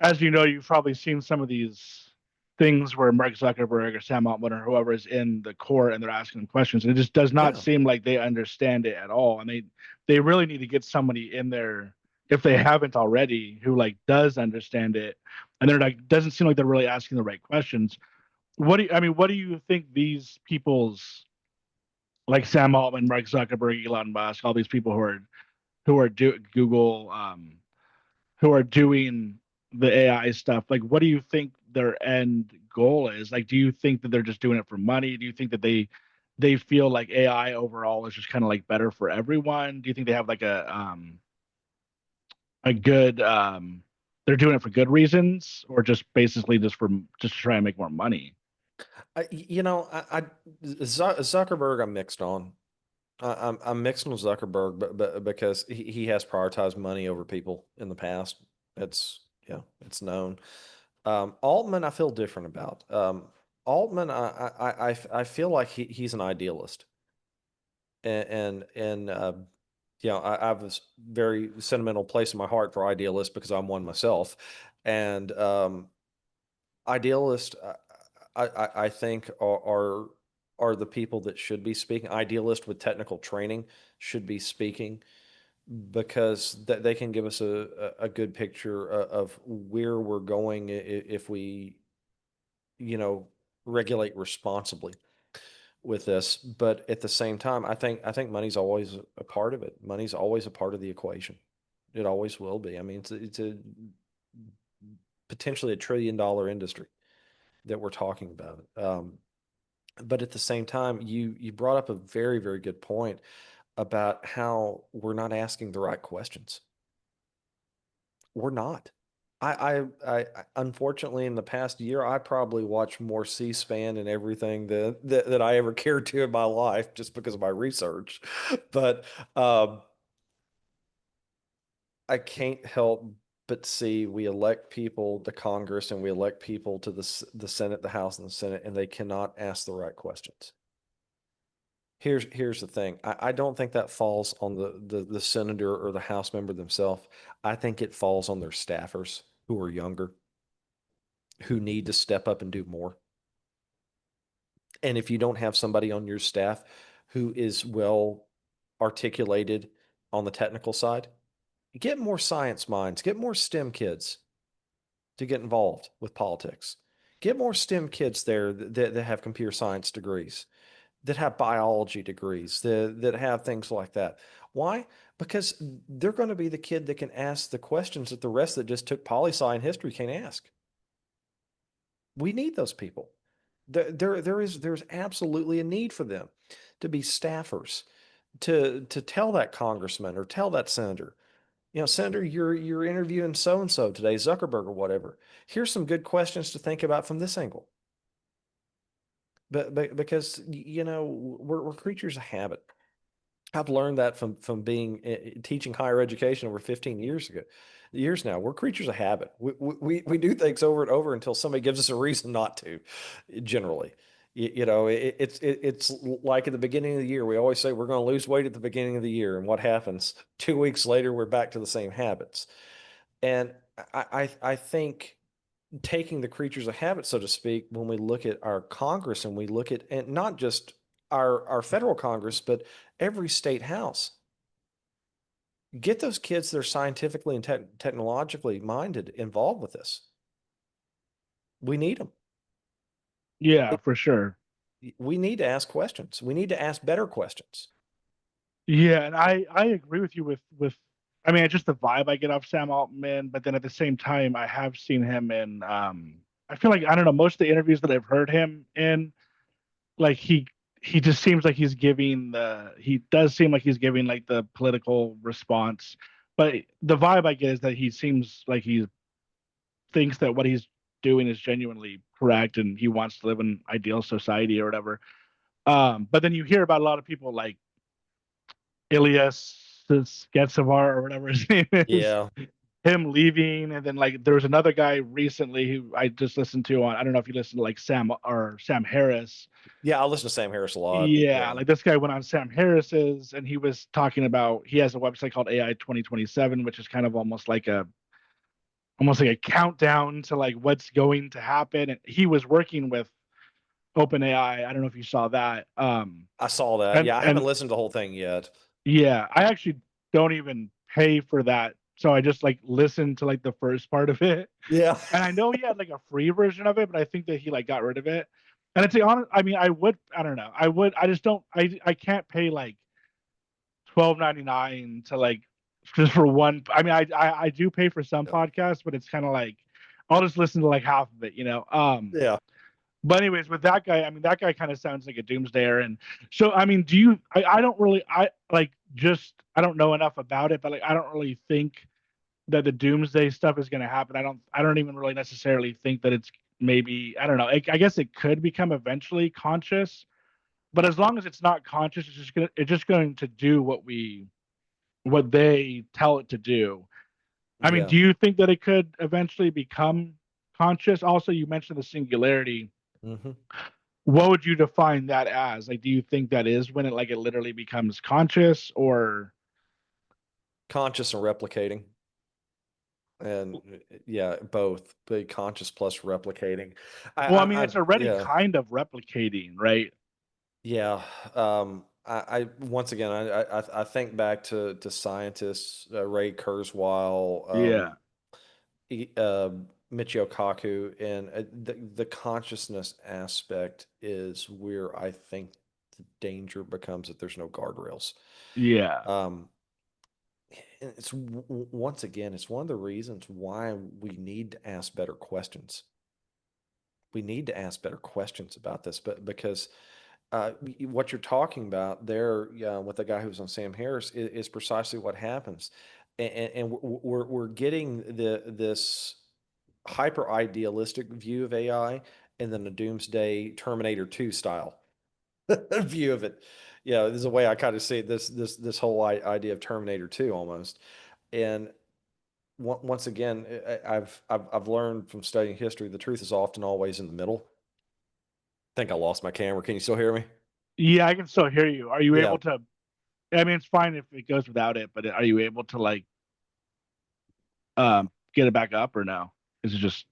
as you know, you've probably seen some of these things where Mark Zuckerberg or Sam Altman or whoever is in the court and they're asking them questions. And it just does not Yeah. seem like they understand it at all. And they really need to get somebody in there, if they haven't already, who like does understand it. And they're like, doesn't seem like they're really asking the right questions. What do you think these people's, like Sam Altman, Mark Zuckerberg, Elon Musk, all these people who are Google, who are doing the AI stuff, like what do you think their end goal is? Like, do you think that they're just doing it for money? Do you think that they feel like AI overall is just kind of like better for everyone? Do you think they have like a good they're doing it for good reasons, or just basically just to try and make more money? Zuckerberg, I'm mixed on. I'm mixed on Zuckerberg, but because he has prioritized money over people in the past. It's yeah, it's known. Altman, I feel different about. Altman, I feel like he's an idealist, and I have this very sentimental place in my heart for idealists because I'm one myself, and idealists, I think are the people that should be speaking. Idealists with technical training should be speaking, because they can give us a good picture of where we're going if we, you know, regulate responsibly with this. But at the same time, I think money's always a part of it. Money's always a part of the equation. It always will be. I mean, it's a potentially $1 trillion industry that we're talking about. But at the same time, you brought up a very, very good point about how we're not asking the right questions. We're not. Unfortunately, in the past year, I probably watched more C-SPAN and everything that I ever cared to in my life just because of my research. But um, I can't help but see we elect people to Congress and we elect people to the Senate, the House, and the Senate, and they cannot ask the right questions. Here's the thing. I don't think that falls on the senator or the House member themselves. I think it falls on their staffers who are younger, who need to step up and do more. And if you don't have somebody on your staff who is well articulated on the technical side, get more science minds, get more STEM kids to get involved with politics. Get more STEM kids there that have computer science degrees, that have biology degrees, that have things like that. Why? Because they're going to be the kid that can ask the questions that the rest that just took poli sci and history can't ask. We need those people. There's absolutely a need for them to be staffers, to tell that congressman or tell that senator, Senator, you're interviewing so and so today, Zuckerberg or whatever. Here's some good questions to think about from this angle. But because we're creatures of habit. I've learned that from being teaching higher education over 15 years now. We're creatures of habit. We do things over and over until somebody gives us a reason not to. Generally, it's like at the beginning of the year. We always say we're going to lose weight at the beginning of the year, and what happens? 2 weeks later, we're back to the same habits. And I think taking the creatures of habit, so to speak, when we look at our Congress and we look at, and not just our federal Congress, but every state house, get those kids that are scientifically and technologically minded involved with this. We need them. Yeah, for sure. We need to ask questions. We need to ask better questions. Yeah, and I agree with you with I mean just the vibe I get off Sam Altman, but then at the same time I have seen him in I feel like I don't know, most of the interviews that I've heard him in, like he just seems like he does seem like he's giving like the political response. But the vibe I get is that he seems like he thinks that what he's doing is genuinely correct and he wants to live in an ideal society or whatever. But then you hear about a lot of people like Ilias Getsavar or whatever his name is, Yeah. him leaving, and then like there was another guy recently who I just listened to on I don't know if you listen to like Sam Harris. Yeah, I listen to Sam Harris a lot. Yeah, Yeah. like this guy went on Sam Harris's and he was talking about he has a website called AI 2027, which is kind of almost like a countdown to like what's going to happen. And he was working with OpenAI. I don't know if you saw that. I saw that. Yeah, I And haven't listened to the whole thing yet. yeah, I actually don't even pay for that. So I just like listened to like the first part of it. Yeah. And I know he had like a free version of it, but I think that he like got rid of it. And to be honest, I mean, I don't know. I just don't, I can't pay like 12.99 to like, just for one. I mean, I do pay for some Yeah. podcasts, but it's kind of like, I'll just listen to like half of it, you know? Yeah. But anyways, with that guy, I mean, that guy kind of sounds like a doomsdayer. And so, I mean, do you? I don't really. I like just. I don't know enough about it, but like, I don't really think that the doomsday stuff is going to happen. I don't even really necessarily think that it's maybe. I don't know. I guess it could become eventually conscious, but as long as it's not conscious, it's just going to do what they tell it to do. I mean, Yeah. do you think that it could eventually become conscious? Also, you mentioned the singularity. Hmm. What would you define that as? Like, do you think that is when it literally becomes conscious, or Conscious and replicating. And yeah, both, but conscious plus replicating. well, I mean, it's already Yeah. kind of replicating, right? Yeah. I once again, I think back to scientists, Ray Kurzweil, Yeah, Michio Kaku, and the consciousness aspect is where I think the danger becomes that there's no guardrails. yeah, Um, and once again, it's one of the reasons why we need to ask better questions. We need to ask better questions about this, but because what you're talking about there, with the guy who was on Sam Harris is precisely what happens, and we're getting this. hyper idealistic view of AI and then a doomsday Terminator 2 style view of it. Yeah, this is a way I kind of see this whole idea of Terminator 2 almost. And once again, I've learned from studying history, the truth is often always in the middle. I think I lost my camera. Can you still hear me? Yeah, I can still hear you. Are you Yeah, able to? I mean, it's fine if it goes without it, but are you able to like get it back up or no? Is it just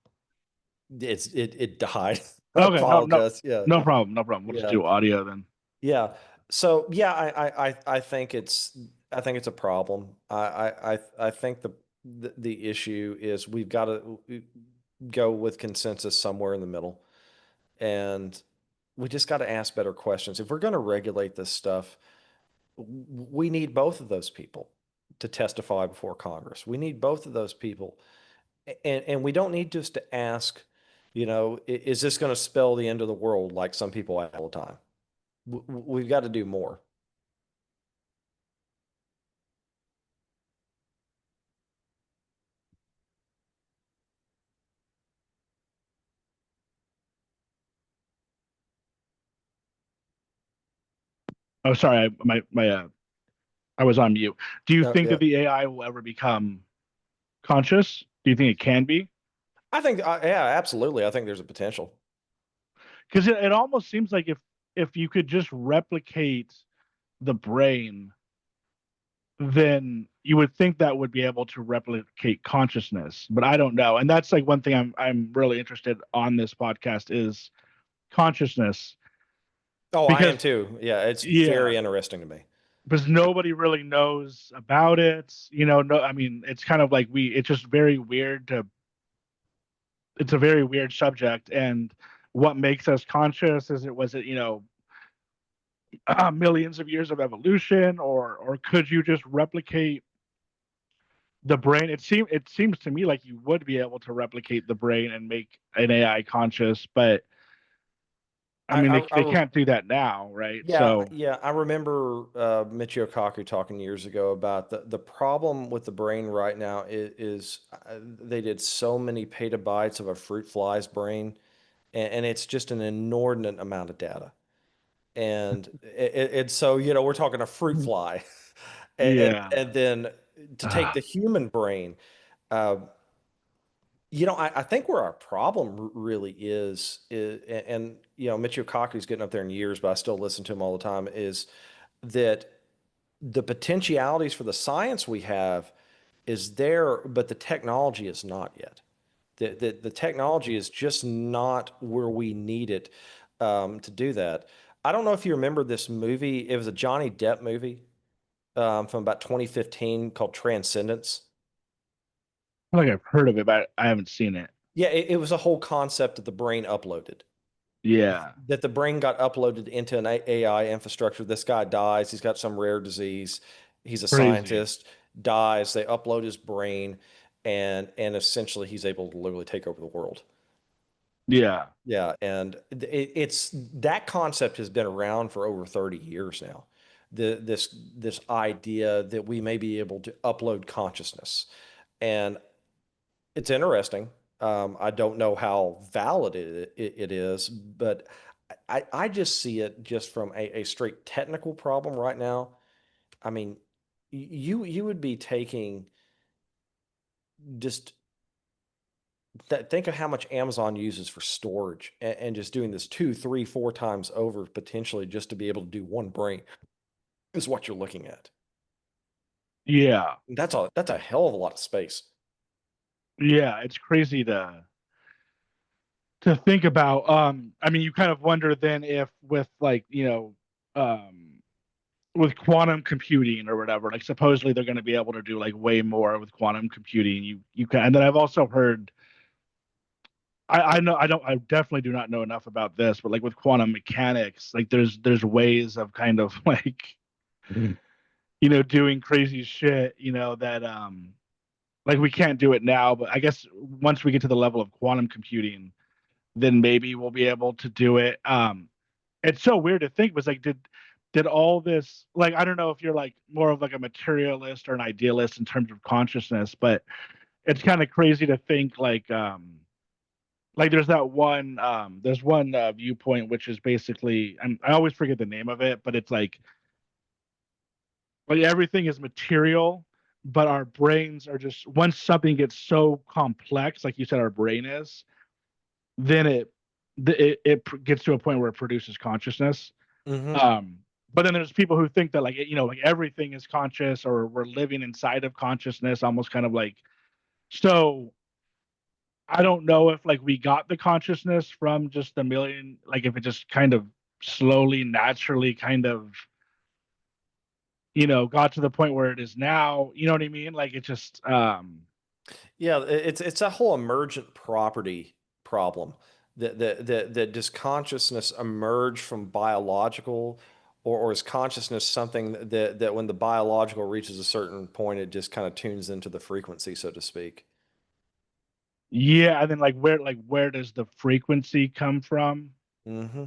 it died. I okay? No, no, apologize. Yeah, no problem, no problem. We'll just yeah, do audio then. yeah. So yeah, I think it's a problem. I think the issue is we've got to go with consensus somewhere in the middle, and we just got to ask better questions. If we're going to regulate this stuff, we need both of those people to testify before Congress. We need both of those people, and we don't need just to ask, is this going to spell the end of the world like some people ask all the time? We've got to do more. Oh, sorry, I was on mute. Do you No, think yeah. that the AI will ever become conscious? Do you think it can be? I think, yeah, absolutely. I think there's a potential. Because it almost seems like if you could just replicate the brain, then you would think that would be able to replicate consciousness. But I don't know. And that's like one thing I'm really interested on this podcast is consciousness. Oh, I am Because too. Yeah, it's yeah, very interesting to me. because nobody really knows about it. No, I mean, it's kind of like it's just very weird to, it's a very weird subject. And what makes us conscious is was it, millions of years of evolution, or could you just replicate the brain? It seems to me like you would be able to replicate the brain and make an AI conscious, but I I, mean, I, they I can't do that now, right? Yeah, So yeah. I remember Michio Kaku talking years ago about the problem with the brain right now is they did so many petabytes of a fruit fly's brain, and it's just an inordinate amount of data. And so, we're talking a fruit fly, yeah, and then to take the human brain. Uh, I think where our problem really is, and Michio Kaku's getting up there in years, but I still listen to him all the time, is that the potentialities for the science we have is there, but the technology is not yet. The technology is just not where we need it to do that. I don't know if you remember this movie. It was a Johnny Depp movie from about 2015 called Transcendence. I feel like I've heard of it, but I haven't seen it. Yeah, it was a whole concept of the brain uploaded. Yeah, That the brain got uploaded into an AI infrastructure. This guy dies. He's got some rare disease. He's a crazy. scientist, dies. They upload his brain, and essentially he's able to literally take over the world. Yeah, Yeah, and it's that concept has been around for over 30 years now. This idea that we may be able to upload consciousness, and it's interesting. I don't know how valid it is, but I just see it just from a straight technical problem right now. I mean, you would be taking just think of how much Amazon uses for storage and just doing this two, three, four times over potentially just to be able to do one brain is what you're looking at. yeah, That's a hell of a lot of space. yeah. It's crazy to think about. I mean, you kind of wonder then if with like with quantum computing or whatever, like supposedly they're going to be able to do like way more with quantum computing. You can, and then I've also heard. I know I definitely do not know enough about this, but like with quantum mechanics, like there's ways of kind of like doing crazy shit, that like we can't do it now, but I guess once we get to the level of quantum computing, then maybe we'll be able to do it. It's so weird to think was like did all this, like I don't know if you're like more of like a materialist or an idealist in terms of consciousness, but it's kind of crazy to think like like there's one viewpoint which is basically, I always forget the name of it, but it's like everything is material, but our brains are just, once something gets so complex, like you said, our brain is, then it gets to a point where it produces consciousness. Hmm. Um, but then there's people who think that, like, like everything is conscious, or we're living inside of consciousness, almost kind of like, so I don't know if like we got the consciousness from just a million, like if it just kind of slowly, naturally kind of, got to the point where it is now, you know what I mean? Like it just Yeah, it's a whole emergent property problem that does consciousness emerge from biological, or is consciousness something that when the biological reaches a certain point, it just kind of tunes into the frequency, so to speak. yeah, and then like where does the frequency come from? Hmm.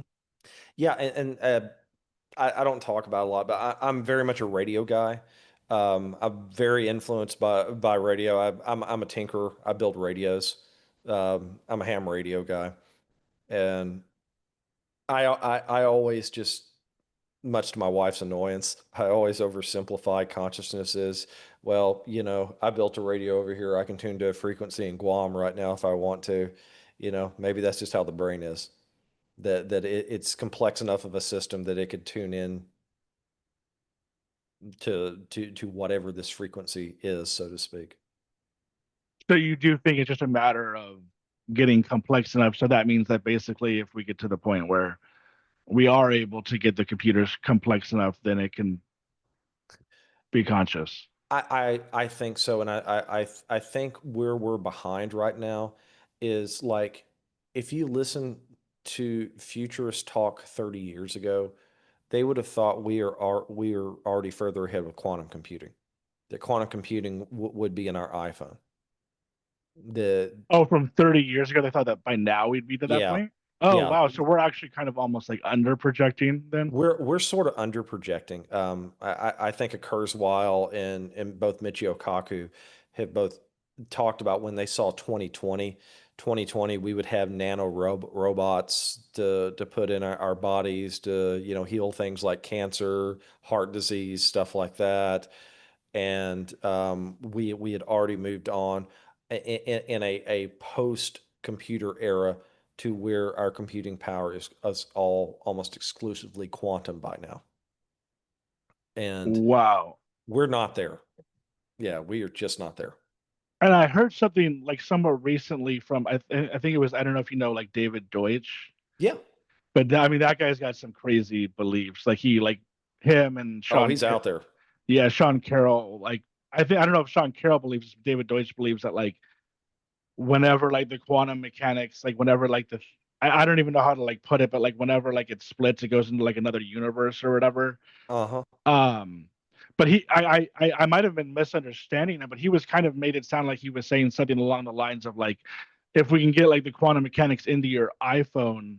Yeah, and I don't talk about it a lot, but I'm very much a radio guy. I'm very influenced by radio. I'm a tinkerer. I build radios. I'm a ham radio guy, and I always just, much to my wife's annoyance, I always oversimplify consciousness as, well, I built a radio over here. I can tune to a frequency in Guam right now if I want to. Maybe that's just how the brain is. That it's complex enough of a system that it could tune in to whatever this frequency is, so to speak. So you do think it's just a matter of getting complex enough? So that means that basically, if we get to the point where we are able to get the computers complex enough, then it can be conscious. I think so, and I think where we're behind right now is, like, if you listen to futurists talk 30 years ago, they would have thought we are already further ahead with quantum computing. That quantum computing would be in our iPhone. The Oh, from 30 years ago, they thought that by now we'd be to that Yeah, point. Oh, yeah. wow. So we're actually kind of almost like under projecting then. We're sort of under projecting. I think a Kurzweil and both Michio Kaku have both talked about when they saw 2020, we would have nano robots to put in our bodies to, heal things like cancer, heart disease, stuff like that. And we had already moved on in a post computer era to where our computing power is us all almost exclusively quantum by now. And Wow. we're not there. Yeah, we are just not there. And I heard something like somewhat recently from, I think it was, I don't know if you know, like David Deutsch, Yeah. but I mean, that guy's got some crazy beliefs. Like him and Oh, he's out there. Yeah, Sean Carroll. Like, I don't know if Sean Carroll believes, David Deutsch believes that, like, whenever like the quantum mechanics, like whenever like I don't even know how to like put it, but like whenever like it splits, it goes into like another universe or whatever. Uh-huh. Um, but I might have been misunderstanding him, but he was kind of made it sound like he was saying something along the lines of like, if we can get like the quantum mechanics into your iPhone,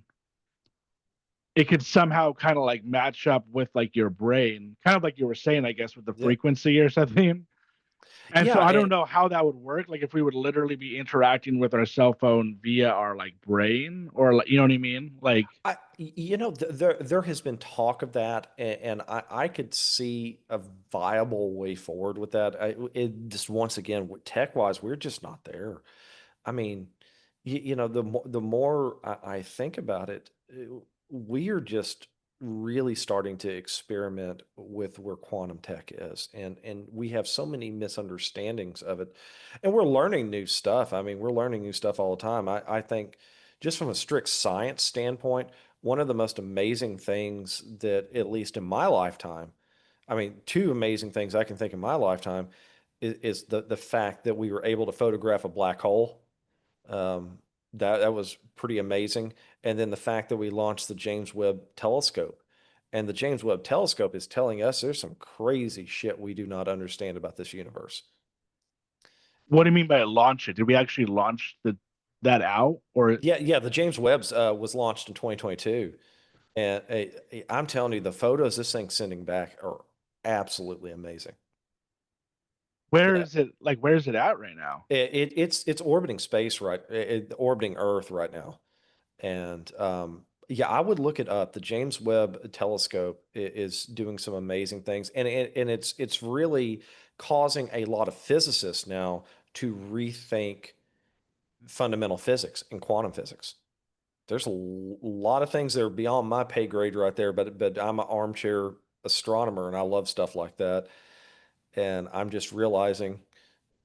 it could somehow kind of like match up with like your brain, kind of like you were saying, I guess, with the Yeah. frequency or something. And so Yeah, I don't and know how that would work. Like if we would literally be interacting with our cell phone via our like brain, or like, you know what I mean? Like, there has been talk of that, and I could see a viable way forward with that. It just, once again, tech wise, we're just not there. I mean, the more I think about it, we are just really starting to experiment with where quantum tech is, and we have so many misunderstandings of it, and we're learning new stuff. I mean, we're learning new stuff all the time. I think, just from a strict science standpoint, one of the most amazing things that, at least in my lifetime, I mean, two amazing things I can think in my lifetime is the fact that we were able to photograph a black hole. um, that was pretty amazing. And then the fact that we launched the James Webb Telescope, and the James Webb Telescope is telling us there's some crazy shit we do not understand about this universe. what do you mean by launch it? Did we actually launch that out, or Yeah, yeah. The James Webb's was launched in 2022, and I'm telling you, the photos this thing's sending back are absolutely amazing. Where is it? Like, where is it at right now? It's orbiting space right, orbiting Earth right now, and yeah, I would look it up. The James Webb Telescope is doing some amazing things, and it's really causing a lot of physicists now to rethink fundamental physics and quantum physics. There's a lot of things that are beyond my pay grade right there, but I'm an armchair astronomer and I love stuff like that. And I'm just realizing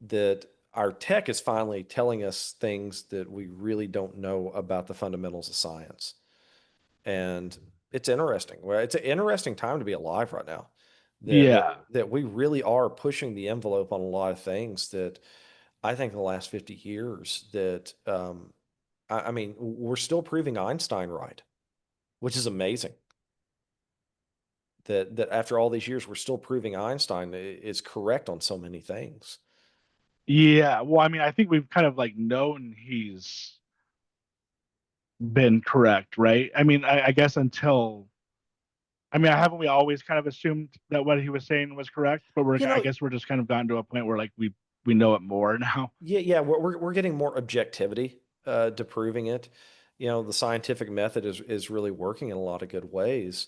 that our tech is finally telling us things that we really don't know about the fundamentals of science. And it's interesting. Well, it's an interesting time to be alive right now. Yeah. That we really are pushing the envelope on a lot of things that I think in the last 50 years that I mean, we're still proving Einstein right, which is amazing. That after all these years, we're still proving Einstein is correct on so many things. Yeah. Well, I mean, I think we've kind of like known he's been correct, right? I mean, I guess until, I mean, haven't we always kind of assumed that what he was saying was correct? But You I know, guess we're just kind of gotten to a point where like we know it more now. yeah, we're getting more objectivity to proving it. You know, the scientific method is really working in a lot of good ways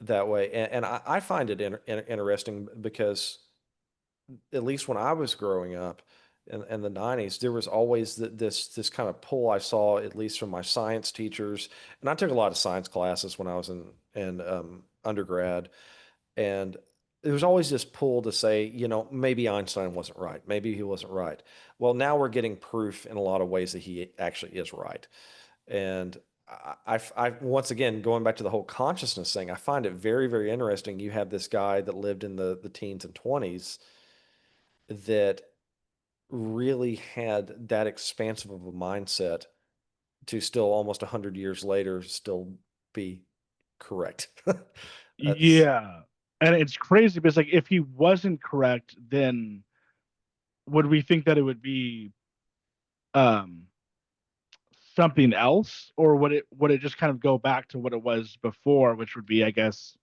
that way, and I find it interesting because at least when I was growing up in the 90s, there was always this kind of pull I saw, at least from my science teachers. And I took a lot of science classes when I was in undergrad. And there was always this pull to say, you know, maybe Einstein wasn't right. Maybe he wasn't right. Well, now we're getting proof in a lot of ways that he actually is right. And once again, going back to the whole consciousness thing, I find it very, very interesting. You have this guy that lived in the teens and 20s that really had that expansive of a mindset to still almost 100 years later still be correct. That's Yeah. And it's crazy because like if he wasn't correct, then would we think that it would be um something else, or would it just kind of go back to what it was before, which would be, I guess,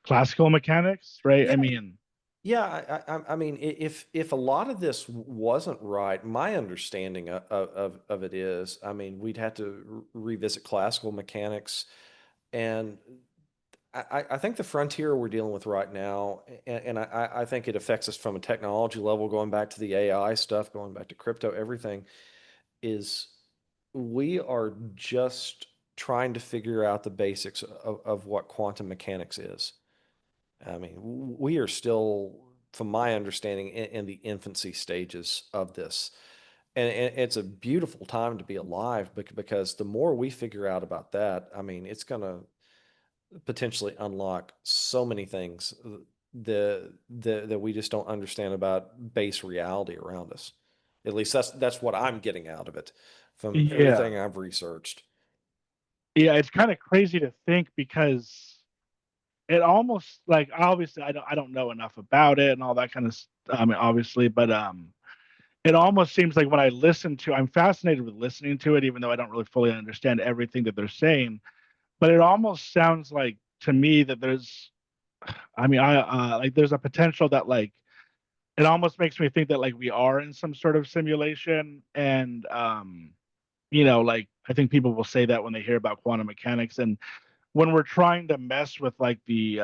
classical mechanics, right? yeah, I mean, yeah. I mean, if a lot of this wasn't right, my understanding of it is, I mean, we'd have to revisit classical mechanics, and I think the frontier we're dealing with right now, and I think it affects us from a technology level, going back to the AI stuff, going back to crypto, everything, is we are just trying to figure out the basics of what quantum mechanics is. I mean, we are still, from my understanding, in the infancy stages of this. And it's a beautiful time to be alive because the more we figure out about that, I mean, it's going to potentially unlock so many things that we just don't understand about base reality around us. At least that's what I'm getting out of it from yeah. everything I've researched. Yeah, it's kind of crazy to think because it almost like, obviously I don't know enough about it and all that kind of I mean, obviously, but it almost seems like when I listen to, I'm fascinated with listening to it even though I don't really fully understand everything that they're saying, but it almost sounds like to me that there's, I mean, I like there's a potential that like it almost makes me think that like we are in some sort of simulation, and like I think people will say that when they hear about quantum mechanics, and when we're trying to mess with like the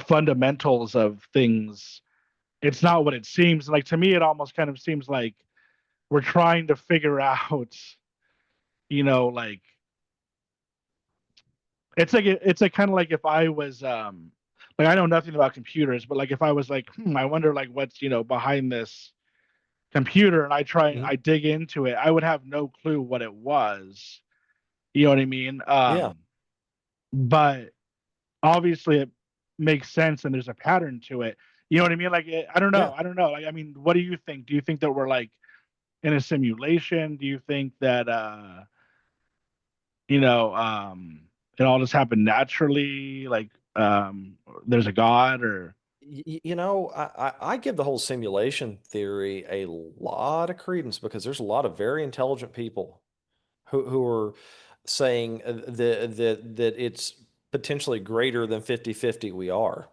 fundamentals of things, it's not what it seems like. To me it almost kind of seems like we're trying to figure out, like it's like kind of like if I was like I know nothing about computers, but like if I was like, I wonder like what's behind this computer, and Mhm. I dig into it, I would have no clue what it was. You know what I mean? Yeah, But obviously it makes sense and there's a pattern to it. You know what I mean? Like I don't yeah. know. I don't know. Like I mean, what do you think? Do you think that we're like in a simulation? Do you think that you know, it all just happened naturally? Like there's a God, or You know, I give the whole simulation theory a lot of credence because there's a lot of very intelligent people who are saying that it's potentially greater than 50-50 we are.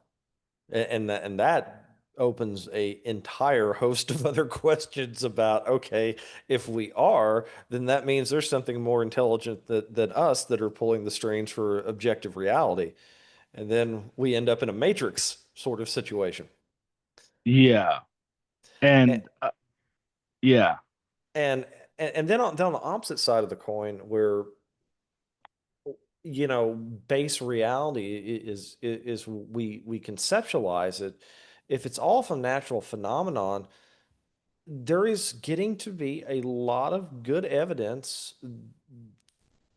And that opens a entire host of other questions about, okay, if we are, then that means there's something more intelligent than us that are pulling the strings for objective reality. And then we end up in a matrix sort of situation. Yeah. And And yeah. and and then on the opposite side of the coin, where base reality is we conceptualize it. If it's all from natural phenomenon, there is getting to be a lot of good evidence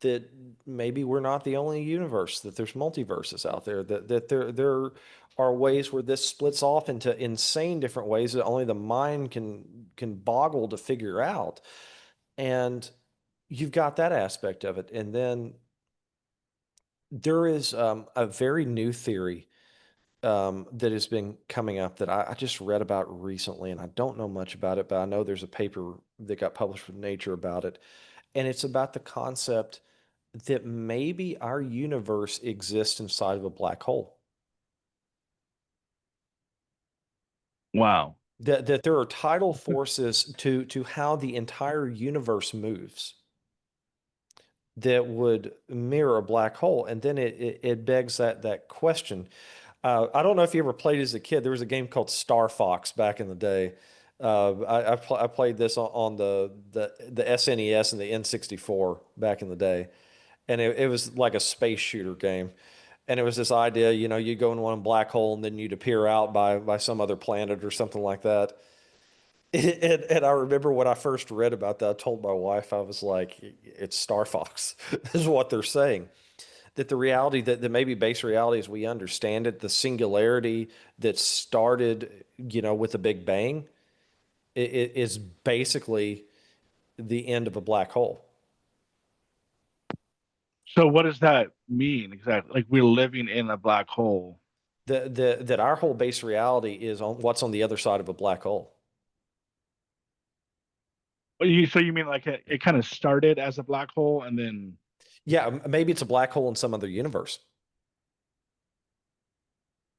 that maybe we're not the only universe, that there's multiverses out there, that there are ways where this splits off into insane different ways that only the mind can boggle to figure out. And you've got that aspect of it. And then there is a very new theory that has been coming up that I just read about recently, and I don't know much about it, but I know there's a paper that got published with Nature about it. And it's about the concept that maybe our universe exists inside of a black hole. Wow. That there are tidal forces to how the entire universe moves that would mirror a black hole. And then it begs that question. I don't know if you ever played as a kid. There was a game called Star Fox back in the day. I played this on the SNES and the N64 back in the day, and it was like a space shooter game. And it was this idea, you go in one black hole and then you'd appear out by some other planet or something like that. And I remember when I first read about that, I told my wife, I was like, it's Star Fox, is what they're saying. That the reality that maybe base reality as we understand it, the singularity that started, with the Big Bang, is basically the end of a black hole. So what does that mean exactly? Like we're living in a black hole. That our whole base reality is on what's on the other side of a black hole. So you mean like it kind of started as a black hole and then Yeah, maybe it's a black hole in some other universe.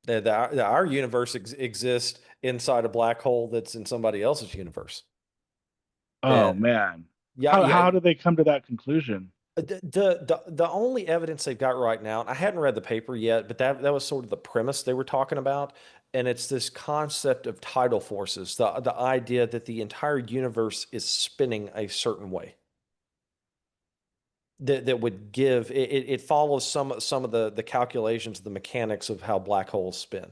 That our universe exists inside a black hole that's in somebody else's universe. oh And man. yeah, yeah. How do they come to that conclusion? The only evidence they've got right now, and I hadn't read the paper yet, but that was sort of the premise they were talking about, and it's this concept of tidal forces, the idea that the entire universe is spinning a certain way. That would give it follows some of the calculations, the mechanics of how black holes spin.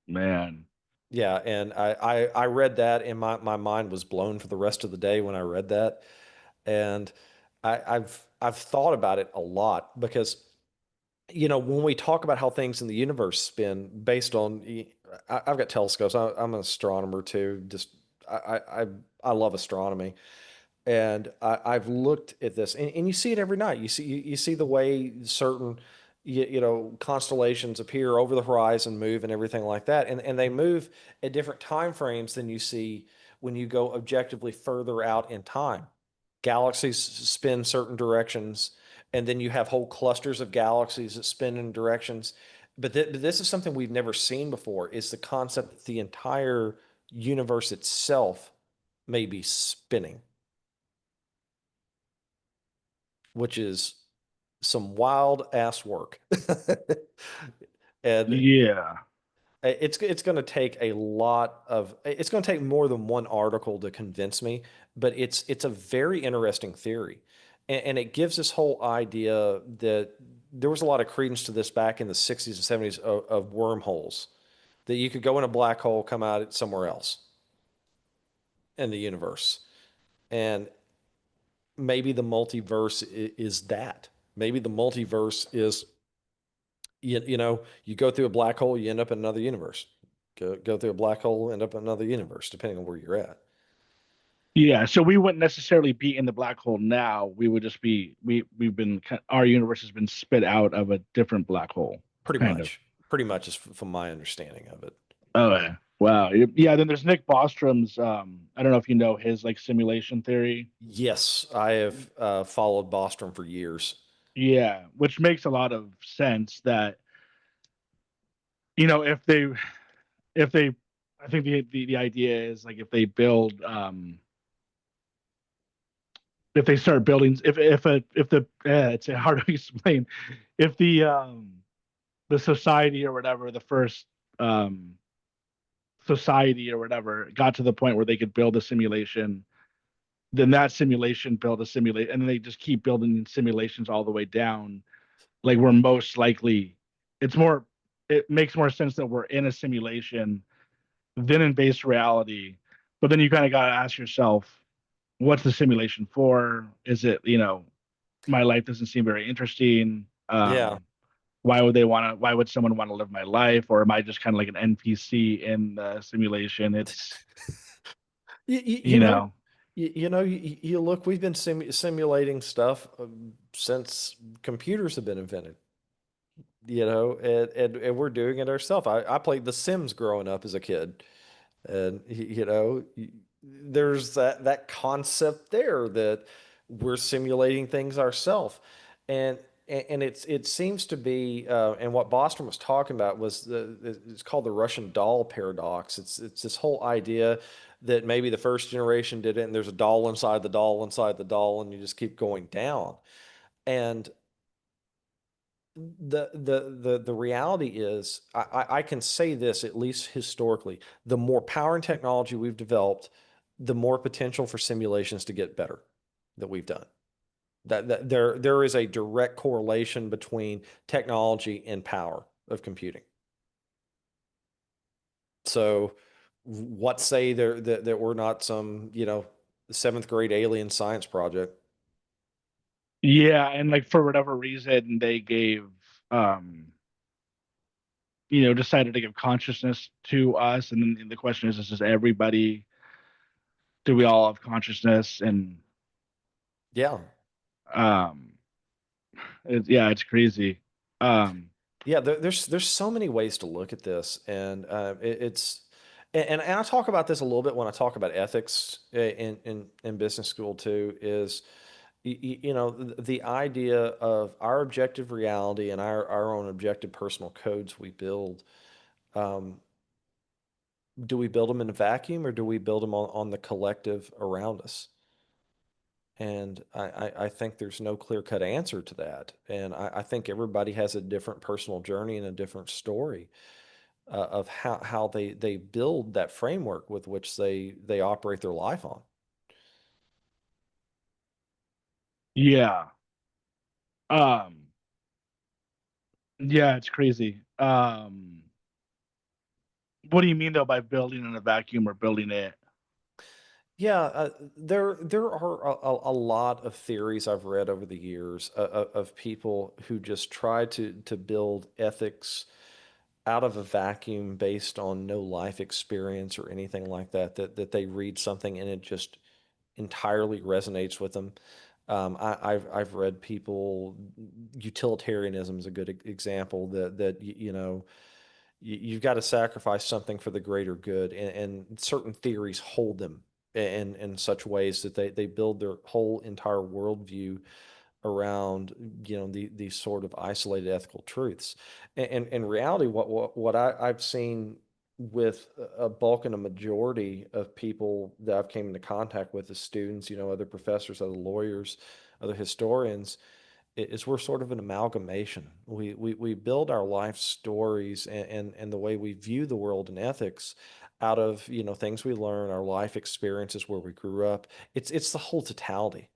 Man. Yeah, and I read that and my mind was blown for the rest of the day when I read that. And I've thought about it a lot because when we talk about how things in the universe spin based on I've got telescopes. I'm an astronomer too. Just I love astronomy. And I've looked at this, and you see it every night. You see the way certain constellations appear over the horizon, move, and everything like that, and they move at different time frames than you see when you go objectively further out in time. Galaxies spin certain directions, and then you have whole clusters of galaxies that spin in directions. But this is something we've never seen before: is the concept that the entire universe itself may be spinning, which is some wild ass work. And Yeah. it's going to take it's going to take more than one article to convince me, but it's a very interesting theory. And it gives this whole idea that there was a lot of credence to this back in the 60s and 70s of wormholes, that you could go in a black hole, come out at somewhere else in the universe. And maybe the multiverse is that. Maybe the multiverse is you go through a black hole, you end up in another universe. Go through a black hole, end up in another universe, depending on where you're at. Yeah, so we wouldn't necessarily be in the black hole now. We would just be our universe has been spit out of a different black hole, Pretty kind of. much. Pretty much is from my understanding of it. Oh yeah. Wow. Yeah, then there's Nick Bostrom's I don't know if you know his like simulation theory. Yes, I have followed Bostrom for years. Yeah, which makes a lot of sense that if they if they, I think the idea is like if they build, if they start building, if the it's hard to explain, if the society or whatever, the first um society or whatever got to the point where they could build a simulation, then that simulation build a simulate, and then they just keep building simulations all the way down. Like we're most likely, it's more, it makes more sense that we're in a simulation than in base reality. But then you kind of got to ask yourself, what's the simulation for? Is it, my life doesn't seem very interesting. Yeah. Why would they want to? Why would someone want to live my life? Or am I just kind of like an NPC in the simulation? It's, You you know, know, you look, we've been simulating stuff since computers have been invented, and we're doing it ourselves. I played The Sims growing up as a kid, and there's that concept there that we're simulating things ourselves, and it seems to be, and what Bostrom was talking about was it's called the Russian doll paradox. It's this whole idea that maybe the first generation did it, and there's a doll inside the doll inside the doll, and you just keep going down. And the reality is, I can say this at least historically, the more power and technology we've developed, the more potential for simulations to get better that we've done. That there is a direct correlation between technology and power of computing. So what say there that we're not some, seventh grade alien science project? yeah, and like for whatever reason they gave, um, decided to give consciousness to us, and then the question is everybody? Do we all have consciousness? And Yeah. um, yeah, it's crazy. Um, Yeah, there's so many ways to look at this, and it's and I talk about this a little bit when I talk about ethics in business school too. Is the idea of our objective reality and our own objective personal codes we build. Um, do we build them in a vacuum, or do we build them on the collective around us? And I think there's no clear-cut answer to that. And I think everybody has a different personal journey and a different story of how they build that framework with which they operate their life on. yeah. Um, yeah, it's crazy. What do you mean though by building in a vacuum or building it? Yeah, there are a lot of theories I've read over the years of people who just try to build ethics out of a vacuum based on no life experience or anything like that, that they read something and it just entirely resonates with them. I've read people, utilitarianism is a good example that you've got to sacrifice something for the greater good, and certain theories hold them in such ways that they build their whole entire worldview around these sort of isolated ethical truths. And in reality, what I've seen with a bulk and a majority of people that I've came into contact with as students, other professors, other lawyers, other historians, is we're sort of an amalgamation. We build our life stories and the way we view the world and ethics out of things we learn, our life experiences, where we grew up. It's the whole totality.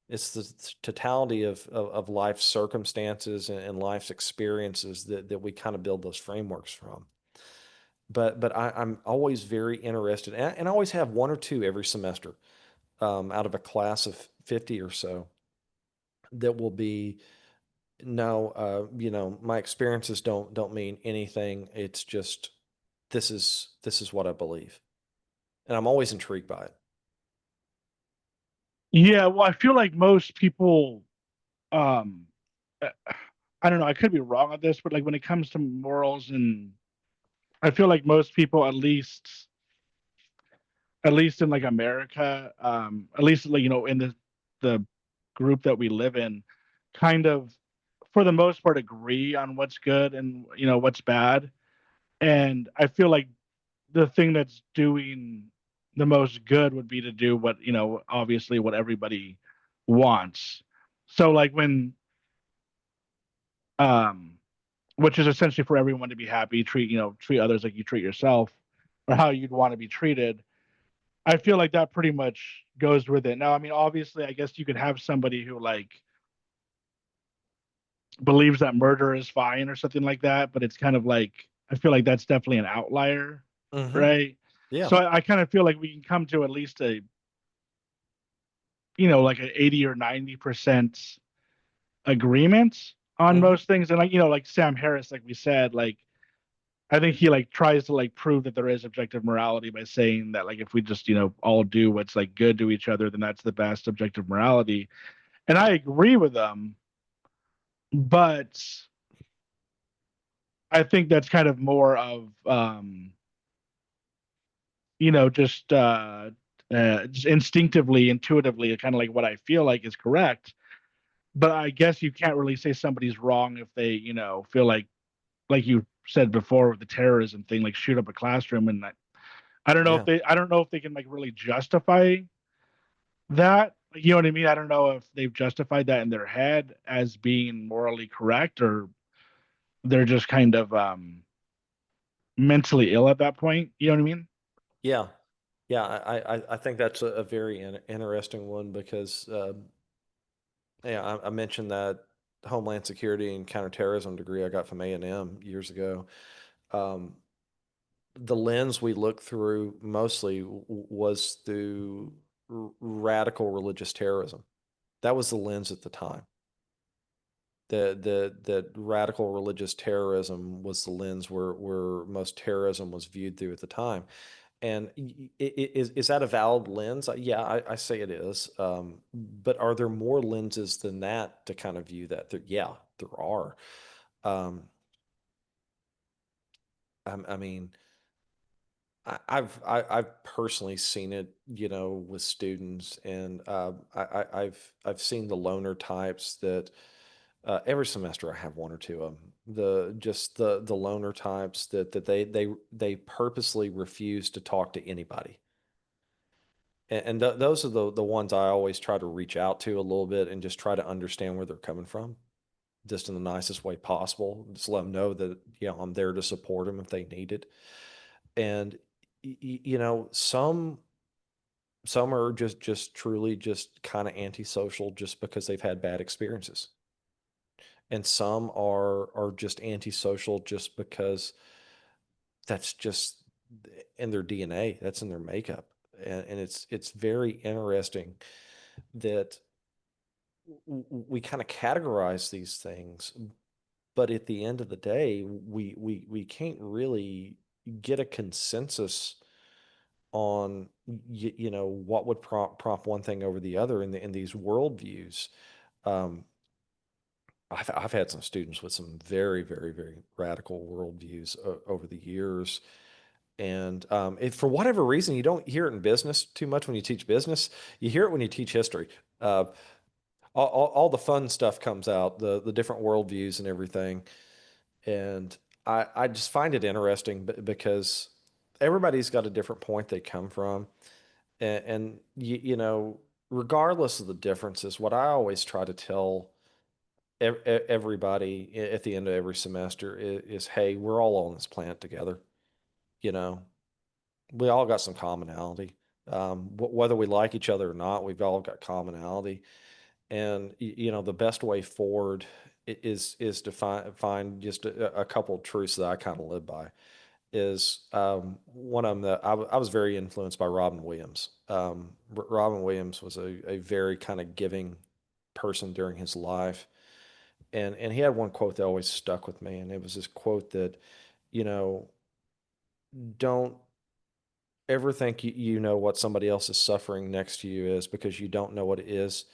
It's the totality of life's circumstances and life's experiences that we kind of build those frameworks from. But I'm always very interested, and I always have one or two every semester, out of a class of 50 or so, that will be, no, my experiences don't mean anything. It's just this is what I believe, and I'm always intrigued by it. Yeah, well, I feel like most people, um, uh, I don't know, I could be wrong on this, but like when it comes to morals, and I feel like most people, at least in like America, at least like in the group that we live in, kind of for the most part agree on what's good and what's bad. And I feel like the thing that's doing the most good would be to do what, obviously what everybody wants. So like when um which is essentially for everyone to be happy, treat others like you treat yourself or how you'd want to be treated. I feel like that pretty much goes with it. Now, I mean, obviously, I guess you could have somebody who like believes that murder is fine or something like that, but it's kind of like I feel like that's definitely an outlier, Hmm. right? Yeah. So I kind of feel like we can come to at least a like an 80 or 90% agreement on Hmm. most things. And like like Sam Harris, like we said, like I think he like tries to like prove that there is objective morality by saying that like if we just all do what's like good to each other, then that's the best objective morality. And I agree with them, but I think that's kind of more of just instinctively, intuitively, kind of like what I feel like is correct. But I guess you can't really say somebody's wrong if they feel like you said before with the terrorism thing, like shoot up a classroom. And Yeah. I don't know if they can like really justify that. You know what I mean? I don't know if they've justified that in their head as being morally correct, or they're just kind of mentally ill at that point. You know what I mean? Yeah. Yeah. I think that's a very interesting one because, yeah, I mentioned that Homeland Security and counterterrorism degree I got from A&M years ago. Um, the lens we looked through mostly was through radical religious terrorism. That was the lens at the time. That radical religious terrorism was the lens where most terrorism was viewed through at the time. And is that a valid lens? Yeah, I say it is. But are there more lenses than that to kind of view that? Yeah, there are. Um, I mean, I've personally seen it, with students, and I've seen the loner types that every semester I have one or two of them. The loner types that they purposely refuse to talk to anybody, and those are the ones I always try to reach out to a little bit and just try to understand where they're coming from, just in the nicest way possible. Just let them know that I'm there to support them if they need it. And some are just truly just kind of antisocial just because they've had bad experiences, and some are just antisocial just because that's just in their DNA, that's in their makeup. And it's very interesting that we kind of categorize these things, but at the end of the day, we can't really get a consensus on what would prompt one thing over the other in these worldviews. Um, I've had some students with some very very very radical worldviews over the years, and if for whatever reason you don't hear it in business too much when you teach business, you hear it when you teach history. Uh, all the fun stuff comes out, the different worldviews and everything. And I just find it interesting because everybody's got a different point they come from. And regardless of the differences, what I always try to tell everybody at the end of every semester is, hey, we're all on this planet together. You know, we all got some commonality. Whether we like each other or not, we've all got commonality. And the best way forward is to find just a couple of truths that I kind of live by. Is one of them that I was very influenced by Robin Williams. Robin Williams was a very kind of giving person during his life, and he had one quote that always stuck with me, and it was this quote that, you know, don't ever think you know what somebody else is suffering next to you is, because you don't know what it is,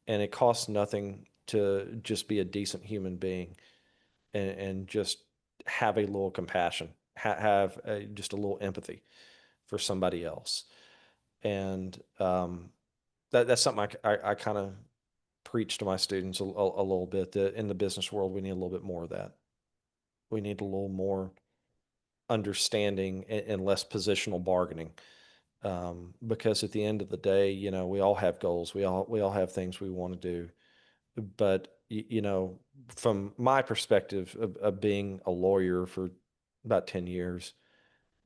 and it costs nothing to just be a decent human being, and just have a little compassion, have just a little empathy for somebody else. And that's something I kind of preach to my students a little bit, that in the business world we need a little bit more of that. We need a little more. understanding and less positional bargaining. Because at the end of the day, we all have goals. We all have things we want to do. But from my perspective of being a lawyer for about 10 years,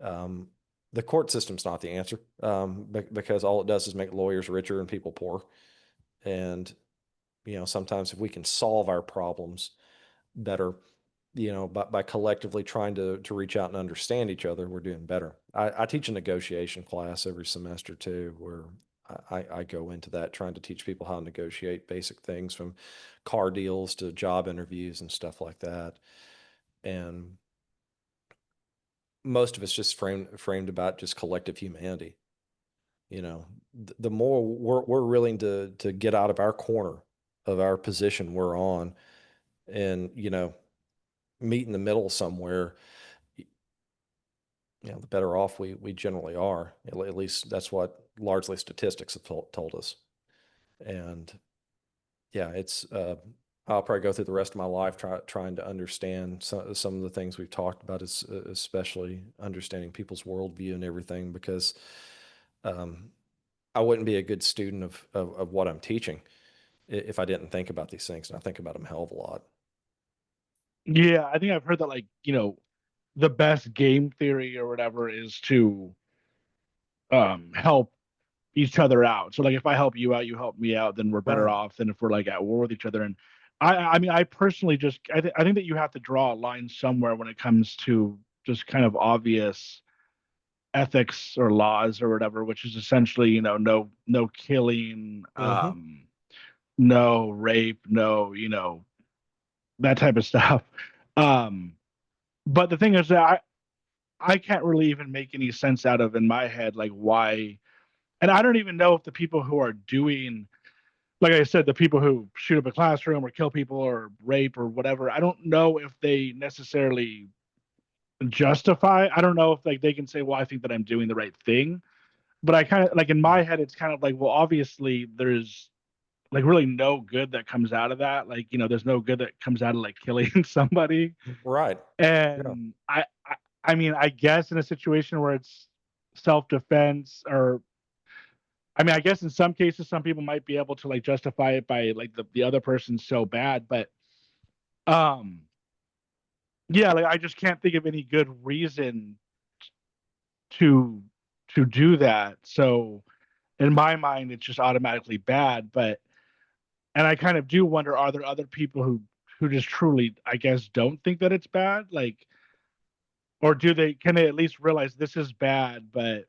um, the court system's not the answer, because all it does is make lawyers richer and people poor. And sometimes if we can solve our problems better, by collectively trying to reach out and understand each other, we're doing better. I teach a negotiation class every semester too, where I go into that trying to teach people how to negotiate basic things from car deals to job interviews and stuff like that. And most of it's just framed about just collective humanity. The more we're willing to get out of our corner of our position we're on, and meet in the middle somewhere, the better off we generally are. At least that's what largely statistics have told us. And yeah, I'll probably go through the rest of my life trying to understand some of the things we've talked about, especially understanding people's worldview and everything, because um, I wouldn't be a good student of what I'm teaching if I didn't think about these things, and I think about them a hell of a lot. Yeah, I think I've heard that, like, the best game theory or whatever is to help each other out. So like if I help you out, you help me out, then we're better Right. off than if we're like at war with each other. And I mean, I personally just I think that you have to draw a line somewhere when it comes to just kind of obvious ethics or laws or whatever, which is essentially, no killing, Hmm. no rape, no, that type of stuff. Um, but the thing is that I can't really even make any sense out of in my head like why, and I don't even know if the people who are doing, like I said, the people who shoot up a classroom or kill people or rape or whatever, I don't know if they necessarily justify. I don't know if like they can say, well, I think that I'm doing the right thing. But I kind of like in my head, it's kind of like, well, obviously there's like really no good that comes out of that. Like, there's no good that comes out of like killing somebody. Right. Yeah. And I mean, I guess in a situation where it's self-defense, or I mean, I guess in some cases, some people might be able to like justify it by like the other person's so bad, but um, yeah, like I just can't think of any good reason to do that. So in my mind, it's just automatically bad. But and I kind of do wonder, are there other people who just truly, I guess, don't think that it's bad? Like, or do they, can they at least realize this is bad, but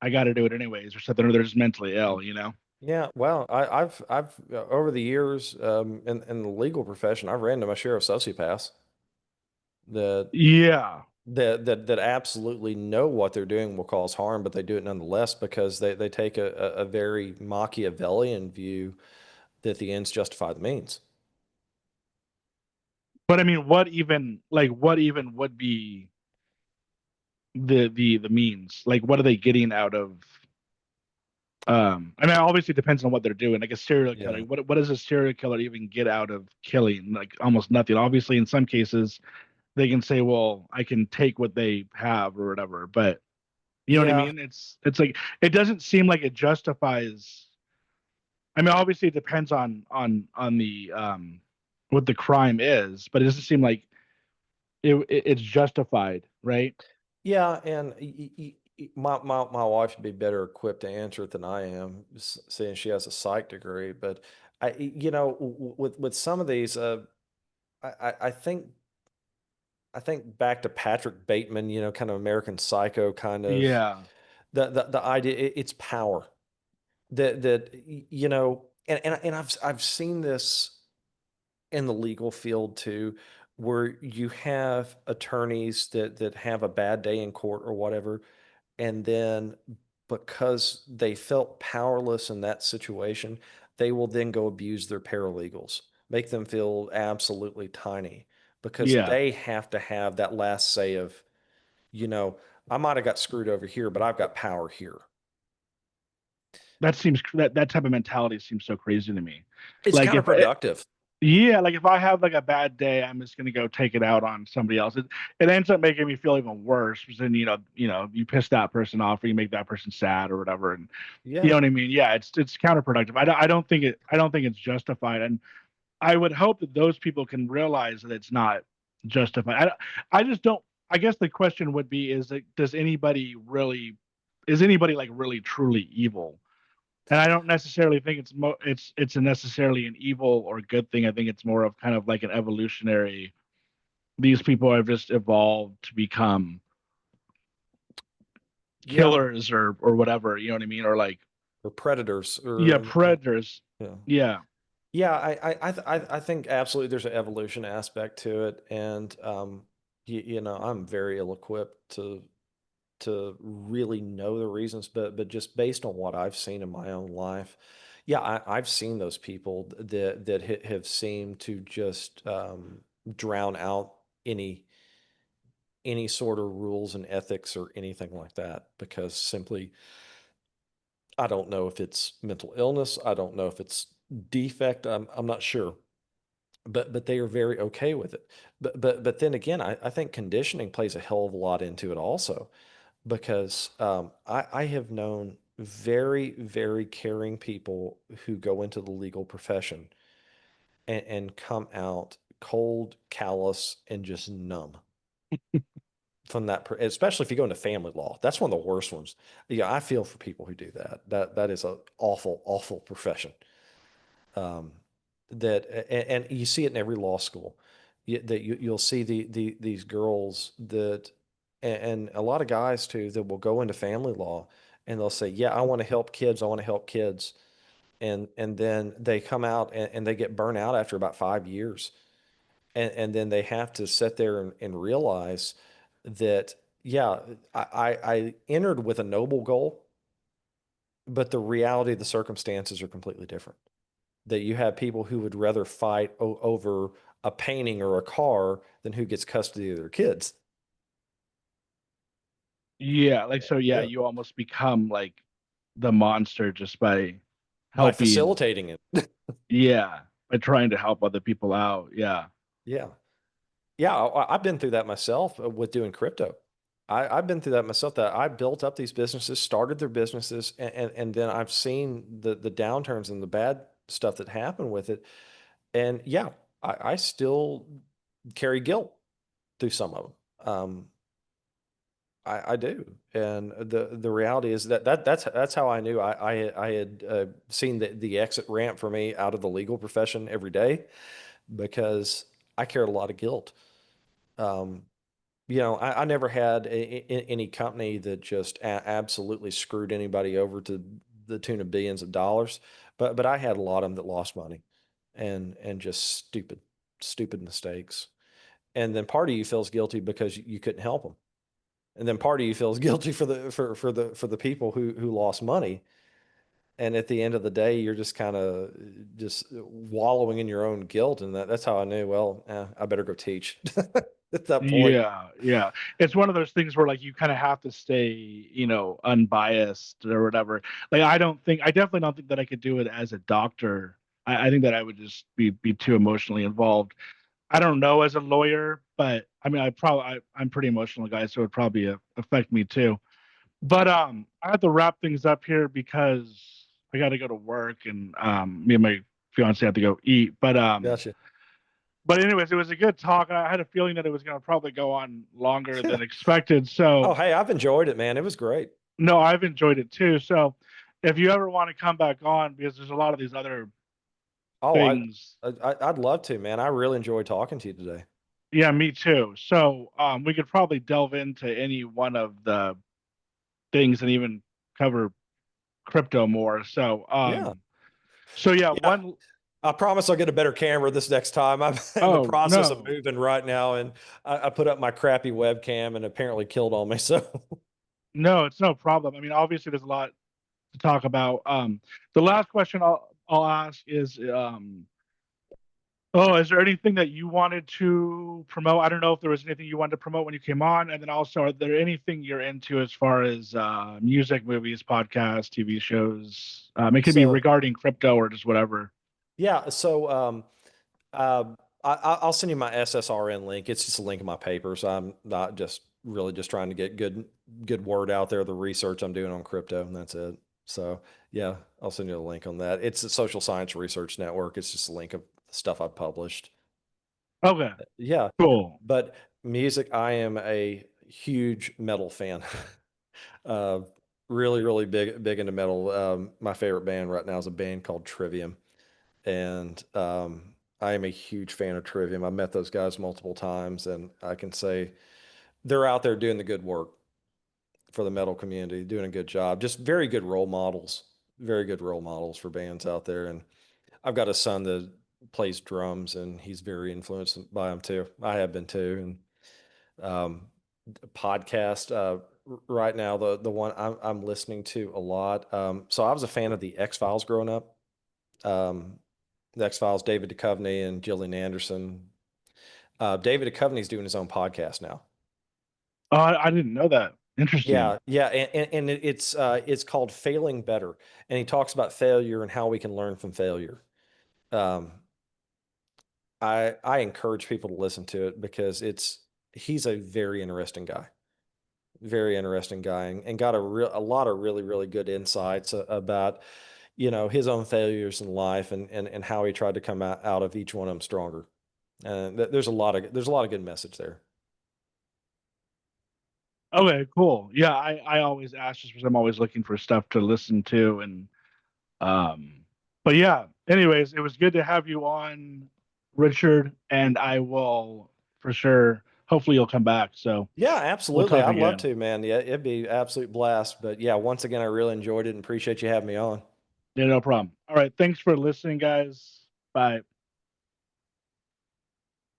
I got to do it anyways, or something, or they're just mentally ill? Yeah, well, I've over the years, in the legal profession, I've ran into my share of sociopaths that Yeah, that absolutely know what they're doing will cause harm, but they do it nonetheless because they take a very Machiavellian view that the ends justify the means. but I mean, what even would be the means? Like, what are they getting out of? I mean, obviously it depends on what they're doing. Like a serial killer, Yeah. what does a serial killer even get out of killing? Like almost nothing. Obviously, in some cases, they can say, "Well, I can take what they have or whatever," but you know what I Yeah. mean? It's like it doesn't seem like it justifies. I mean, obviously it depends on the what the crime is, but it doesn't seem like it's justified, right? Yeah, and my wife would be better equipped to answer it than I am, seeing she has a psych degree. But with some of these, I think back to Patrick Bateman, kind of American Psycho, kind of Yeah, the idea. It's power that and I've seen this in the legal field too, where you have attorneys that have a bad day in court or whatever, and then because they felt powerless in that situation, they will then go abuse their paralegals, make them feel absolutely tiny because yeah. they have to have that last say of, you know, I might have got screwed over here, but I've got power here. That seems that type of mentality seems so crazy to me. It's Like if counterproductive. Yeah, like if I have like a bad day, I'm just gonna go take it out on somebody else. It ends up making me feel even worse because then you piss that person off or you make that person sad or whatever, and you Yeah. know what I mean. Yeah, it's counterproductive. I don't think it's justified, and I would hope that those people can realize that it's not justified. I just don't. I guess the question would be: Is it does anybody really? Is anybody like really truly evil? And I don't necessarily think it's a necessarily an evil or good thing. I think it's more of kind of like an evolutionary. These people have just evolved to become Yeah. killers or whatever. You know what I mean? Or like Or predators yeah, or predators. yeah. Yeah, Yeah, I think absolutely there's an evolution aspect to it, and I'm very ill-equipped to really know the reasons, but just based on what I've seen in my own life, yeah, I've seen those people that have seemed to just drown out any any sort of rules and ethics or anything like that because simply I don't know if it's mental illness, I don't know if it's defect, I'm not sure, but they are very okay with it. But then again, I think conditioning plays a hell of a lot into it also because I have known very, very caring people who go into the legal profession and come out cold, callous, and just numb from that, especially if you go into family law. That's one of the worst ones. Yeah, I feel for people who do that. That is a awful, awful profession. um, and you see it in every law school. You'll see these girls that, and a lot of guys too, that will go into family law and they'll say, "Yeah, I want to help kids. I want to help kids," and then they come out and they get burnt out after about 5 years, and then they have to sit there and realize that, yeah, I entered with a noble goal, but the reality of the circumstances are completely different. That you have people who would rather fight over a painting or a car than who gets custody of their kids. yeah. Like so, yeah. Yeah. You almost become like the monster just by By helping. facilitating it. Yeah, by trying to help other people out. Yeah. Yeah. Yeah. I've been through that myself with doing crypto. I've been through that myself that I built up these businesses, started their businesses, and then I've seen the downturns and the bad stuff that happened with it. And yeah, I still carry guilt through some of them. I do, and the reality is that's how I knew I had seen the exit ramp for me out of the legal profession every day because I carried a lot of guilt. Um, I never had any company that just absolutely screwed anybody over to the tune of billions of dollars, but I had a lot of them that lost money and just stupid mistakes, and then part of you feels guilty because you couldn't help them, and then part of you feels guilty for the people who lost money, and at the end of the day you're just kind of just wallowing in your own guilt, and that's how I knew, well, I better go teach at that point. Yeah, yeah. It's one of those things where like you kind of have to stay, unbiased or whatever. Like I definitely don't think that I could do it as a doctor. I think that I would just be too emotionally involved. I don't know as a lawyer, but I mean, I'm pretty emotional guy, so it would probably affect me too. But I have to wrap things up here because I got to go to work and me and my fiance have to go eat. Gotcha. But anyways, it was a good talk. I had a feeling that it was going to probably go on longer than expected. Oh, So hey, I've enjoyed it, man. It was great. no, I've enjoyed it too. So if you ever want to come back on, because there's a lot of these other Oh, things. I'd love to, man. I really enjoyed talking to you today. Yeah, me too. So we could probably delve into any one of the things and even cover crypto more. Yeah. So yeah, Yeah. one I promise I'll get a better camera this next time. I'm in the oh process of no. moving right now, and I put up my crappy webcam and apparently killed on me. So, No, it's no problem. I mean, obviously there's a lot to talk about. The last question I'll ask is oh, is there anything that you wanted to promote? I don't know if there was anything you wanted to promote when you came on, and then also, are there anything you're into as far as music, movies, podcasts, TV shows? It could be so regarding crypto or just whatever. yeah. So, I'll send you my SSRN link. It's just a link in my paper, so I'm not just really just trying to get good word out there. The research I'm doing on crypto, and that's it. So yeah, I'll send you a link on that. It's a social science research network. It's just a link of stuff I've published. Okay, Yeah, cool. but music, I am a huge metal fan. uh, really big into metal. My favorite band right now is a band called Trivium, and I am a huge fan of Trivium. I've met those guys multiple times, and I can say they're out there doing the good work for the metal community, doing a good job. Just very good role models for bands out there. And I've got a son that plays drums, and he's very influenced by them too. I have been too. And podcast right now, the one I'm listening to a lot. So I was a fan of the X Files growing up. Um, the X Files, David Duchovny and Gillian Anderson. David Duchovny's doing his own podcast now. Oh, I didn't know that. Interesting. Yeah, and it's called Failing Better, and he talks about failure and how we can learn from failure. Um, I encourage people to listen to it because he's a very interesting guy, and got a lot of really good insights about his own failures in life, and how he tried to come out of each one of them stronger. And there's a lot of good message there. Okay, cool. Yeah, I always ask just because I'm always looking for stuff to listen to, and but yeah. Anyways, it was good to have you on, Richard, and I will for sure. Hopefully, you'll come back. So Yeah, we'll absolutely. talk I'd love again. to, man. Yeah, it'd be absolute blast. But yeah, once again, I really enjoyed it and appreciate you having me on. Yeah, no problem. All right, thanks for listening, guys. Bye.